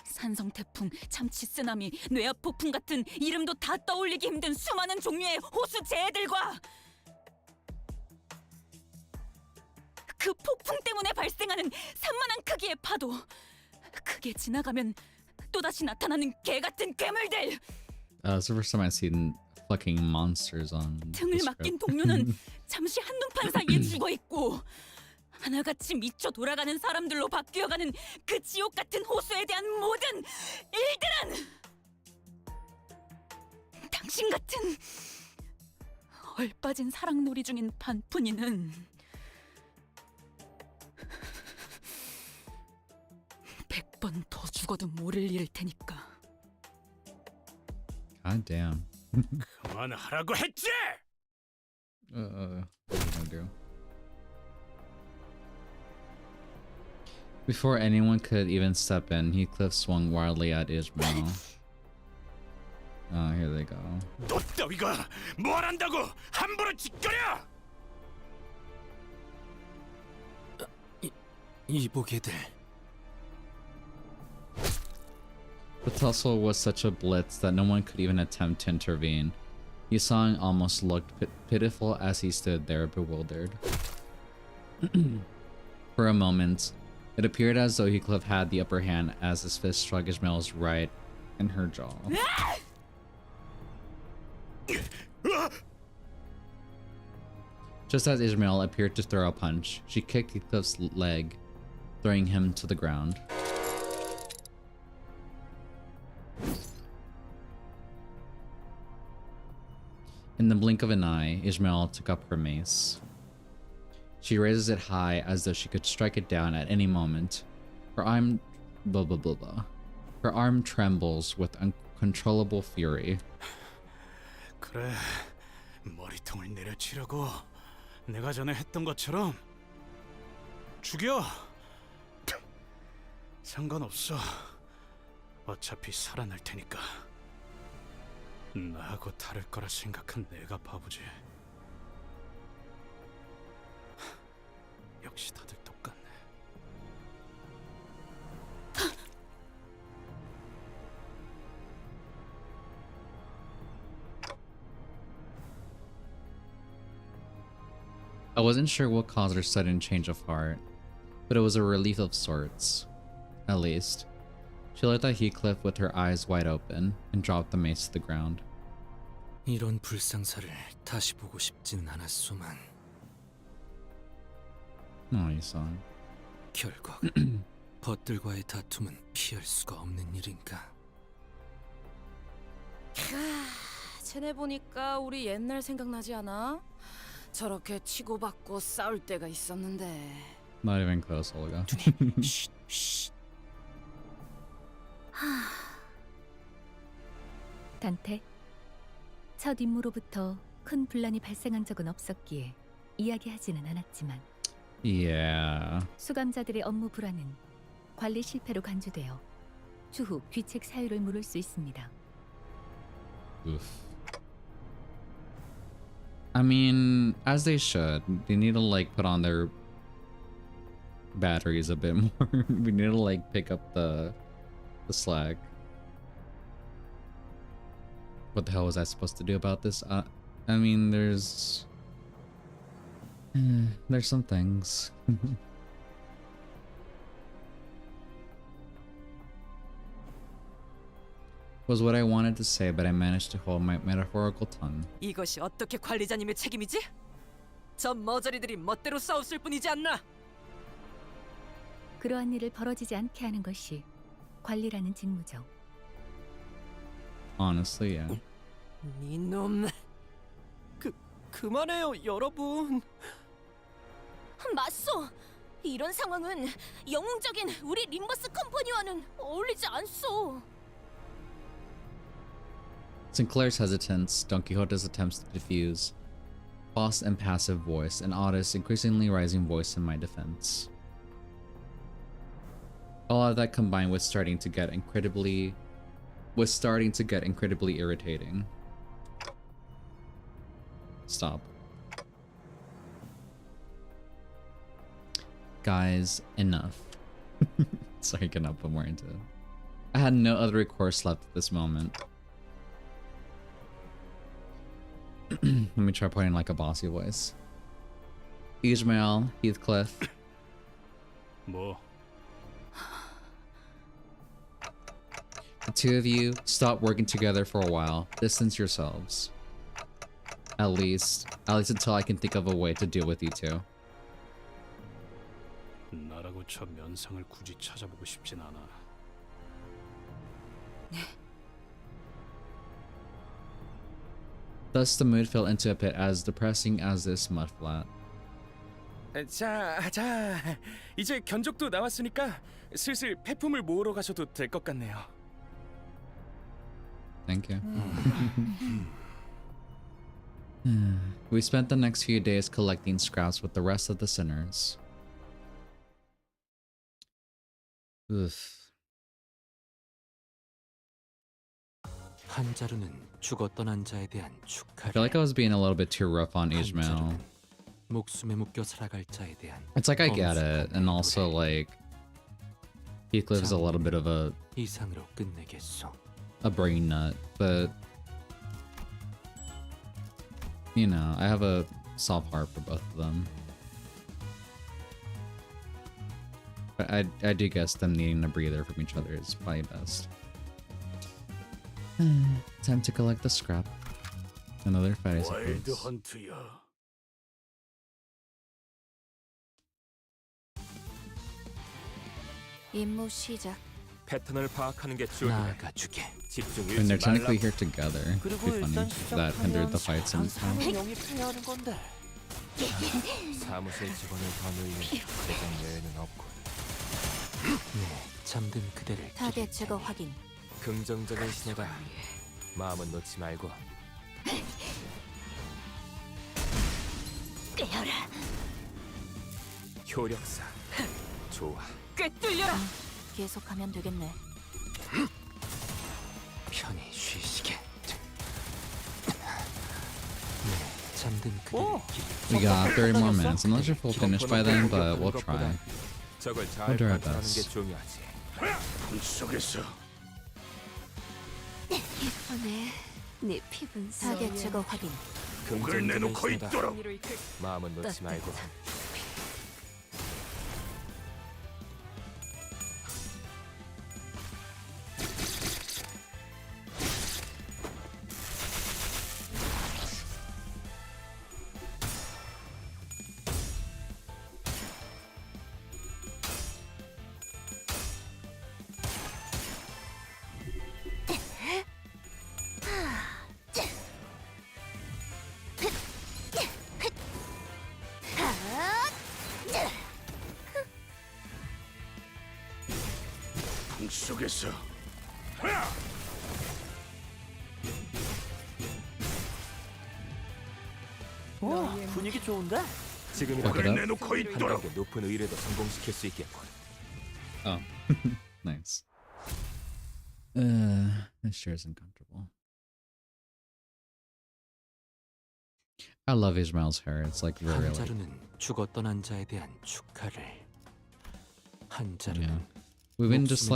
S10: 산성 태풍, 참치 쓰나미, 뇌압 폭풍 같은 이름도 다 떠올리기 힘든 수많은 종류의 호수 재해들과 그 폭풍 때문에 발생하는 산만한 크기의 파도, 그게 지나가면 또다시 나타나는 개 같은 괴물들.
S1: It's the first time I've seen fucking monsters on
S10: 등을
S1: the
S10: 맡긴
S1: script.
S10: 동료는 잠시 한눈판 사이에 죽어 있고 하나같이 미쳐 돌아가는 사람들로 바뀌어가는 그 지옥 같은 호수에 대한 모든 일들은 당신 같은 얼빠진 사랑놀이 중인 반푼이는 100번 더 죽어도 모를 일일 테니까.
S1: God damn.
S11: 그만하라고 했지!
S1: What are you gonna do? Before anyone could even step in, Heathcliff swung wildly at Ishmael. Oh, here they go.
S11: 너 따위가 뭘 한다고 함부로 짓거려!
S8: 이보게들.
S1: The tussle was such a blitz that no one could even attempt to intervene. Yusong almost looked pitiful as he stood there bewildered. For a moment, it appeared as though Heathcliff had the upper hand as his fist struck Ishmael's right in her jaw. Just as Ishmael appeared to throw a punch, she kicked Heathcliff's leg, throwing him to the ground. In the blink of an eye, Ishmael took up her mace. She raises it high as though she could strike it down at any moment. Her arm blah blah blah blah. Her arm trembles with uncontrollable fury.
S11: 그래, 머리통을 내려치려고 내가 전에 했던 것처럼 죽여. 상관없어. 어차피 살아날 테니까. 나하고 다를 거라 생각한 내가 바보지. 역시 다들 똑같네.
S1: I wasn't sure what caused her sudden change of heart, but it was a relief of sorts. At least. She looked at Heathcliff with her eyes wide open and dropped the mace to the ground.
S8: 이런 불상사를 다시 보고 싶지는 않았소만.
S1: Oh, you saw it.
S8: 결국 벗들과의 다툼은 피할 수가 없는 일인가.
S5: 쟤네 보니까 우리 옛날 생각나지 않아? 저렇게 치고받고 싸울 때가 있었는데.
S1: Not even close, Olga.
S2: 단테, 첫 임무로부터 큰 분란이 발생한 적은 없었기에 이야기하지는 않았지만
S1: Yeah.
S2: 수감자들의 업무 불안은 관리 실패로 간주되어 추후 귀책 사유를 물을 수 있습니다.
S1: Oof. I mean, as they should. They need to like put on their batteries a bit more. We need to like pick up the slack. What the hell was I supposed to do about this? I mean, there's some things. Was what I wanted to say, but I managed to hold my metaphorical tongue.
S15: 이것이 어떻게 관리자님의 책임이지? 저 머저리들이 멋대로 싸웠을 뿐이지 않나?
S2: 그러한 일을 벌어지지 않게 하는 것이 관리라는 직무죠.
S1: Honestly, yeah.
S3: 이놈. 그만해요, 여러분.
S5: 맞소. 이런 상황은 영웅적인 우리 림버스 컴퍼니와는 어울리지 않소.
S1: Sinclair's hesitance, Don Quixote's attempts to diffuse, Faust's impassive voice, and Otto's increasingly rising voice in my defense. All of that combined was starting to get incredibly irritating. Stop. guys enough. So I cannot put more into it. I had no other recourse left at this moment. Let me try putting like a bossy voice. Ishmael, Heathcliff.
S11: 뭐?
S1: The two of you stop working together for a while. Distance yourselves. At least until I can think of a way to deal with you two.
S11: 나라고 저 면상을 굳이 찾아보고 싶진 않아.
S1: Thus the mood fell into a pit as depressing as this mudflat.
S3: 자, 이제 견적도 나왔으니까 슬슬 폐품을 모으러 가셔도 될 것 같네요.
S1: Thank you. We spent the next few days collecting scraps with the rest of the sinners. Oof.
S8: 한자루는 죽어 떠난 자에 대한
S1: I
S8: 축하를.
S1: feel like I was being a little bit too rough on Ishmael.
S8: 목숨에 묶여 살아갈 자에 대한.
S1: It's like I get it, and also like Heathcliff is a little bit of
S8: 이상으로 끝내겠소.
S1: a brain nut, but you know, I have a soft heart for both of them. But I do guess them needing a breather from each other is probably best. Time to collect the scrap. Another fight, I
S11: 와일드
S1: suppose.
S11: 헌트야.
S9: 임무 시작.
S12: 패턴을 파악하는 게 중요해.
S8: 나아가주게.
S12: 집중
S1: I mean, they're
S12: 잃지
S1: technically
S12: 말라고.
S1: here together. It'd
S13: 그리고
S1: be funny
S13: 일단
S1: if that hindered the fight
S13: 시작하면
S1: somehow.
S13: 사람을 영입해야 하는 건데.
S12: 사무실 직원을 더 늘리면 대장 외에는 없고.
S8: 네, 잠든 그대를.
S9: 타겟 제거 확인.
S12: 긍정적인 신호다. 마음은 놓지 말고.
S5: 깨어라.
S12: 효력사. 좋아.
S5: 꿰뚫려라.
S9: 계속하면 되겠네.
S8: 편히 쉬시게. 네, 잠든 그대를.
S1: We got 30 more minutes. I'm not sure if we'll finish by then, but we'll try.
S12: 적을
S1: We'll
S12: 잘
S1: do our
S12: 관찰하는 게
S1: best.
S12: 중요하지.
S11: 분속에서
S5: 예쁘네. 네 피부는
S9: 타겟 제거 확인.
S12: 긍정적인
S11: 내놓고
S12: 신호다.
S11: 있도록.
S12: 마음은 놓지 말고.
S11: 풍속에서
S13: 분위기 좋은데?
S12: 지금이라도
S11: 내놓고
S12: 한
S11: 있도록.
S12: 단계 높은 의뢰도 성공시킬 수 있겠군.
S1: Oh, nice. This chair is uncomfortable. I love Ishmael's hair. It's like very like,
S8: 한자루는 죽어 떠난 자에 대한 축하를. 한자루는
S1: yeah. We've been just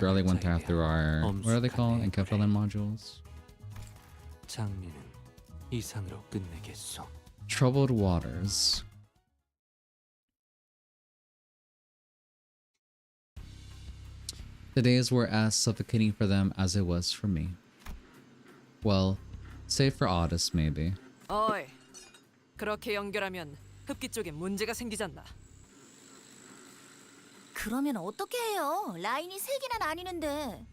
S1: barely went through our what are they called? Encapsulated modules.
S8: 장미는 이상으로 끝내겠소.
S1: Troubled waters. The days were as suffocating for them as it was for me. Well, save for Otis, maybe.
S15: 어이, 그렇게 연결하면 흡기 쪽에 문제가 생기잖아.
S9: 그러면 어떻게 해요? 라인이 3개나 나뉘는데.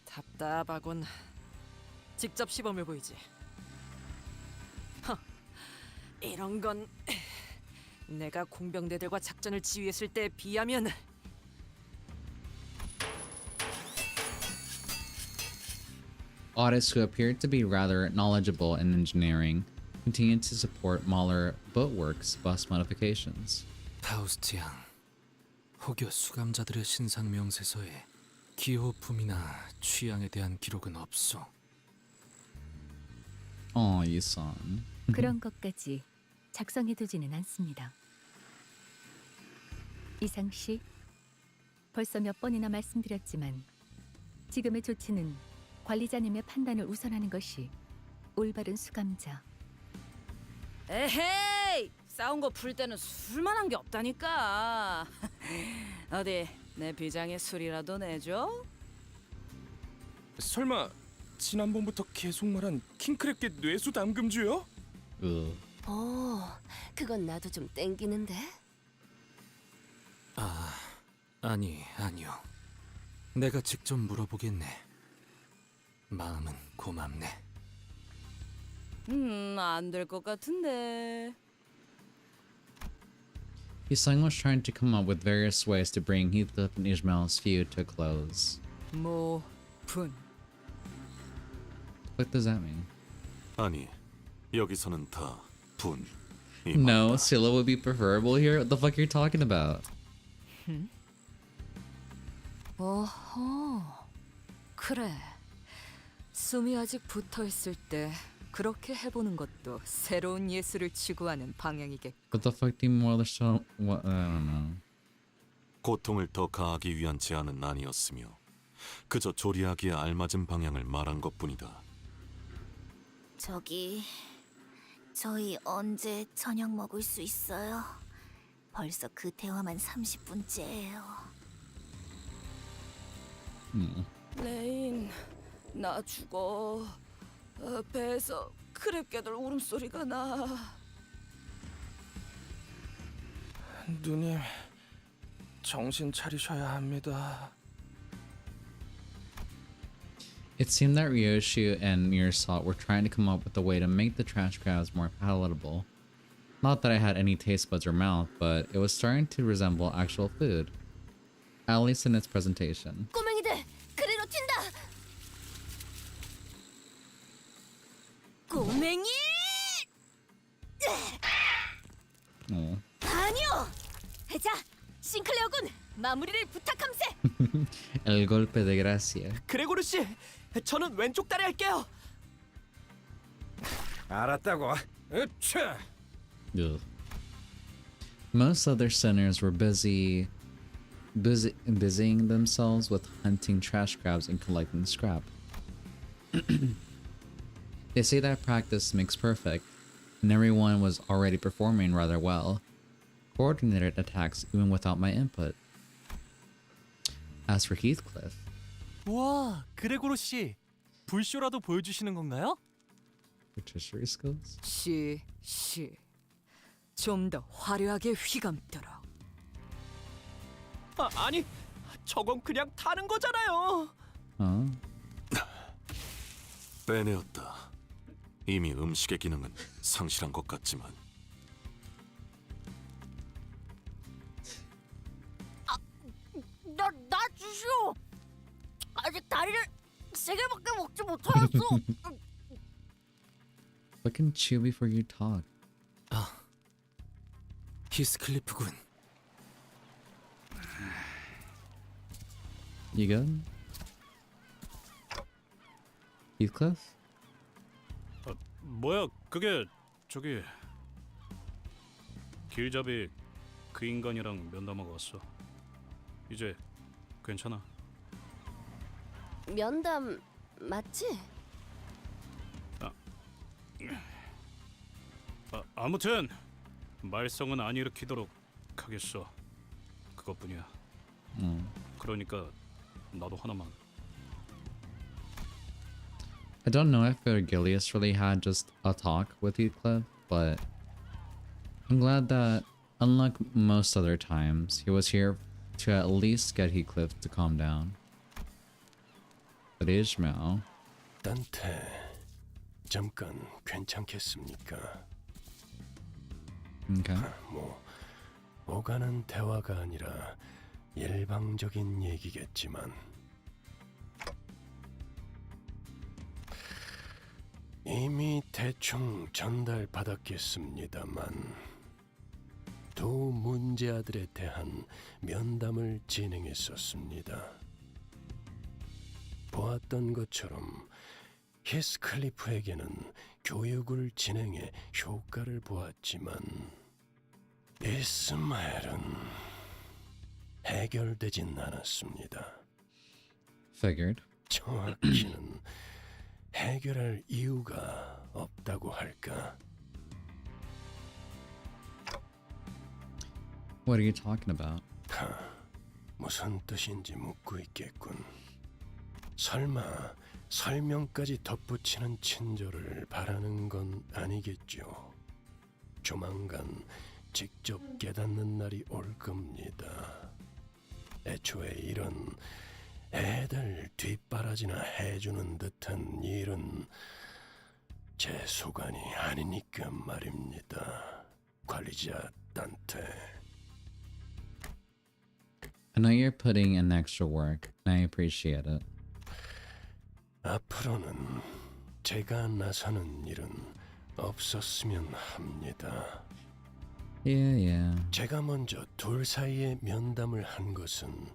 S15: 답답하군. 직접 시범을 보이지. 이런 건 내가 공병대들과 작전을 지휘했을 때에 비하면
S1: Otis, who appeared to be rather knowledgeable in engineering, continued to support Mahler Boatworks' bus modifications.
S8: 파우스트 양, 혹여 수감자들의 신상 명세서에 기호품이나 취향에 대한 기록은 없소.
S1: Oh, you son.
S2: 그런 것까지 작성해두지는 않습니다. 이상 씨, 벌써 몇 번이나 말씀드렸지만 지금의 조치는 관리자님의 판단을 우선하는 것이 올바른 수감자.
S10: 에헤이! 싸운 거 풀 때는 술만 한 게 없다니까. 어디 내 비장의 술이라도 내줘?
S6: 설마 지난번부터 계속 말한 킹크랩계 뇌수 담금주요?
S5: 그건 나도 좀 땡기는데.
S8: 아니요. 내가 직접 물어보겠네. 마음은 고맙네.
S10: 안 될 것 같은데.
S1: Isang was trying to come up with various ways to bring Heathcliff and Ishmael's feud to a close.
S10: 분.
S1: What does that mean?
S16: 아니, 여기서는 다 분.
S1: No, Scylla would be preferable here? What the fuck are you talking about?
S10: 어허. 그래. 숨이 아직 붙어있을 때 그렇게 해보는 것도 새로운 예술을 추구하는 방향이겠.
S1: What the fuck do you more show? What? I don't know.
S16: 고통을 더 가하기 위한 제안은 아니었으며 그저 조리하기에 알맞은 방향을 말한 것뿐이다.
S9: 저희 언제 저녁 먹을 수 있어요? 벌써 그 대화만 30분째예요.
S10: 레인, 나 죽어. 배에서 크랩개들 울음소리가 나.
S6: 누님, 정신 차리셔야 합니다.
S1: It seemed that Ryoshu and Mirsalt were trying to come up with a way to make the trash crabs more palatable. Not that I had any taste buds or mouth, but it was starting to resemble actual food. At least in its presentation.
S5: 꼬맹이들, 그리로 튄다. 꼬맹이! 아니요. 자, 싱클레어군, 마무리를 부탁함세.
S1: El golpe de gracia.
S3: 그레고르 씨, 저는 왼쪽 다리 할게요.
S17: 알았다고. 으차.
S1: Ugh. Most other sinners were busying themselves with hunting trash crabs and collecting scrap. They say that practice makes perfect, and everyone was already performing rather well. Coordinated attacks even without my input. As for Heathcliff,
S7: 와, 그레고로 씨. 불쇼라도 보여주시는 건가요?
S1: rotisserie skills?
S10: 좀 더 화려하게 휘감도록.
S3: 아니, 저건 그냥 타는 거잖아요.
S16: 빼내었다. 이미 음식의 기능은 상실한 것 같지만.
S5: 나 주시오. 아직 다리를 3개밖에 먹지 못하였어.
S1: Fucking chew before you talk.
S8: 히스클리프군.
S1: You good? Heathcliff?
S11: 뭐야 그게 저기 길잡이 그 인간이랑 면담하고 왔어. 이제 괜찮아.
S5: 면담 맞지?
S11: 아무튼 말썽은 안 일으키도록 하겠어. 그것뿐이야. 그러니까 나도 하나만.
S1: I don't know if Virgilius really had just a talk with Heathcliff, but I'm glad that, unlike most other times, he was here to at least get Heathcliff to calm down. But Ishmael...
S4: 딴테, 잠깐 괜찮겠습니까?
S1: Okay.
S4: 오가는 대화가 아니라 일방적인 얘기겠지만 이미 대충 전달받았겠습니다만 두 문제아들에 대한 면담을 진행했었습니다. 보았던 것처럼 히스클리프에게는 교육을 진행해 효과를 보았지만 이스마엘은 해결되진 않았습니다.
S1: Figured.
S4: 정확히는 해결할 이유가 없다고 할까?
S1: What are you talking about?
S4: 무슨 뜻인지 묻고 있겠군. 설마 설명까지 덧붙이는 친절을 바라는 건 아니겠죠. 조만간 직접 깨닫는 날이 올 겁니다. 애초에 이런 애들 뒷바라지나 해주는 듯한 일은 제 소관이 아니니까 말입니다. 관리자 단테.
S1: I know you're putting in extra work, and I appreciate it.
S4: 앞으로는 제가 나서는 일은 없었으면 합니다.
S1: Yeah.
S4: 제가 먼저 둘 사이에 면담을 한 것은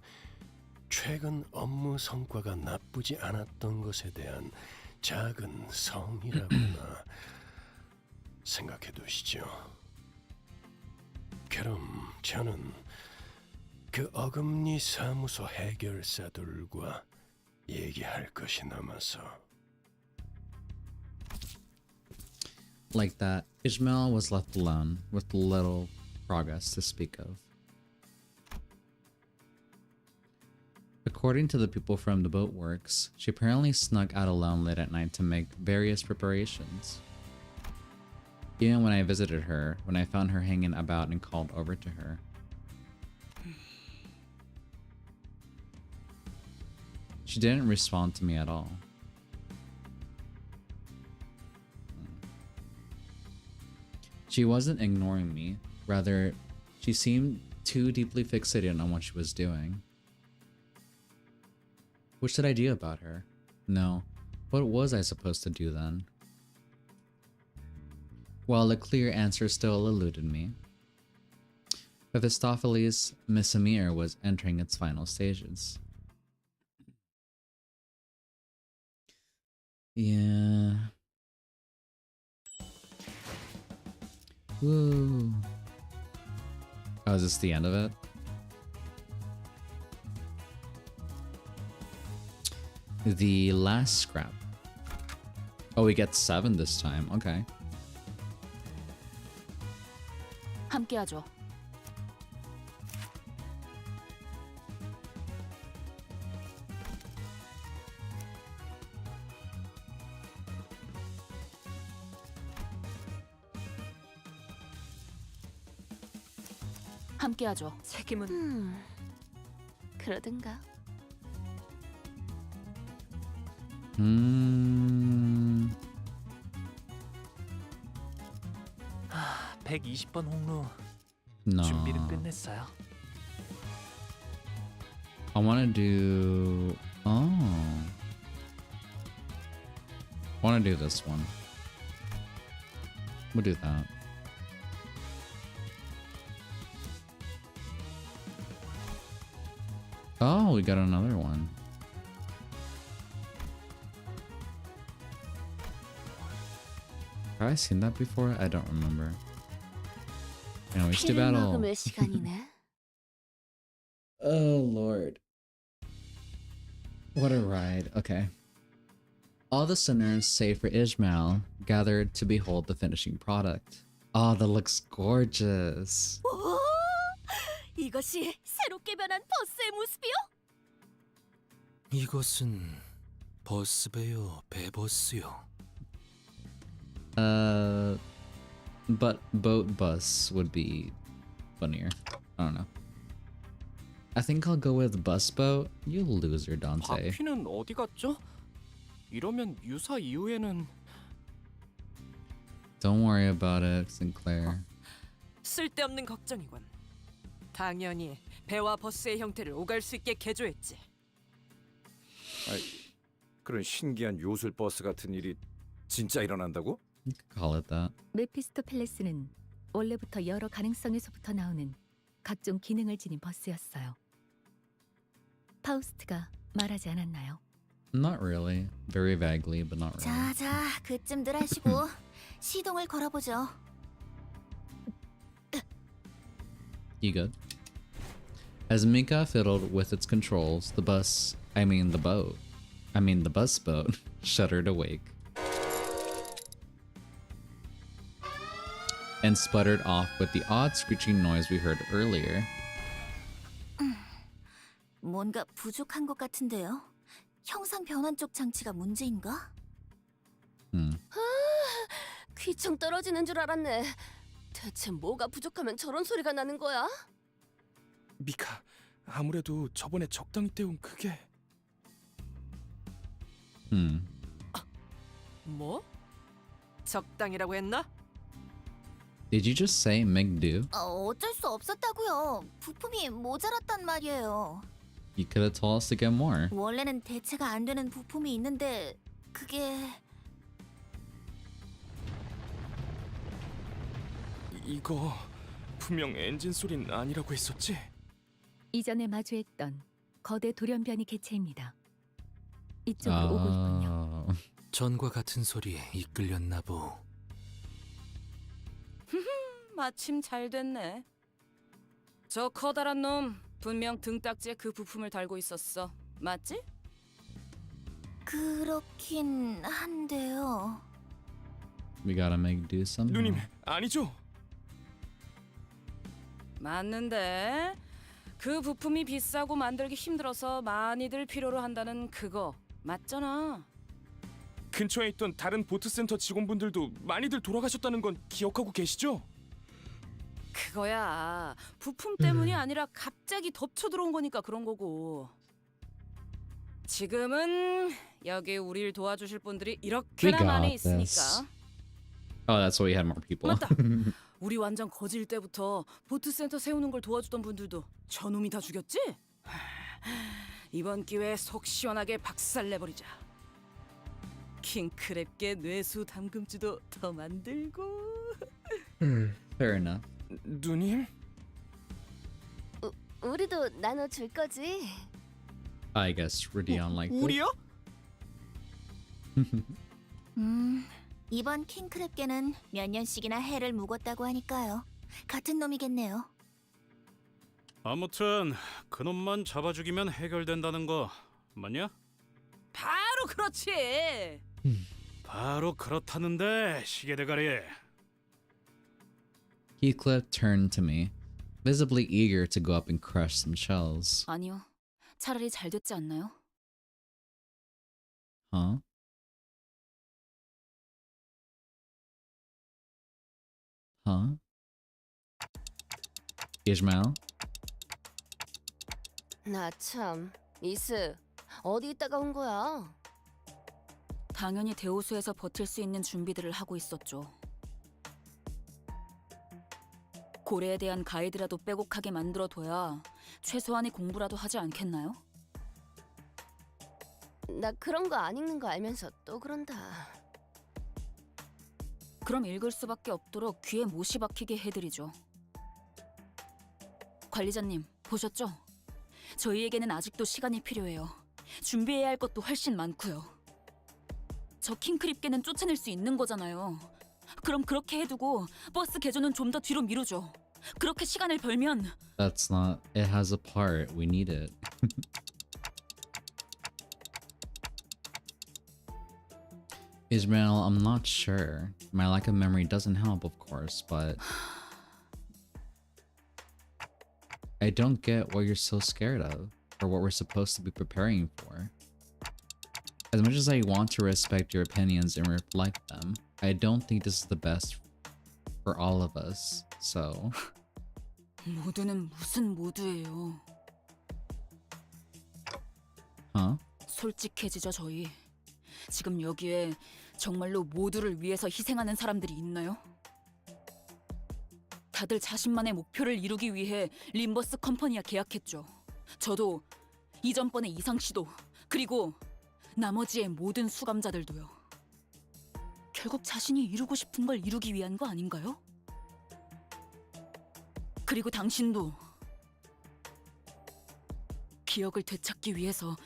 S4: 최근 업무 성과가 나쁘지 않았던 것에 대한 작은 성이라거나 생각해 두시죠. 그럼 저는 그 어금니 사무소 해결사들과 얘기할 것이 남아서.
S1: Like that, Ishmael was left alone with little progress to speak of. According to the people from the boatworks, she apparently snuck out alone late at night to make various preparations. Even when I visited her, when I found her hanging about and called over to her. She didn't respond to me at all. She wasn't ignoring me, rather, she seemed too deeply fixated on what she was doing. What should I do about her? No, what was I supposed to do then? Well, a clear answer still eluded me. Mephistopheles' Miss Amir was entering its final stages. Yeah. Woo. Oh, is this the end of it? The last scrap. Oh, we get 7 this time. Okay.
S10: 함께하죠. 함께하죠.
S14: 책임은
S5: 그러든가.
S7: 120번 홍루
S1: No.
S7: 준비는 끝냈어요.
S1: I want to do... Oh. I want to do this one. We'll do that. Oh, we got another one. Have I seen that before? I don't remember. Anyways, to
S5: 피를
S1: battle.
S5: 먹을 시간이네.
S1: Oh, Lord. What a ride. Okay. All the sinners, save for Ishmael, gathered to behold the finishing product. Oh, that looks gorgeous.
S5: 오, 이것이 새롭게 변한 버스의 모습이요?
S8: 이것은 버스배요, 배버스요.
S1: But boat bus would be funnier. I don't know. I think I'll go with bus boat. You loser, Dante.
S3: 바퀴는 어디 갔죠? 이러면 유사 이후에는
S1: Don't worry about it, Sinclair.
S15: 쓸데없는 걱정이군. 당연히 배와 버스의 형태를 오갈 수 있게 개조했지.
S17: 그런 신기한 요술 버스 같은 일이 진짜 일어난다고?
S1: You could call it that.
S2: 메피스토펠레스는 원래부터 여러 가능성에서부터 나오는 각종 기능을 지닌 버스였어요. 파우스트가 말하지 않았나요?
S1: Not really. Very vaguely, but not really.
S9: 자, 그쯤들 하시고 시동을 걸어보죠.
S1: You good? As Mika fiddled with its controls, the bus boat, shuddered awake and sputtered off with the odd screeching noise we heard earlier.
S9: 뭔가 부족한 것 같은데요. 형상 변환 쪽 장치가 문제인가?
S5: 귀청 떨어지는 줄 알았네. 대체 뭐가 부족하면 저런 소리가 나는 거야?
S6: 미카, 아무래도 저번에 적당히 때운 그게...
S15: 뭐? 적당이라고 했나?
S1: Did you just say make do?
S9: 어쩔 수 없었다고요. 부품이 모자랐단 말이에요.
S1: You could have told us to get more.
S9: 원래는 대체가 안 되는 부품이 있는데 그게...
S6: 이거 분명 엔진 소리는 아니라고 했었지?
S2: 이전에 마주했던 거대 돌연변이 개체입니다. 이쪽으로 오고 있군요.
S8: 전과 같은 소리에 이끌렸나 보.
S10: 마침 잘 됐네. 저 커다란 놈 분명 등딱지에 그 부품을 달고 있었어. 맞지?
S9: 그렇긴 한데요.
S1: We gotta make do something.
S6: 누님, 아니죠?
S10: 맞는데 그 부품이 비싸고 만들기 힘들어서 많이들 필요로 한다는 그거 맞잖아.
S6: 근처에 있던 다른 보트센터 직원분들도 많이들 돌아가셨다는 건 기억하고 계시죠?
S10: 그거야 부품 때문이 아니라 갑자기 덮쳐 들어온 거니까 그런 거고. 지금은 여기 우리를 도와주실 분들이
S1: We
S10: 이렇게나 많이
S1: got this.
S10: 있으니까.
S1: Oh, that's why we had more people.
S10: 맞다. 우리 완전 거질 때부터 보트센터 세우는 걸 도와주던 분들도 저놈이 다 죽였지? 이번 기회에 속 시원하게 박살내버리자. 킹크랩계 뇌수 담금주도 더 만들고.
S1: Fair enough.
S6: 누님?
S5: 우리도 나눠줄 거지?
S1: I guess really unlikely.
S6: 우리요?
S9: 이번 킹크랩계는 몇 년씩이나 해를 묵었다고 하니까요. 같은 놈이겠네요.
S11: 아무튼 그놈만 잡아 죽이면 해결된다는 거 맞냐?
S10: 바로 그렇지.
S11: 바로 그렇다는데 시계대가리.
S1: Heathcliff turned to me, visibly eager to go up and crush some shells.
S10: 아니요. 차라리 잘 됐지 않나요?
S1: Huh? Huh? Ishmael?
S5: 나 참, 이스 어디 있다가 온 거야?
S10: 당연히 대호수에서 버틸 수 있는 준비들을 하고 있었죠. 고래에 대한 가이드라도 빼곡하게 만들어둬야 최소한의 공부라도 하지 않겠나요?
S5: 나 그런 거 안 읽는 거 알면서 또 그런다.
S10: 그럼 읽을 수밖에 없도록 귀에 못이 박히게 해드리죠. 관리자님, 보셨죠? 저희에게는 아직도 시간이 필요해요. 준비해야 할 것도 훨씬 많고요. 저 킹크립계는 쫓아낼 수 있는 거잖아요. 그럼 그렇게 해두고 버스 개조는 좀 더 뒤로 미루죠. 그렇게 시간을 벌면...
S1: That's not... It has a part. We need it. Ishmael, I'm not sure. My lack of memory doesn't help, of course, but... I don't get what you're so scared of, or what we're supposed to be preparing for. As much as I want to respect your opinions and reflect them, I don't think this is the best for all of us, so...
S10: 모두는 무슨 모두예요?
S1: Huh?
S10: 솔직해지죠, 저희. 지금 여기에 정말로 모두를 위해서 희생하는 사람들이 있나요? 다들 자신만의 목표를 이루기 위해 림버스 컴퍼니와 계약했죠. 저도, 이전번의 이상 씨도, 그리고 나머지의 모든 수감자들도요. 결국 자신이 이루고 싶은 걸 이루기 위한 거 아닌가요? 그리고 당신도 기억을 되찾기 위해서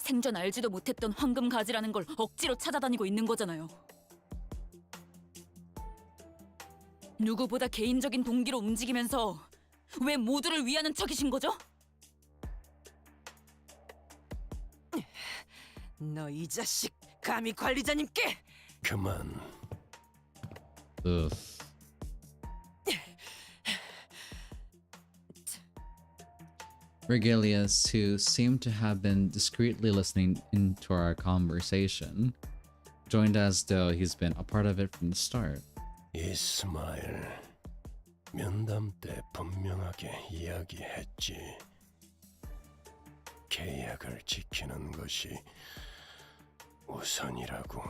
S10: 생전 알지도 못했던 황금 가지라는 걸 억지로 찾아다니고 있는 거잖아요. 누구보다 개인적인 동기로 움직이면서 왜 모두를 위하는 척이신 거죠?
S15: 너 이 자식 감히 관리자님께!
S4: 그만.
S1: Ugh. Regalius, who seemed to have been discreetly listening into our conversation, joined as though he's been a part of it from the start.
S4: 이스마일, 면담 때 분명하게 이야기했지. 계약을 지키는 것이 우선이라고.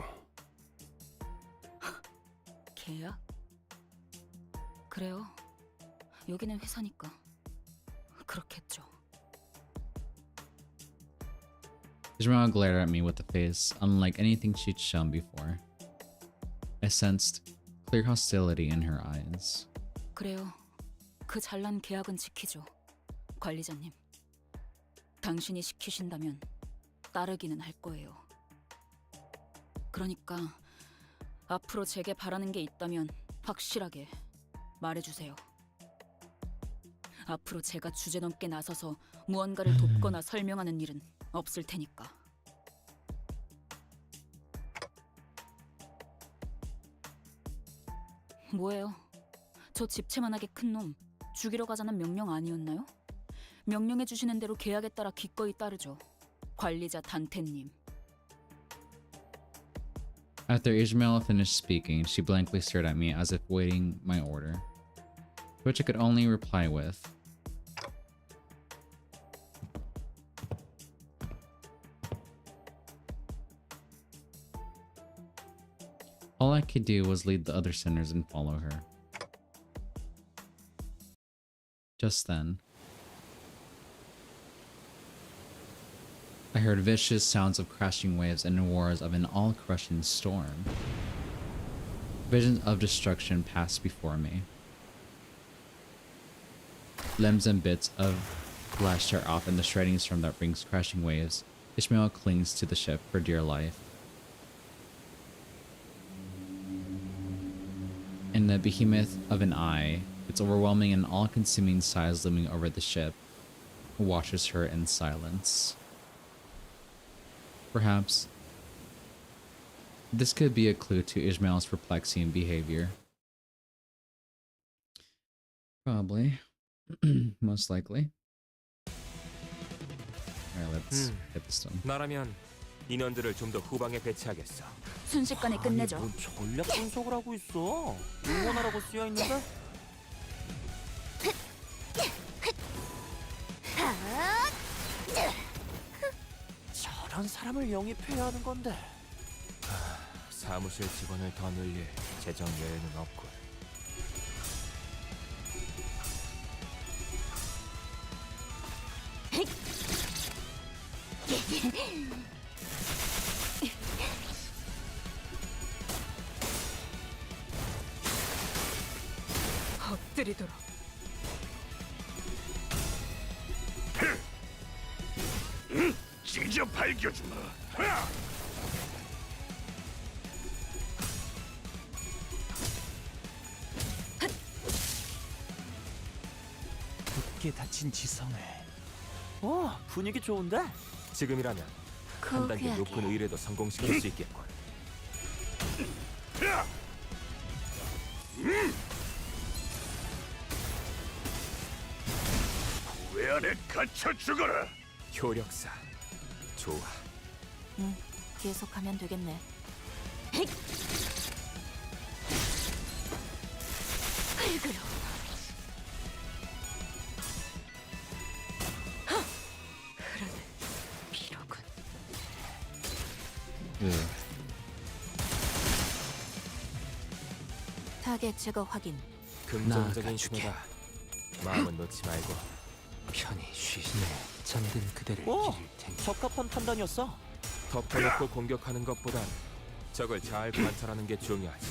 S10: 계약? 그래요. 여기는 회사니까 그렇겠죠.
S1: Ishmael glared at me with a face unlike anything she'd shown before. I sensed clear hostility in her eyes.
S10: 그래요. 그 잘난 계약은 지키죠. 관리자님. 당신이 시키신다면 따르기는 할 거예요. 그러니까 앞으로 제게 바라는 게 있다면 확실하게 말해주세요. 앞으로 제가 주제넘게 나서서 무언가를 돕거나 설명하는 일은 없을 테니까. 뭐예요? 저 집채만하게 큰 놈 죽이러 가자는 명령 아니었나요? 명령해 주시는 대로 계약에 따라 기꺼이 따르죠. 관리자 단테님.
S1: After Ishmael finished speaking, she blankly stared at me as if waiting my order, to which I could only reply with, all I could do was lead the other sinners and follow her. Just then, I heard vicious sounds of crashing waves and roars of an all-crushing storm. Visions of destruction passed before me. Limbs and bits of flesh tear off in the shredding storm that brings crashing waves. Ishmael clings to the ship for dear life. In the behemoth of an eye, its overwhelming and all-consuming size looming over the ship, watches her in silence. Perhaps this could be a clue to Ishmael's perplexing behavior. Probably. Most likely. Alright, let's get this done.
S12: 나라면 인원들을 좀 더 후방에 배치하겠어.
S10: 순식간에 끝내죠.
S13: 뭔 전략 분석을 하고 있어? 응원하라고 쓰여 있는데? 저런 사람을 영입해야 하는 건데.
S12: 사무실 직원을 더 늘릴 재정 여유는 없군.
S14: 엎드리도록.
S4: 찢어 밝혀주마.
S13: 깊게 다친 지성을. 분위기 좋은데?
S12: 지금이라면 한 단계 높은 의뢰도 성공시킬 수 있겠군.
S4: 왜 안에 갇혀 죽어라.
S12: 효력사. 좋아.
S9: 계속하면 되겠네.
S14: 아이고요. 흐르는 피로군.
S9: 타겟 제거 확인.
S12: 긍정적인 신호다. 마음은 놓지 말고
S8: 편히 쉬시네. 잠든 그대를
S13: 오!
S8: 기를 테니.
S13: 적합한 판단이었어.
S12: 덮어놓고 공격하는 것보단 적을 잘 관찰하는 게 중요하지.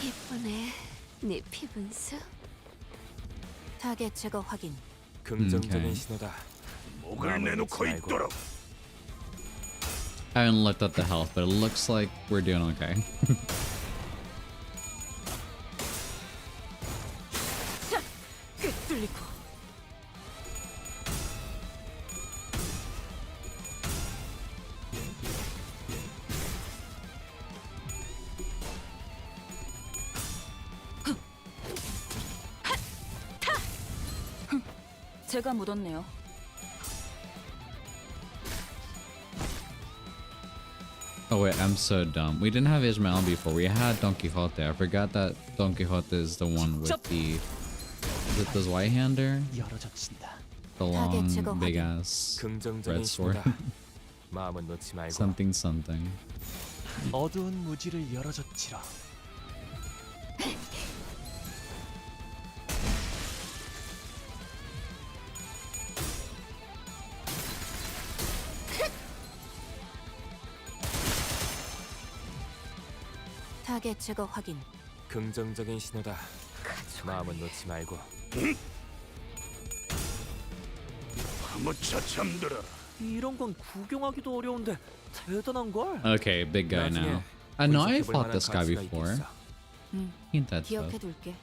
S14: 예쁘네. 네 피분수.
S9: 타겟 제거 확인.
S12: 긍정적인
S1: Okay.
S12: 신호다.
S11: 목을 내놓고 있도록.
S1: I haven't looked at the health, but it looks like we're doing okay.
S15: 자, 꿰뚫리고.
S10: 제가 묻었네요.
S1: Oh wait, I'm so dumb. We didn't have Ismael before. We had Don Quixote. I forgot that Don Quixote is the one with the... Is it the Zweihander? The long, big ass
S12: 긍정적인
S1: red sword.
S12: 신호다. 마음은 놓지 말고.
S1: something something.
S7: 어두운 무지를 열어줬지라.
S9: 타겟 제거 확인.
S12: 긍정적인 신호다. 마음은 놓지 말고.
S11: 아무차 잠들어.
S13: 이런 건 구경하기도 어려운데 대단한 걸.
S1: Okay, big guy now. I know I fought this guy before. Ain't that tough.
S9: 기억해둘게.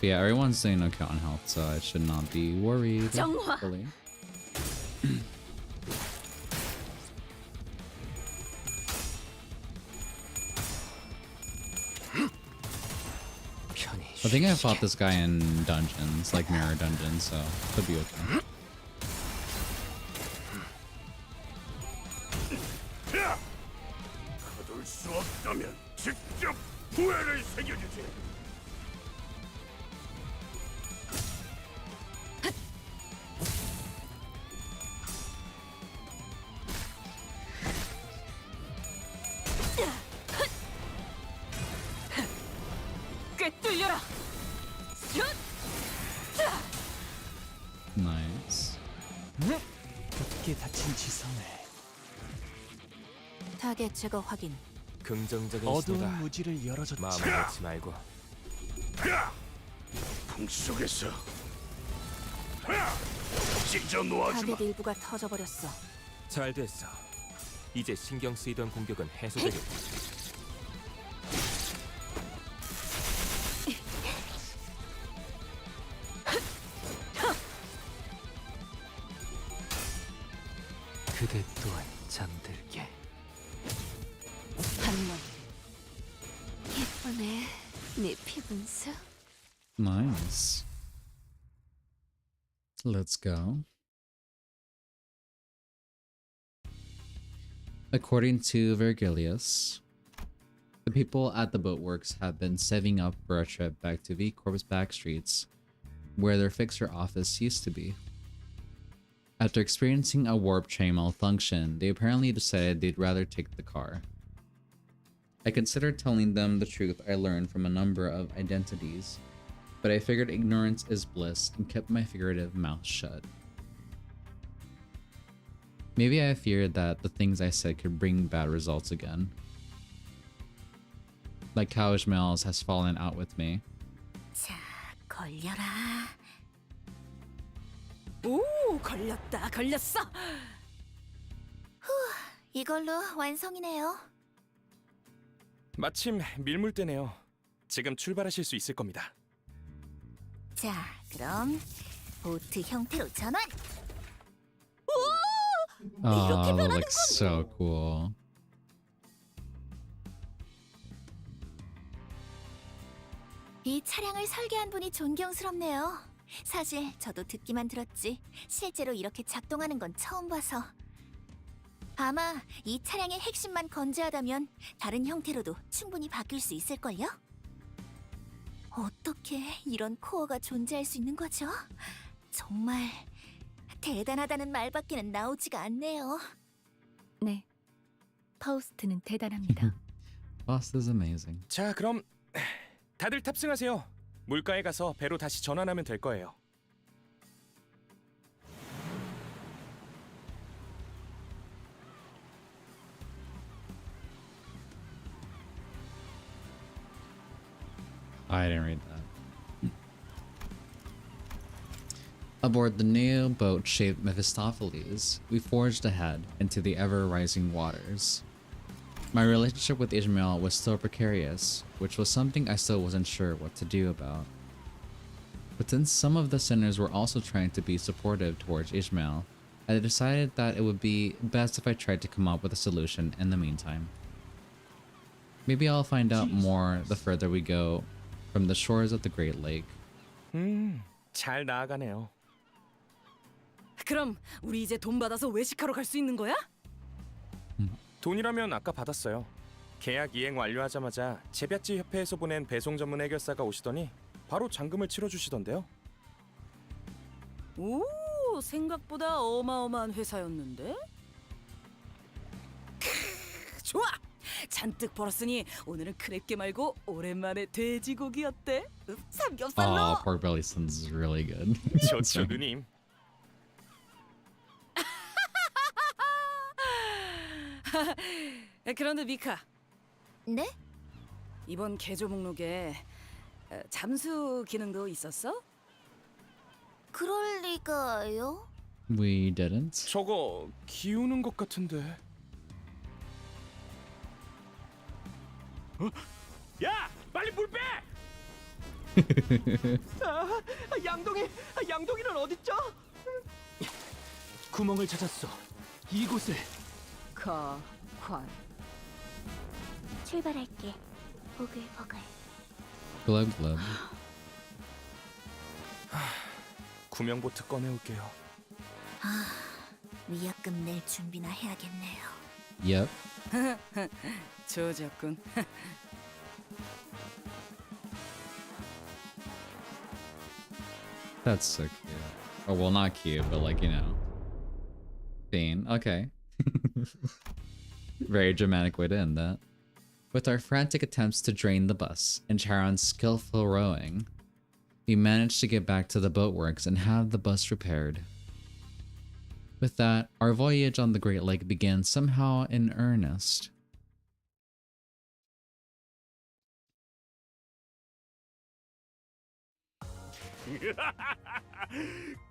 S1: But yeah, everyone's doing okay on health, so I should not be worried.
S10: 정화.
S1: Fully. I think I fought this guy in dungeons, like mirror dungeons, so could be okay.
S11: 거둘 수 없다면 직접 후회를 새겨주지.
S15: 꿰뚫려라.
S1: Nice.
S7: 어떻게 다친 지성을.
S9: 타겟 제거 확인.
S12: 긍정적인
S7: 어두운
S12: 신호다.
S7: 무지를 열어줬지라.
S12: 마음은 놓지 말고.
S11: 풍속에서 찢어 놓아주마.
S9: 타겟 일부가 터져버렸어.
S12: 잘 됐어. 이제 신경 쓰이던 공격은 해소되겠다.
S7: 그대 또한 잠들게.
S10: 한번
S2: 예쁘네. 네 피분수.
S1: Nice. Let's go. According to Virgilius, the people at the boatworks have been saving up for a trip back to V Corp's back streets, where their fixer office used to be. After experiencing a warp train malfunction, they apparently decided they'd rather take the car. I considered telling them the truth I learned from a number of identities, but I figured ignorance is bliss and kept my figurative mouth shut. Maybe I feared that the things I said could bring bad results again. Like how Ishmael's has fallen out with me.
S9: 자, 걸려라.
S15: 오, 걸렸다. 걸렸어.
S9: 후, 이걸로 완성이네요.
S6: 마침 밀물대네요. 지금 출발하실 수 있을 겁니다.
S9: 자, 그럼 보트 형태로 전환.
S1: Oh, that looks so cool.
S9: 이 차량을 설계한 분이 존경스럽네요. 사실 저도 듣기만 들었지 실제로 이렇게 작동하는 건 처음 봐서. 아마 이 차량의 핵심만 건재하다면 다른 형태로도 충분히 바뀔 수 있을걸요? 어떻게 이런 코어가 존재할 수 있는 거죠? 정말 대단하다는 말밖에는 나오지가 않네요.
S2: 네. 파우스트는 대단합니다.
S1: Boss is amazing.
S6: 자, 그럼 다들 탑승하세요. 물가에 가서 배로 다시 전환하면 될 거예요.
S1: I didn't read that. Aboard the new boat-shaped Mephistopheles, we forged ahead into the ever-rising waters. My relationship with Ishmael was still precarious, which was something I still wasn't sure what to do about. But since some of the sinners were also trying to be supportive towards Ishmael, I decided that it would be best if I tried to come up with a solution in the meantime. Maybe I'll find out more the further we go from the shores of the Great Lake.
S6: 잘 나아가네요.
S15: 그럼 우리 이제 돈 받아서 외식하러 갈 수 있는 거야?
S6: 돈이라면 아까 받았어요. 계약 이행 완료하자마자 제비아찌 협회에서 보낸 배송 전문 해결사가 오시더니 바로 잔금을 치러주시던데요.
S15: 오, 생각보다 어마어마한 회사였는데? 좋아! 잔뜩 벌었으니 오늘은 크랩게 말고 오랜만에 돼지고기 어때? 삼겹살로?
S1: Oh, pork belly sounds really good.
S6: 좋죠, 누님.
S15: 그런데 미카.
S9: 네?
S15: 이번 개조 목록에 잠수 기능도 있었어?
S9: 그럴 리가요?
S1: We didn't.
S6: 저거 기우는 것 같은데.
S11: 야, 빨리 물 빼!
S3: 양동이는 어딨죠?
S7: 구멍을 찾았어. 이곳에.
S15: 관.
S9: 출발할게. 보글보글.
S1: Glub glub.
S6: 구명보트 꺼내올게요.
S9: 위약금 낼 준비나 해야겠네요.
S1: Yep.
S15: 조졌군.
S1: That's so cute. Oh, well, not cute, but like, you know. Fiend. Okay. Very dramatic way to end that. With our frantic attempts to drain the bus and Charon's skillful rowing, we managed to get back to the boatworks and have the bus repaired. With that, our voyage on the Great Lake began somehow in earnest.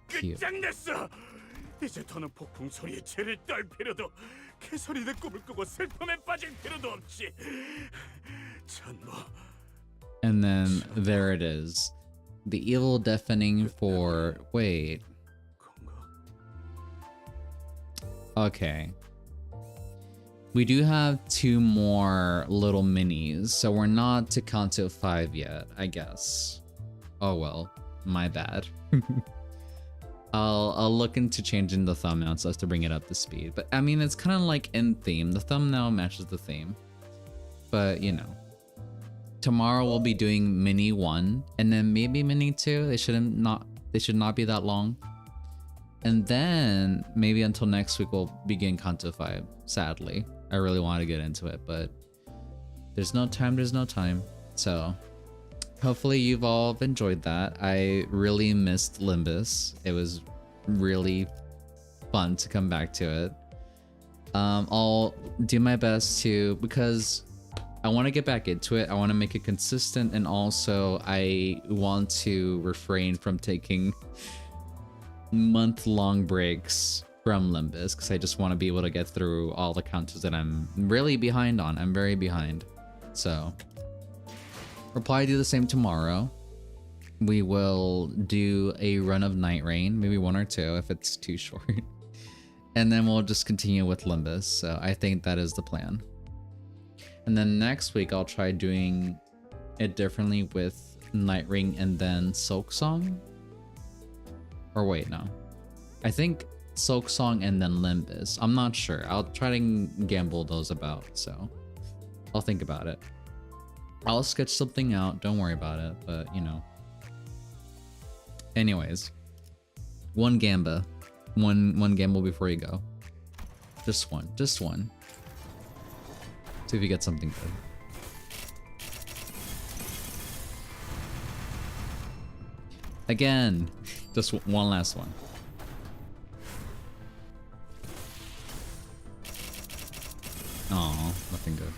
S11: 끝장냈어! 이제 더는 폭풍 소리에 죄를 떨 필요도, 개소리는 꿈을 꾸고 슬픔에 빠질 필요도 없지. 전부.
S1: And then there it is. The evil deafening for... Wait. Okay. We do have 2 more little minis, so we're not to Kanto 5 yet, I guess. Oh well, my bad. I'll look into changing the thumbnail so as to bring it up to speed. But I mean, it's kind of like in theme. The thumbnail matches the theme. But you know. Tomorrow we'll be doing mini 1 and then maybe mini 2. They should not be that long. And then maybe until next week we'll begin Kanto 5. Sadly, I really want to get into it, but there's no time. So hopefully you've all enjoyed that. I really missed Limbus. It was really fun to come back to it. I'll do my best to, because I want to get back into it. I want to make it consistent, and also I want to refrain from taking month-long breaks from Limbus, because I just want to be able to get through all the counters that I'm really behind on. I'm very behind. So we'll probably do the same tomorrow. We will do a run of Night Rain, maybe 1 or 2 if it's too short. And then we'll just continue with Limbus. So I think that is the plan. And then next week I'll try doing it differently with Night Ring and then Soak Song. Or wait, no. I think Soak Song and then Limbus. I'm not sure. I'll try to gamble those about, so I'll think about it. I'll sketch something out, don't worry about it, but you know. Anyways, one gamble before you go. Just one. See if you get something good. Again, just one last one. Oh, nothing good.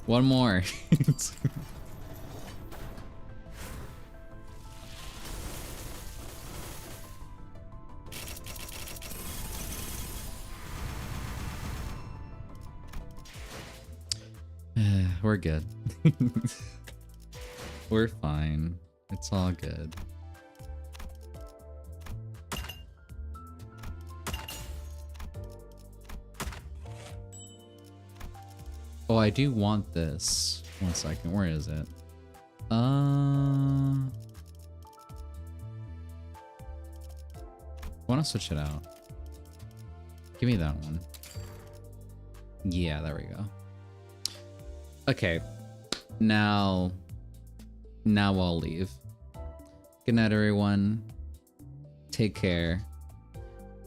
S1: One more. We're good. We're fine. It's all good. Oh, I do want this. 1 second. Where is it? I want to switch it out. Give me that one. Yeah, there we go. Okay. Now I'll leave. Good night, everyone. Take care.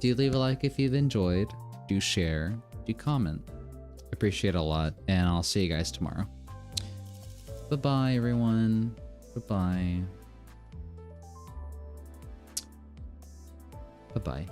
S1: Do leave a like if you've enjoyed. Do share. Do comment. Appreciate it a lot. And I'll see you guys tomorrow. Bye-bye, everyone. Bye-bye. Bye-bye.